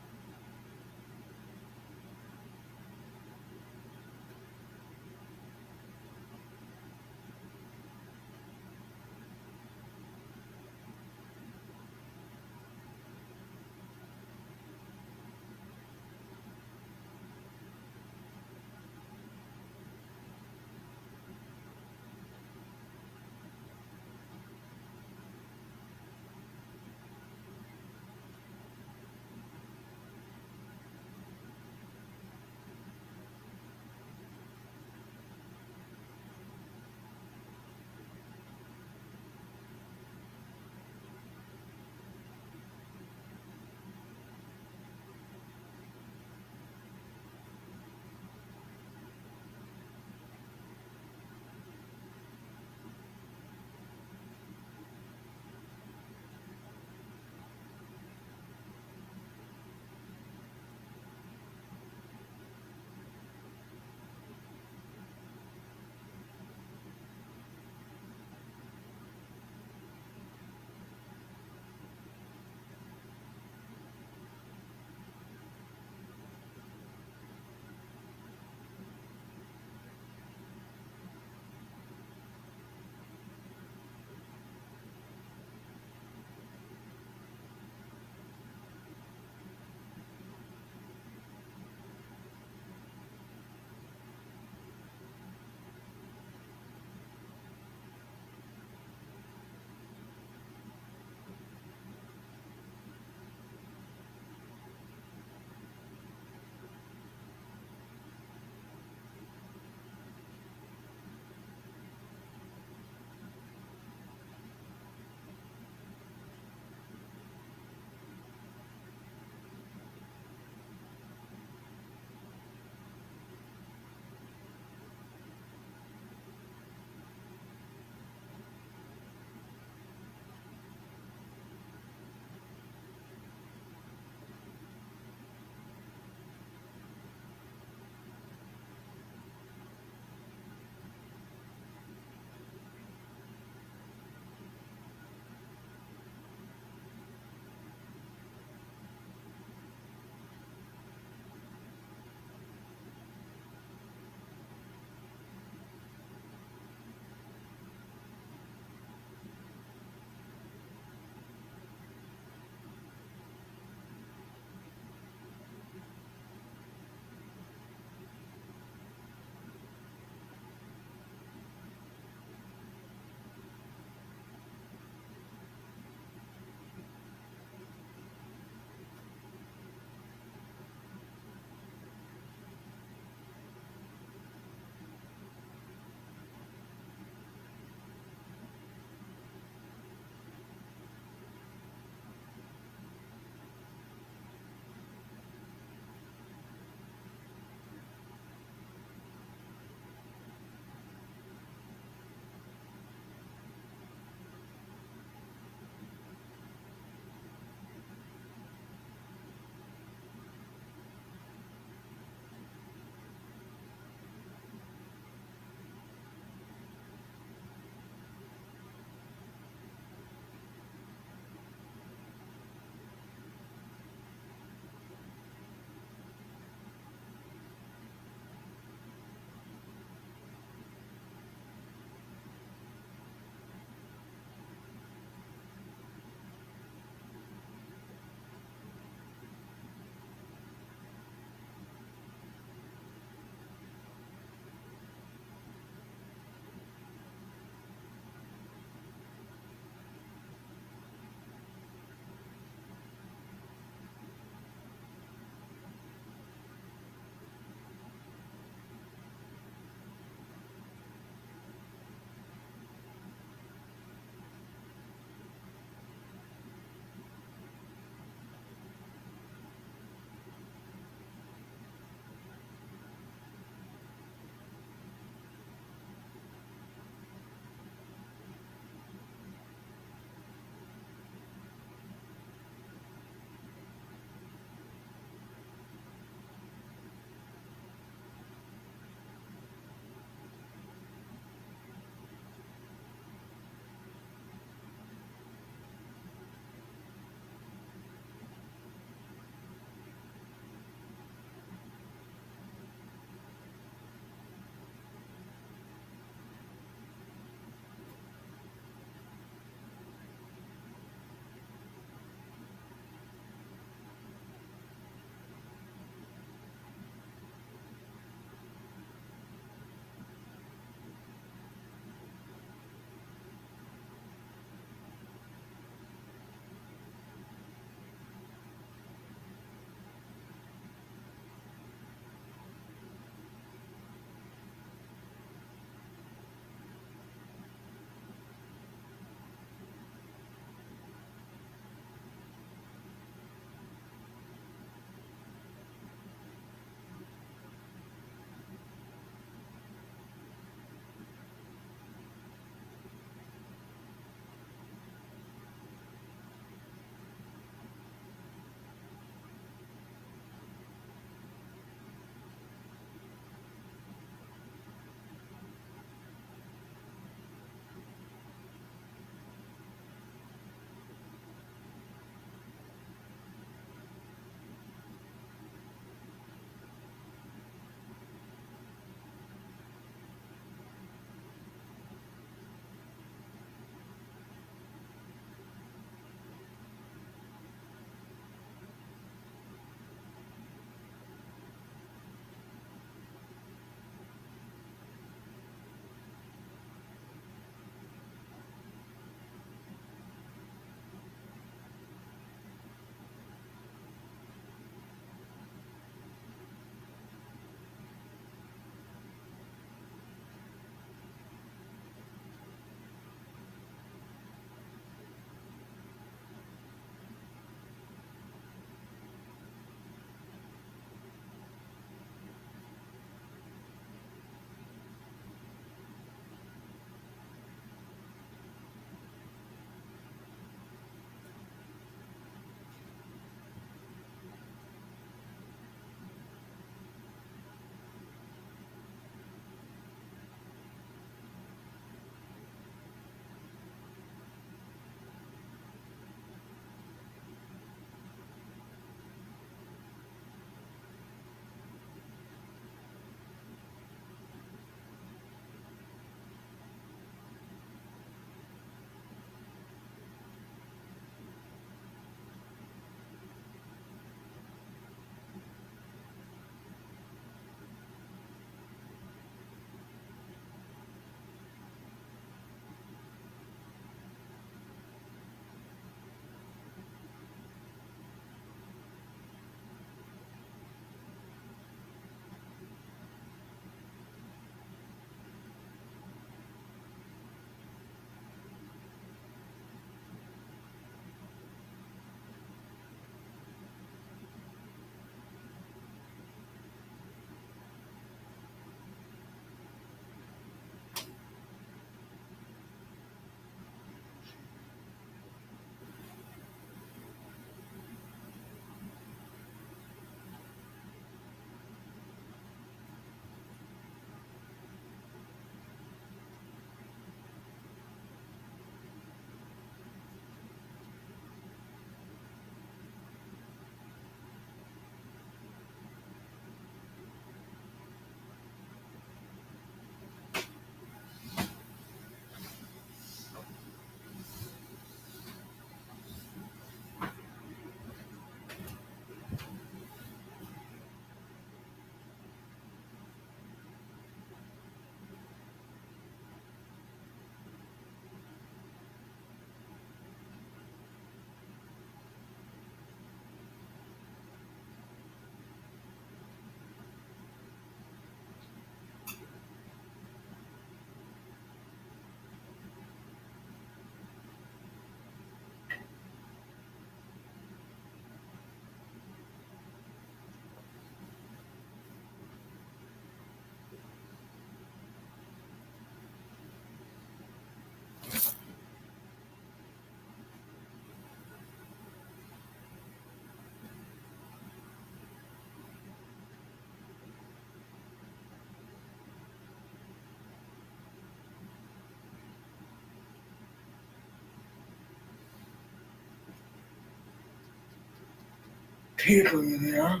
people there.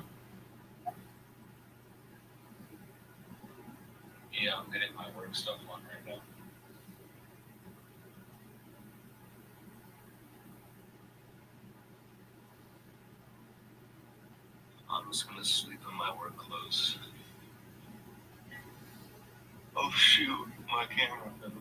Yeah, I'm getting my work stuff on right now. I'm just gonna sleep in my work clothes. Oh shoot, my camera fell.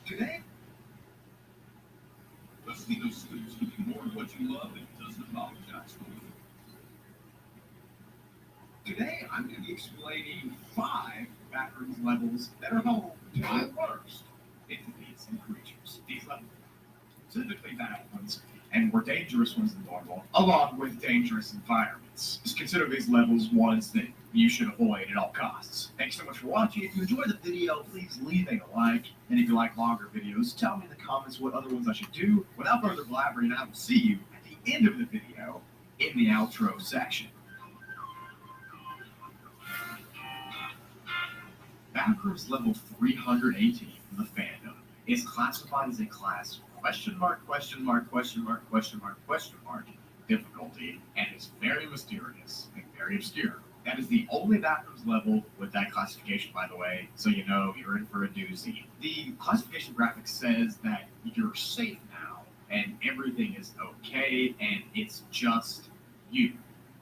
Today, Dusty goes sleeps looking more at what you love and doesn't apologize for it. Today, I'm going to be explaining 5 backwards levels that are home to the worst entities and creatures. These levels, typically bad ones, and more dangerous ones than normal, along with dangerous environments. Just consider these levels ones that you should avoid at all costs. Thanks so much for watching. If you enjoyed the video, please leave a like. And if you like longer videos, tell me in the comments what other ones I should do. Without further blabbering, I will see you at the end of the video in the outro section. Backrooms level 318 from the fandom is classified as a class question mark difficulty, and is very mysterious and very obscure. That is the only Backrooms level with that classification, by the way, so you know you're in for a doozy. The classification graphic says that you're safe now, and everything is okay, and it's just you.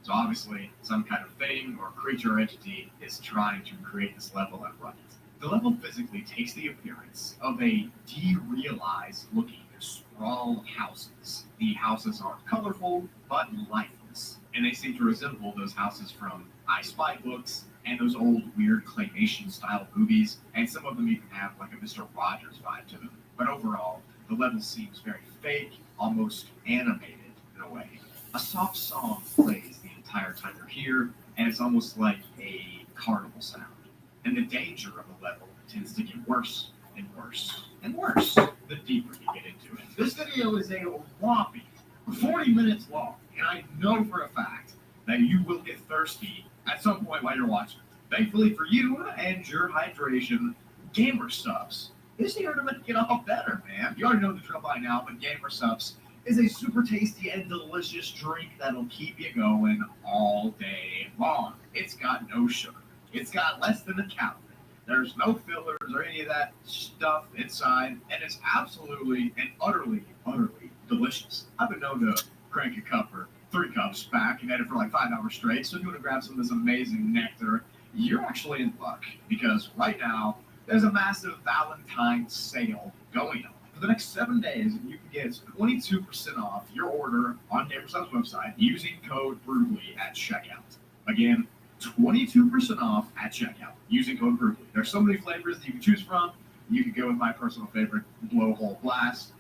So obviously, some kind of thing or creature or entity is trying to create this level and run it. The level physically takes the appearance of a derealized looking sprawl of houses. The houses are colorful but lifeless, and they seem to resemble those houses from I Spy books and those old weird claymation style movies, and some of them even have like a Mr. Rogers vibe to them. But overall, the level seems very fake, almost animated in a way. A soft song plays the entire time you're here, and it's almost like a carnival sound. And the danger of the level tends to get worse and worse and worse the deeper you get into it. This video is a whopping 40 minutes long, and I know for a fact that you will get thirsty at some point while you're watching. Thankfully for you and your hydration, Gamer Subs is here to make it all better, man. You already know the drill by now, but Gamer Subs is a super tasty and delicious drink that'll keep you going all day long. It's got no sugar. It's got less than a calorie. There's no fillers or any of that stuff inside, and it's absolutely and utterly delicious. I've been known to crank a cup or 3 cups back and had it for like 5 hours straight, so if you want to grab some of this amazing nectar, you're actually in luck, because right now, there's a massive Valentine's sale going on. For the next 7 days, you can get 22% off your order on Gamersub's website using code BRUTALLY at checkout. Again, 22% off at checkout using code BRUTALLY. There's so many flavors that you can choose from. You can go with my personal favorite, Blowhole Blast,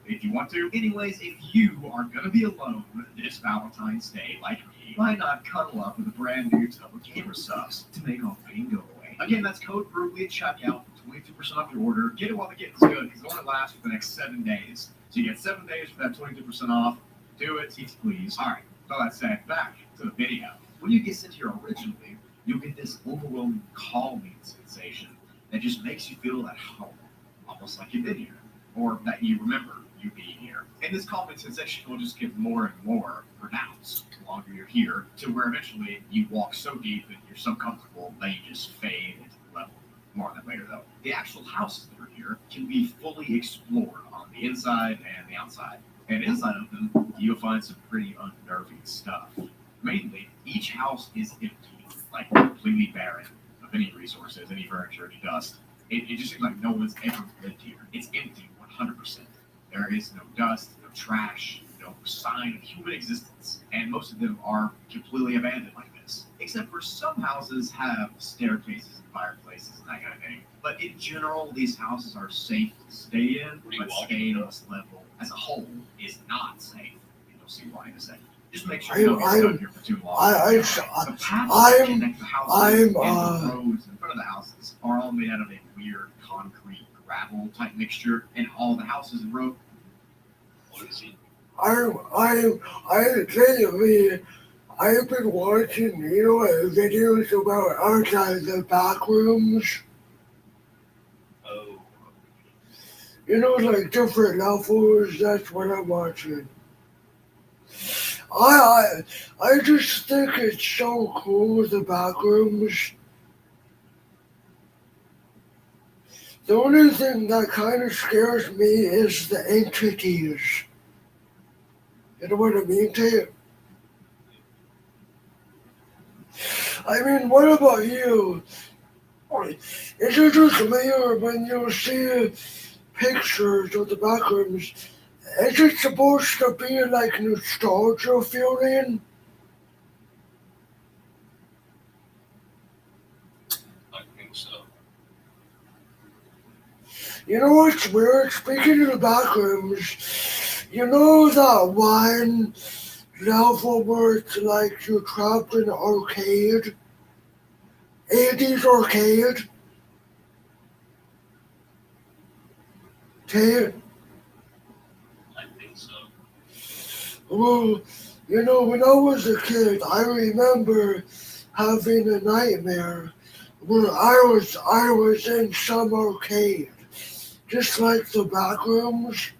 if you want to. Anyways, if you are going to be alone this Valentine's Day like me, why not cuddle up with a brand new tub of Gamer Subs to make all pain go away? Again, that's code BRUTALLY at checkout for 22% off your order. Get it while the getting's good, because it only lasts for the next 7 days. So you get 7 days for that 22% off. Do it, teach please. Alright, so that said, back to the video. When you get sent here originally, you'll get this overwhelming calming sensation that just makes you feel at home, almost like you've been here, or that you remember you being here. And this calming sensation will just get more and more pronounced the longer you're here, to where eventually you walk so deep and you're so comfortable that you just fade into the level. More on that later though. The actual houses that are here can be fully explored on the inside and the outside. And inside of them, you'll find some pretty unnerving stuff. Mainly, each house is empty, like completely barren of any resources, any furniture, any dust. It just seems like no one's ever lived here. It's empty 100%. There is no dust, no trash, no sign of human existence. And most of them are completely abandoned like this. Except for some houses have staircases and fireplaces and that kind of thing. But in general, these houses are safe to stay in, but staying on this level as a whole is not safe. And you'll see why in a second. Just make sure you don't get stuck here for too long. The paths that connect the houses and the roads in front of the houses are all made out of a weird concrete gravel type mixture, and all the houses and roads. I've been watching, videos about outside the back rooms. Oh. Like different levels, that's what I'm watching. I just think it's so cool, the back rooms. The only thing that kind of scares me is the entities. You know what I mean, Tate? I mean, what about you? Is it just me, or when you see pictures of the back rooms, is it supposed to be like nostalgia feeling? I think so. You know what's weird? Speaking of the back rooms, you know that one level where it's like you're trapped in an arcade? 80s arcade? Tate? I think so. Well, when I was a kid, I remember having a nightmare where I was in some arcade, just like the back rooms.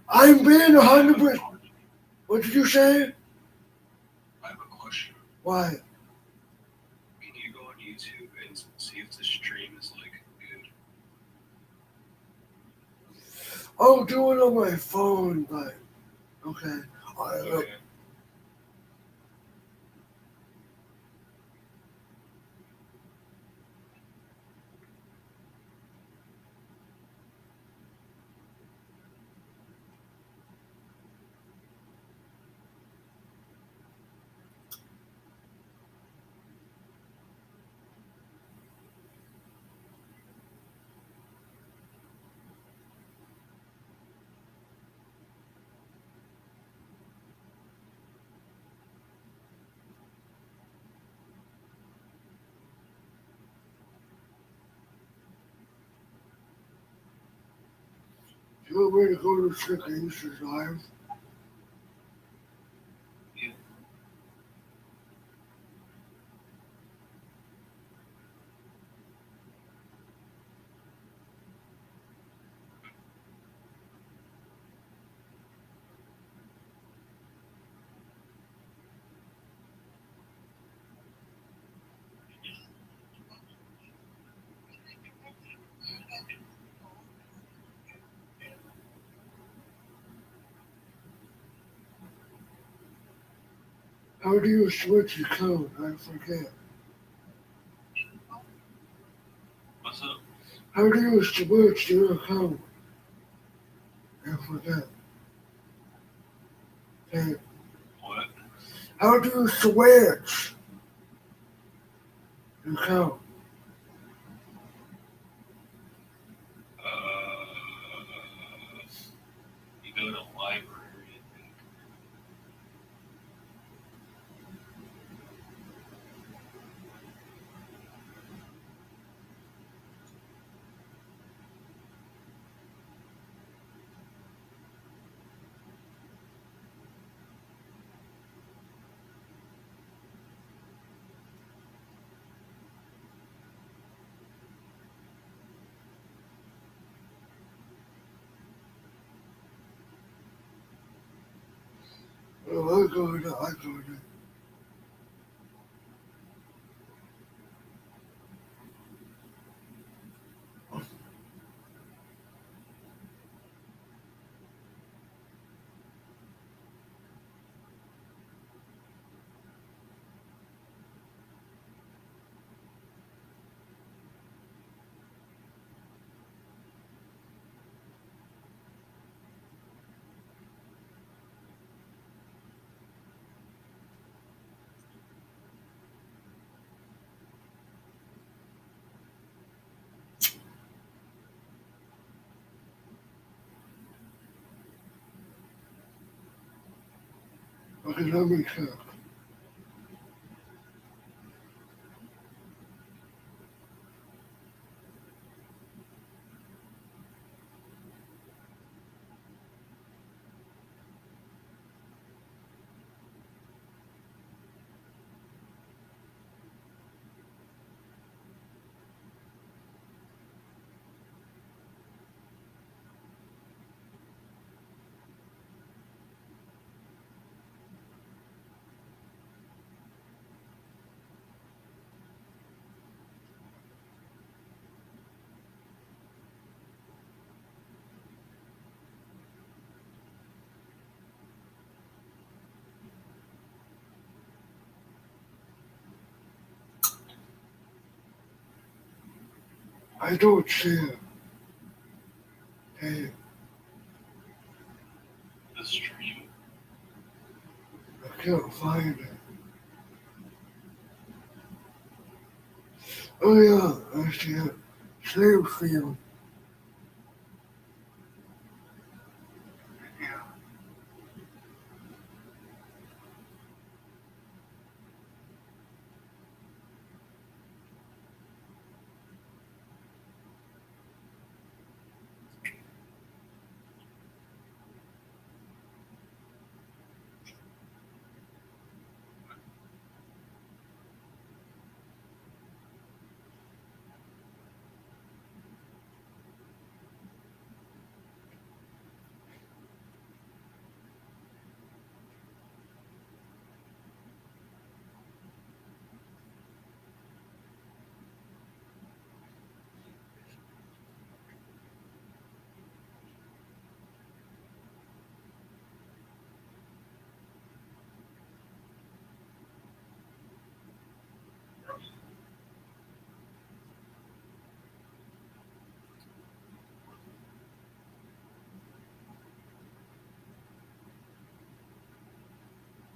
I'm being 100%. What did you say? I have a question. Why? Can you go on YouTube and see if the stream is like good? I'll do it on my phone, but okay. Okay. You want me to go to Sick Aces Live? How do you switch your code? I forget. What's up? How do you switch your code? I forget. Hey, What? how do you switch your code? You go to library. Oh, I got it. Okay, let me check. I don't see it. Hey, The stream. I can't find it. Oh yeah, I see it. Slave field.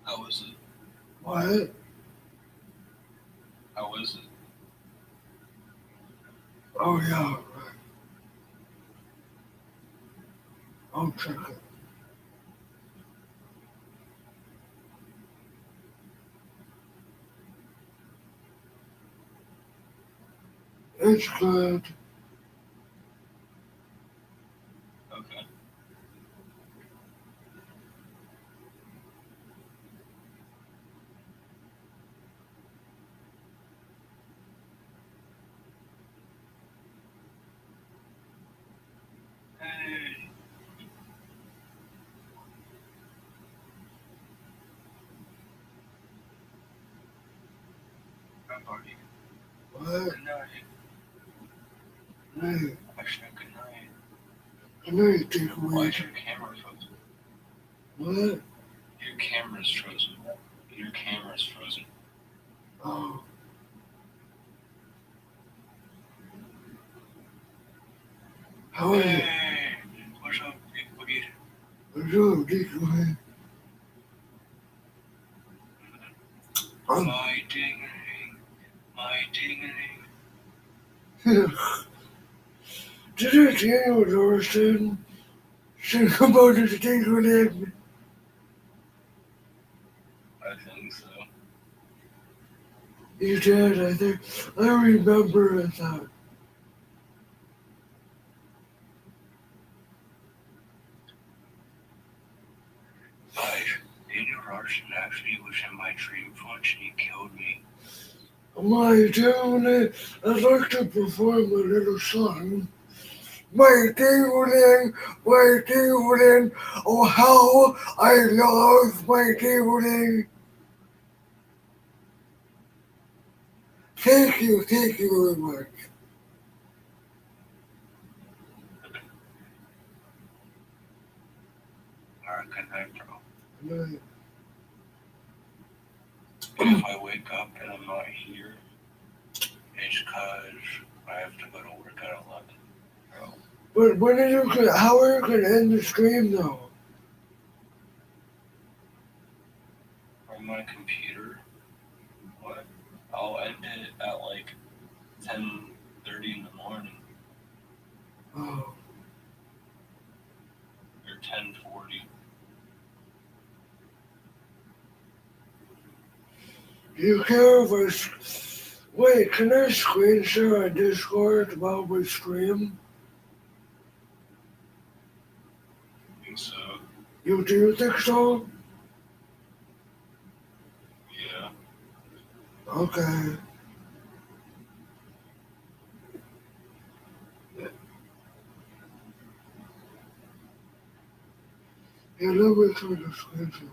How is it? What? How is it? Oh yeah, right. I'll check it. It's good. Okay. Hey. Hi, buddy. What? Good night. Hey, I said good night. I know you take Why weed. is your camera frozen? What? Your camera's frozen. Your camera's frozen. Oh. How is it? Hey, what's up, Big Boogie? What's up, Decoy? My ding-a-ling, my ding-a-ling. Did you hear what Doris said? She about to take her in. I think so. You did, I think. I remember it that. Guys, Daniel Larson actually was in my dream once and he killed me. Am I doing it? I'd like to perform a little song my evening, oh how I love my evening. Thank you very much. Alright, good night, bro. Good night. If I wake up and I'm not here, it's cause I have to go to work at 11. Bro. But how are you gonna end the stream though? On my computer, what? I'll end it at like 10:30 in the morning. Oh. Or 10:40. You care if I wait, can I screen share on Discord while we stream? I think so. Do you think so? Yeah. Okay. Yeah, let me try the screen share.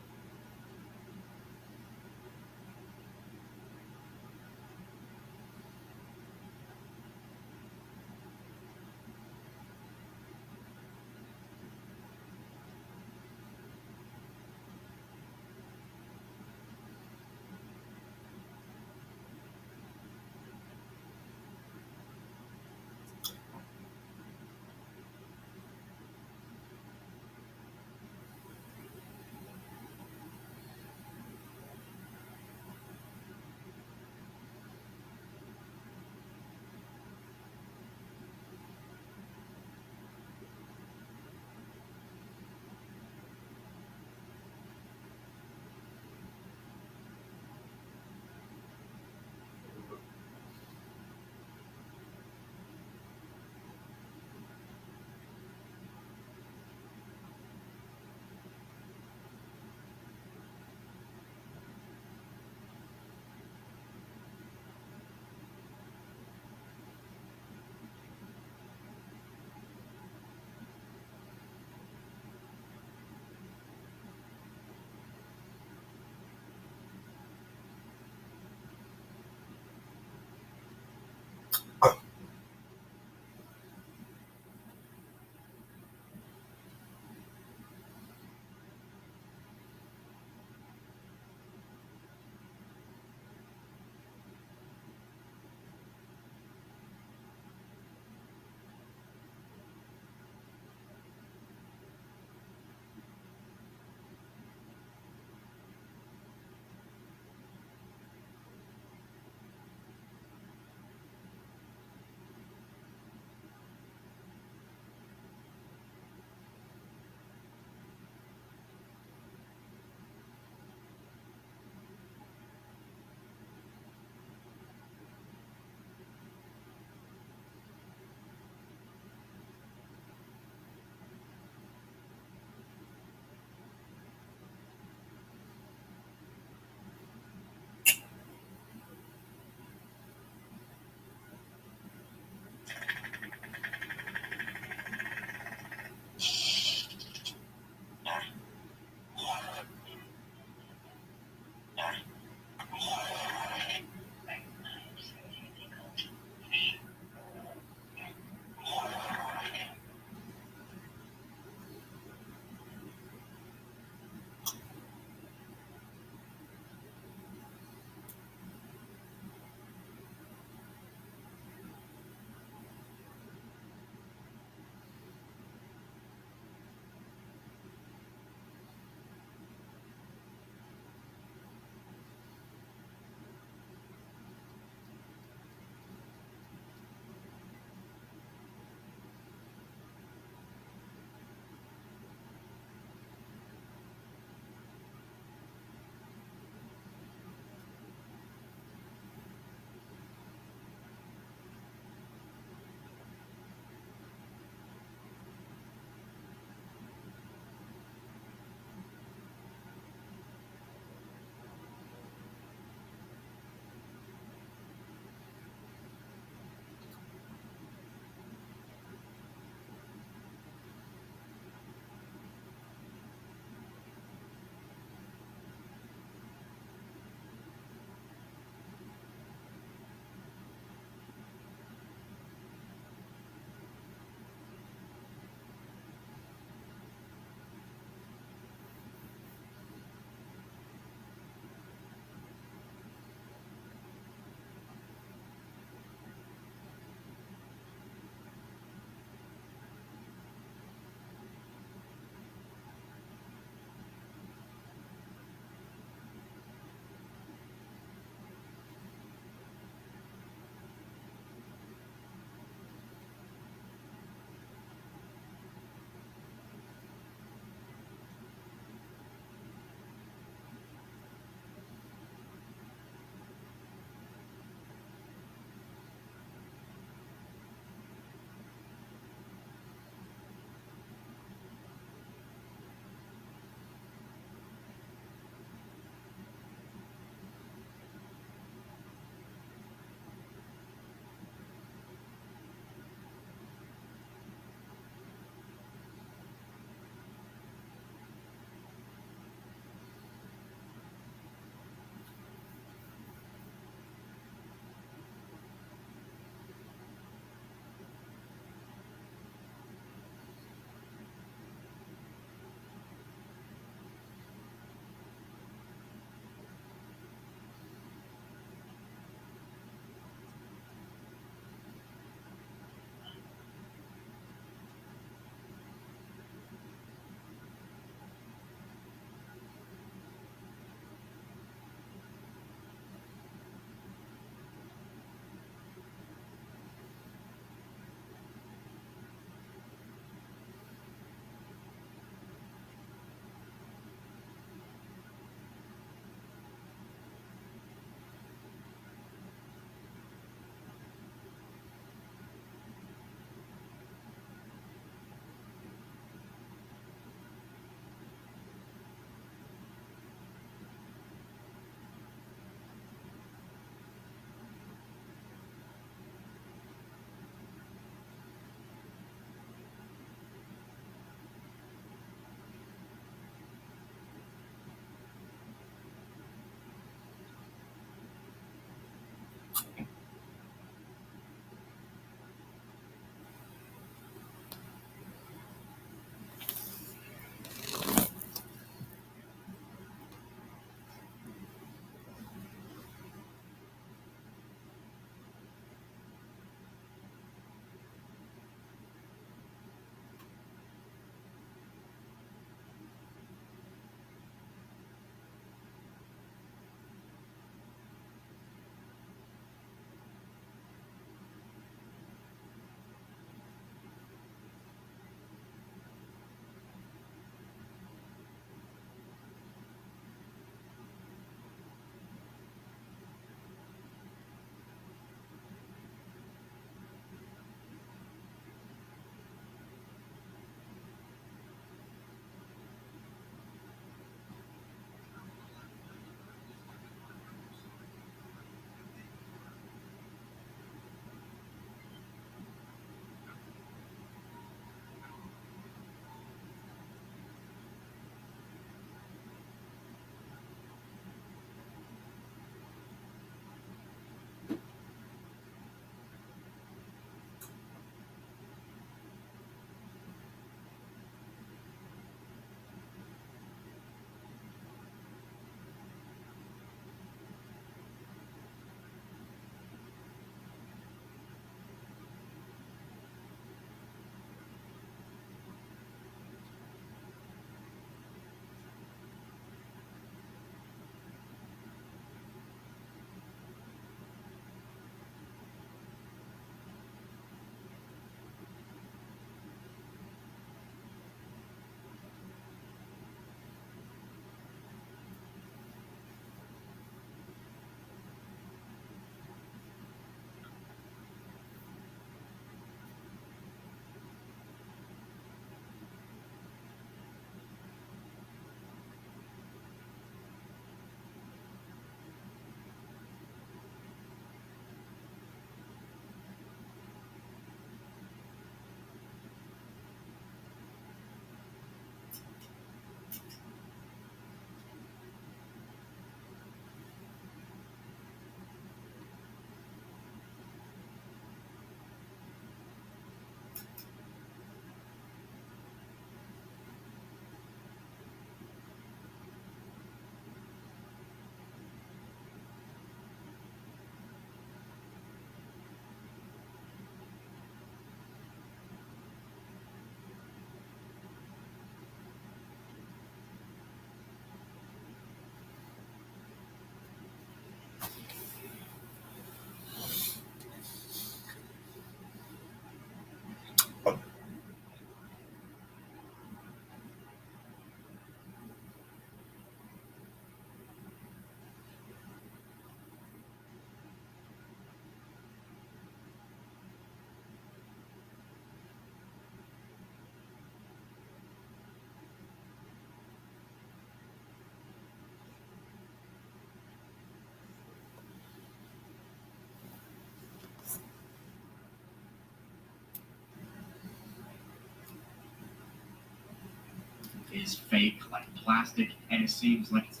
is fake, like plastic, and it seems like it's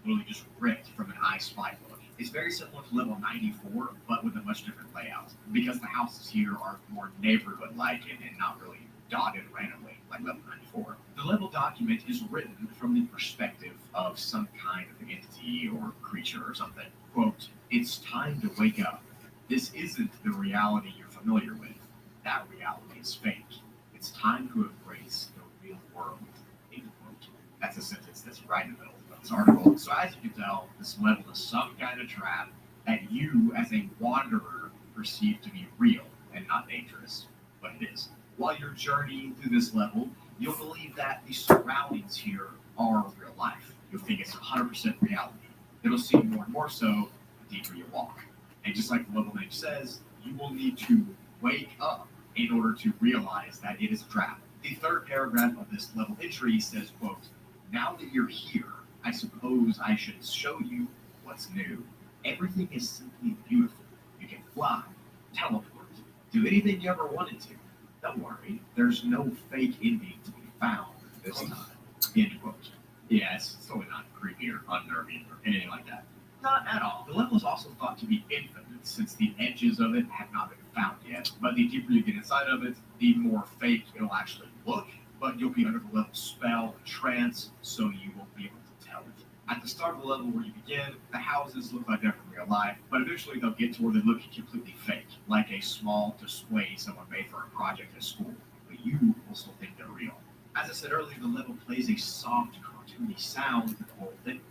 Literally just ripped from an I Spy book. It's very similar to level 94, but with a much different layout. Because the houses here are more neighborhood-like and not really dotted randomly like level 94. The level document is written from the perspective of some kind of entity or creature or something. Quote, "It's time to wake up. This isn't the reality you're familiar with. That reality is fake. It's time to embrace the real world." End quote. That's a sentence that's right in the middle of the this article. So as you can tell, this level is some kind of trap that you, as a wanderer, perceive to be real and not dangerous, but it is. While you're journeying through this level, you'll believe that the surroundings here are real life. You'll think it's 100% reality. It'll seem more and more so the deeper you walk. And just like the level name says, you will need to wake up in order to realize that it is a trap. The third paragraph of this level entry says, quote, "Now that you're here, I suppose I should show you what's new. Everything is simply beautiful. You can fly, teleport, do anything you ever wanted to. Don't worry, there's no fake ending to be found this time." End quote. Yeah, it's totally not creepy or unnerving or anything like that. Not at all. The level is also thought to be infinite, since the edges of it have not been found yet. But the deeper you get inside of it, the more fake it'll actually look. But you'll be under the level spell and trance, so you won't be able to tell it. At the start of the level where you begin, the houses look like they're from real life, but eventually they'll get to where they look completely fake, like a small display someone made for a project at school. But you will still think they're real. As I said earlier, the level plays a soft, cartoony sound through the whole thing.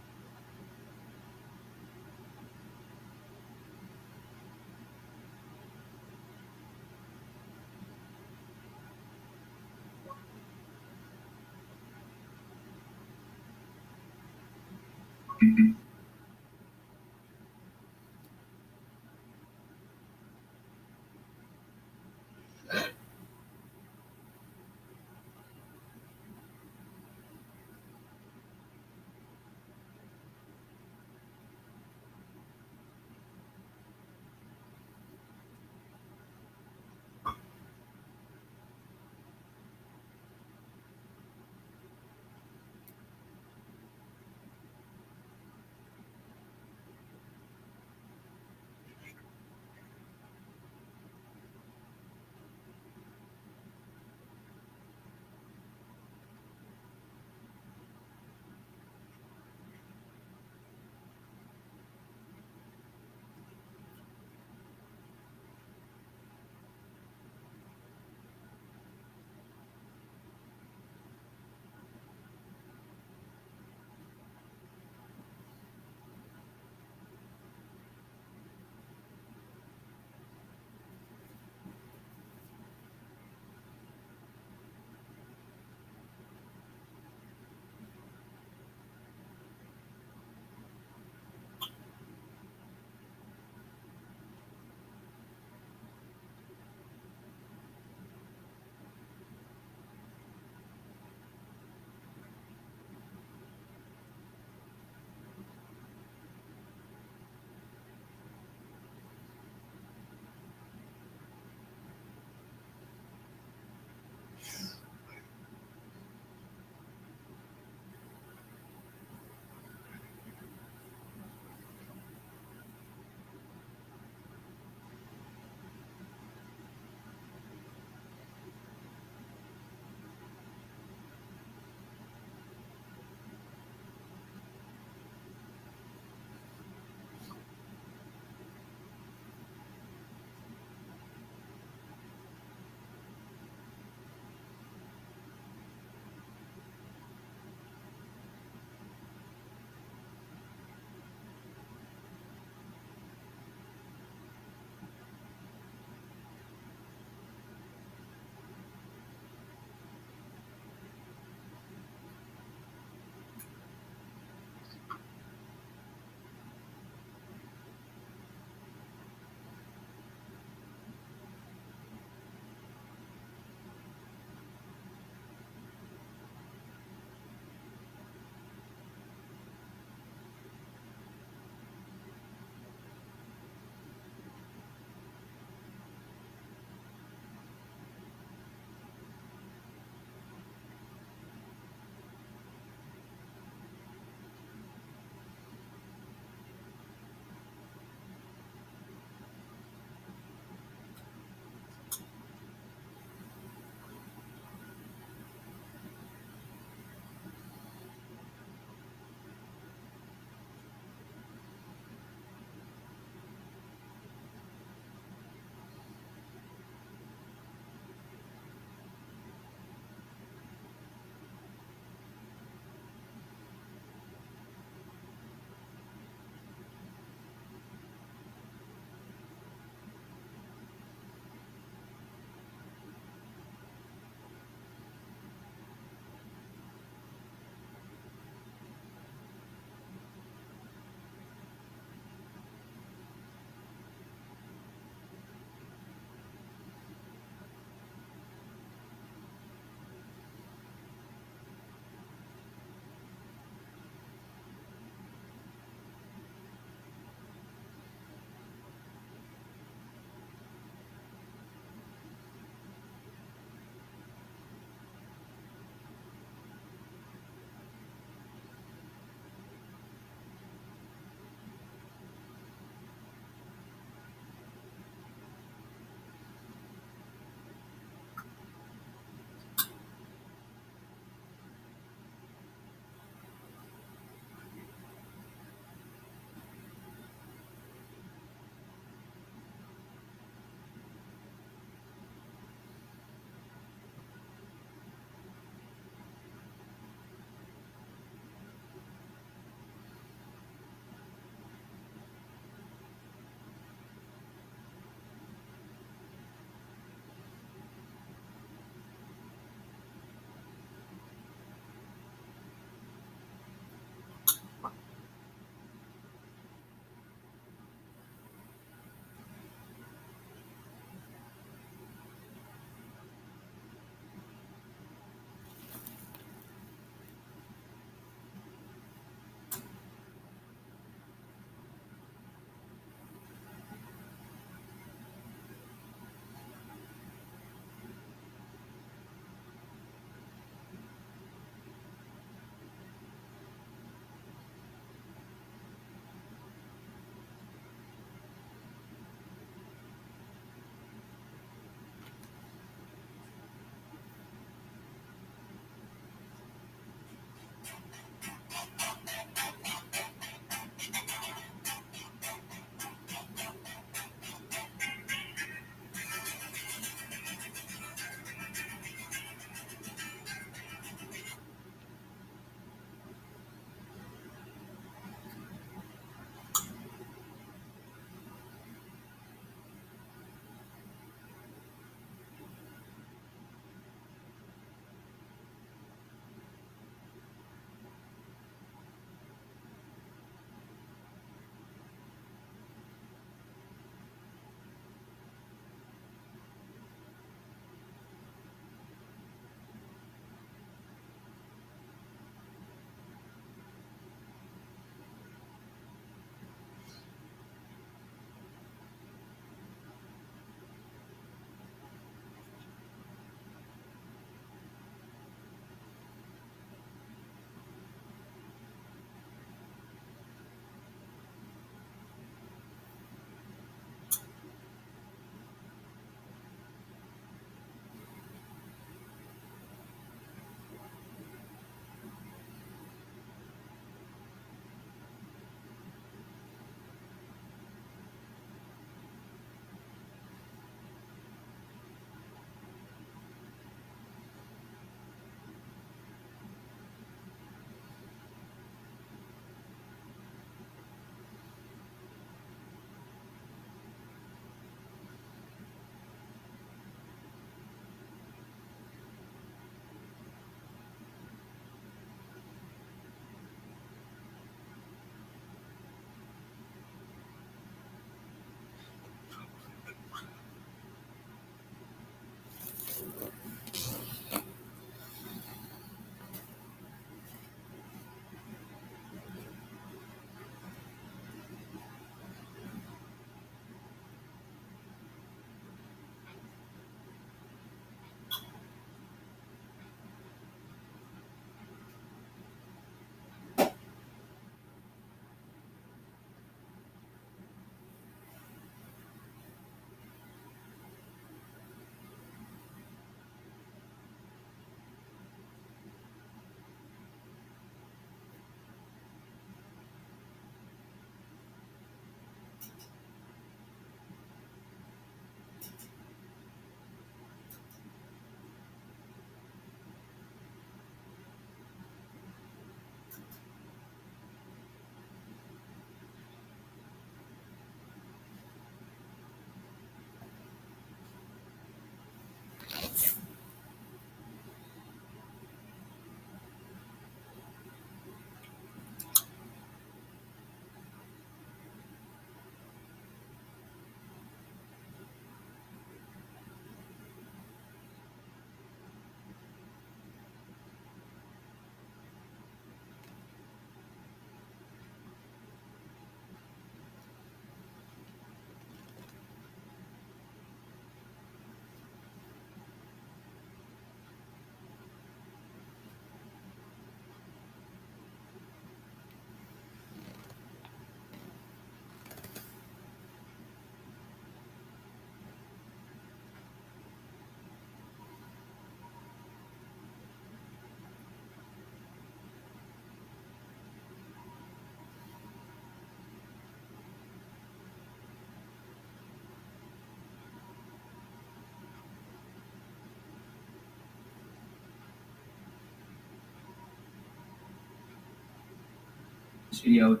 This video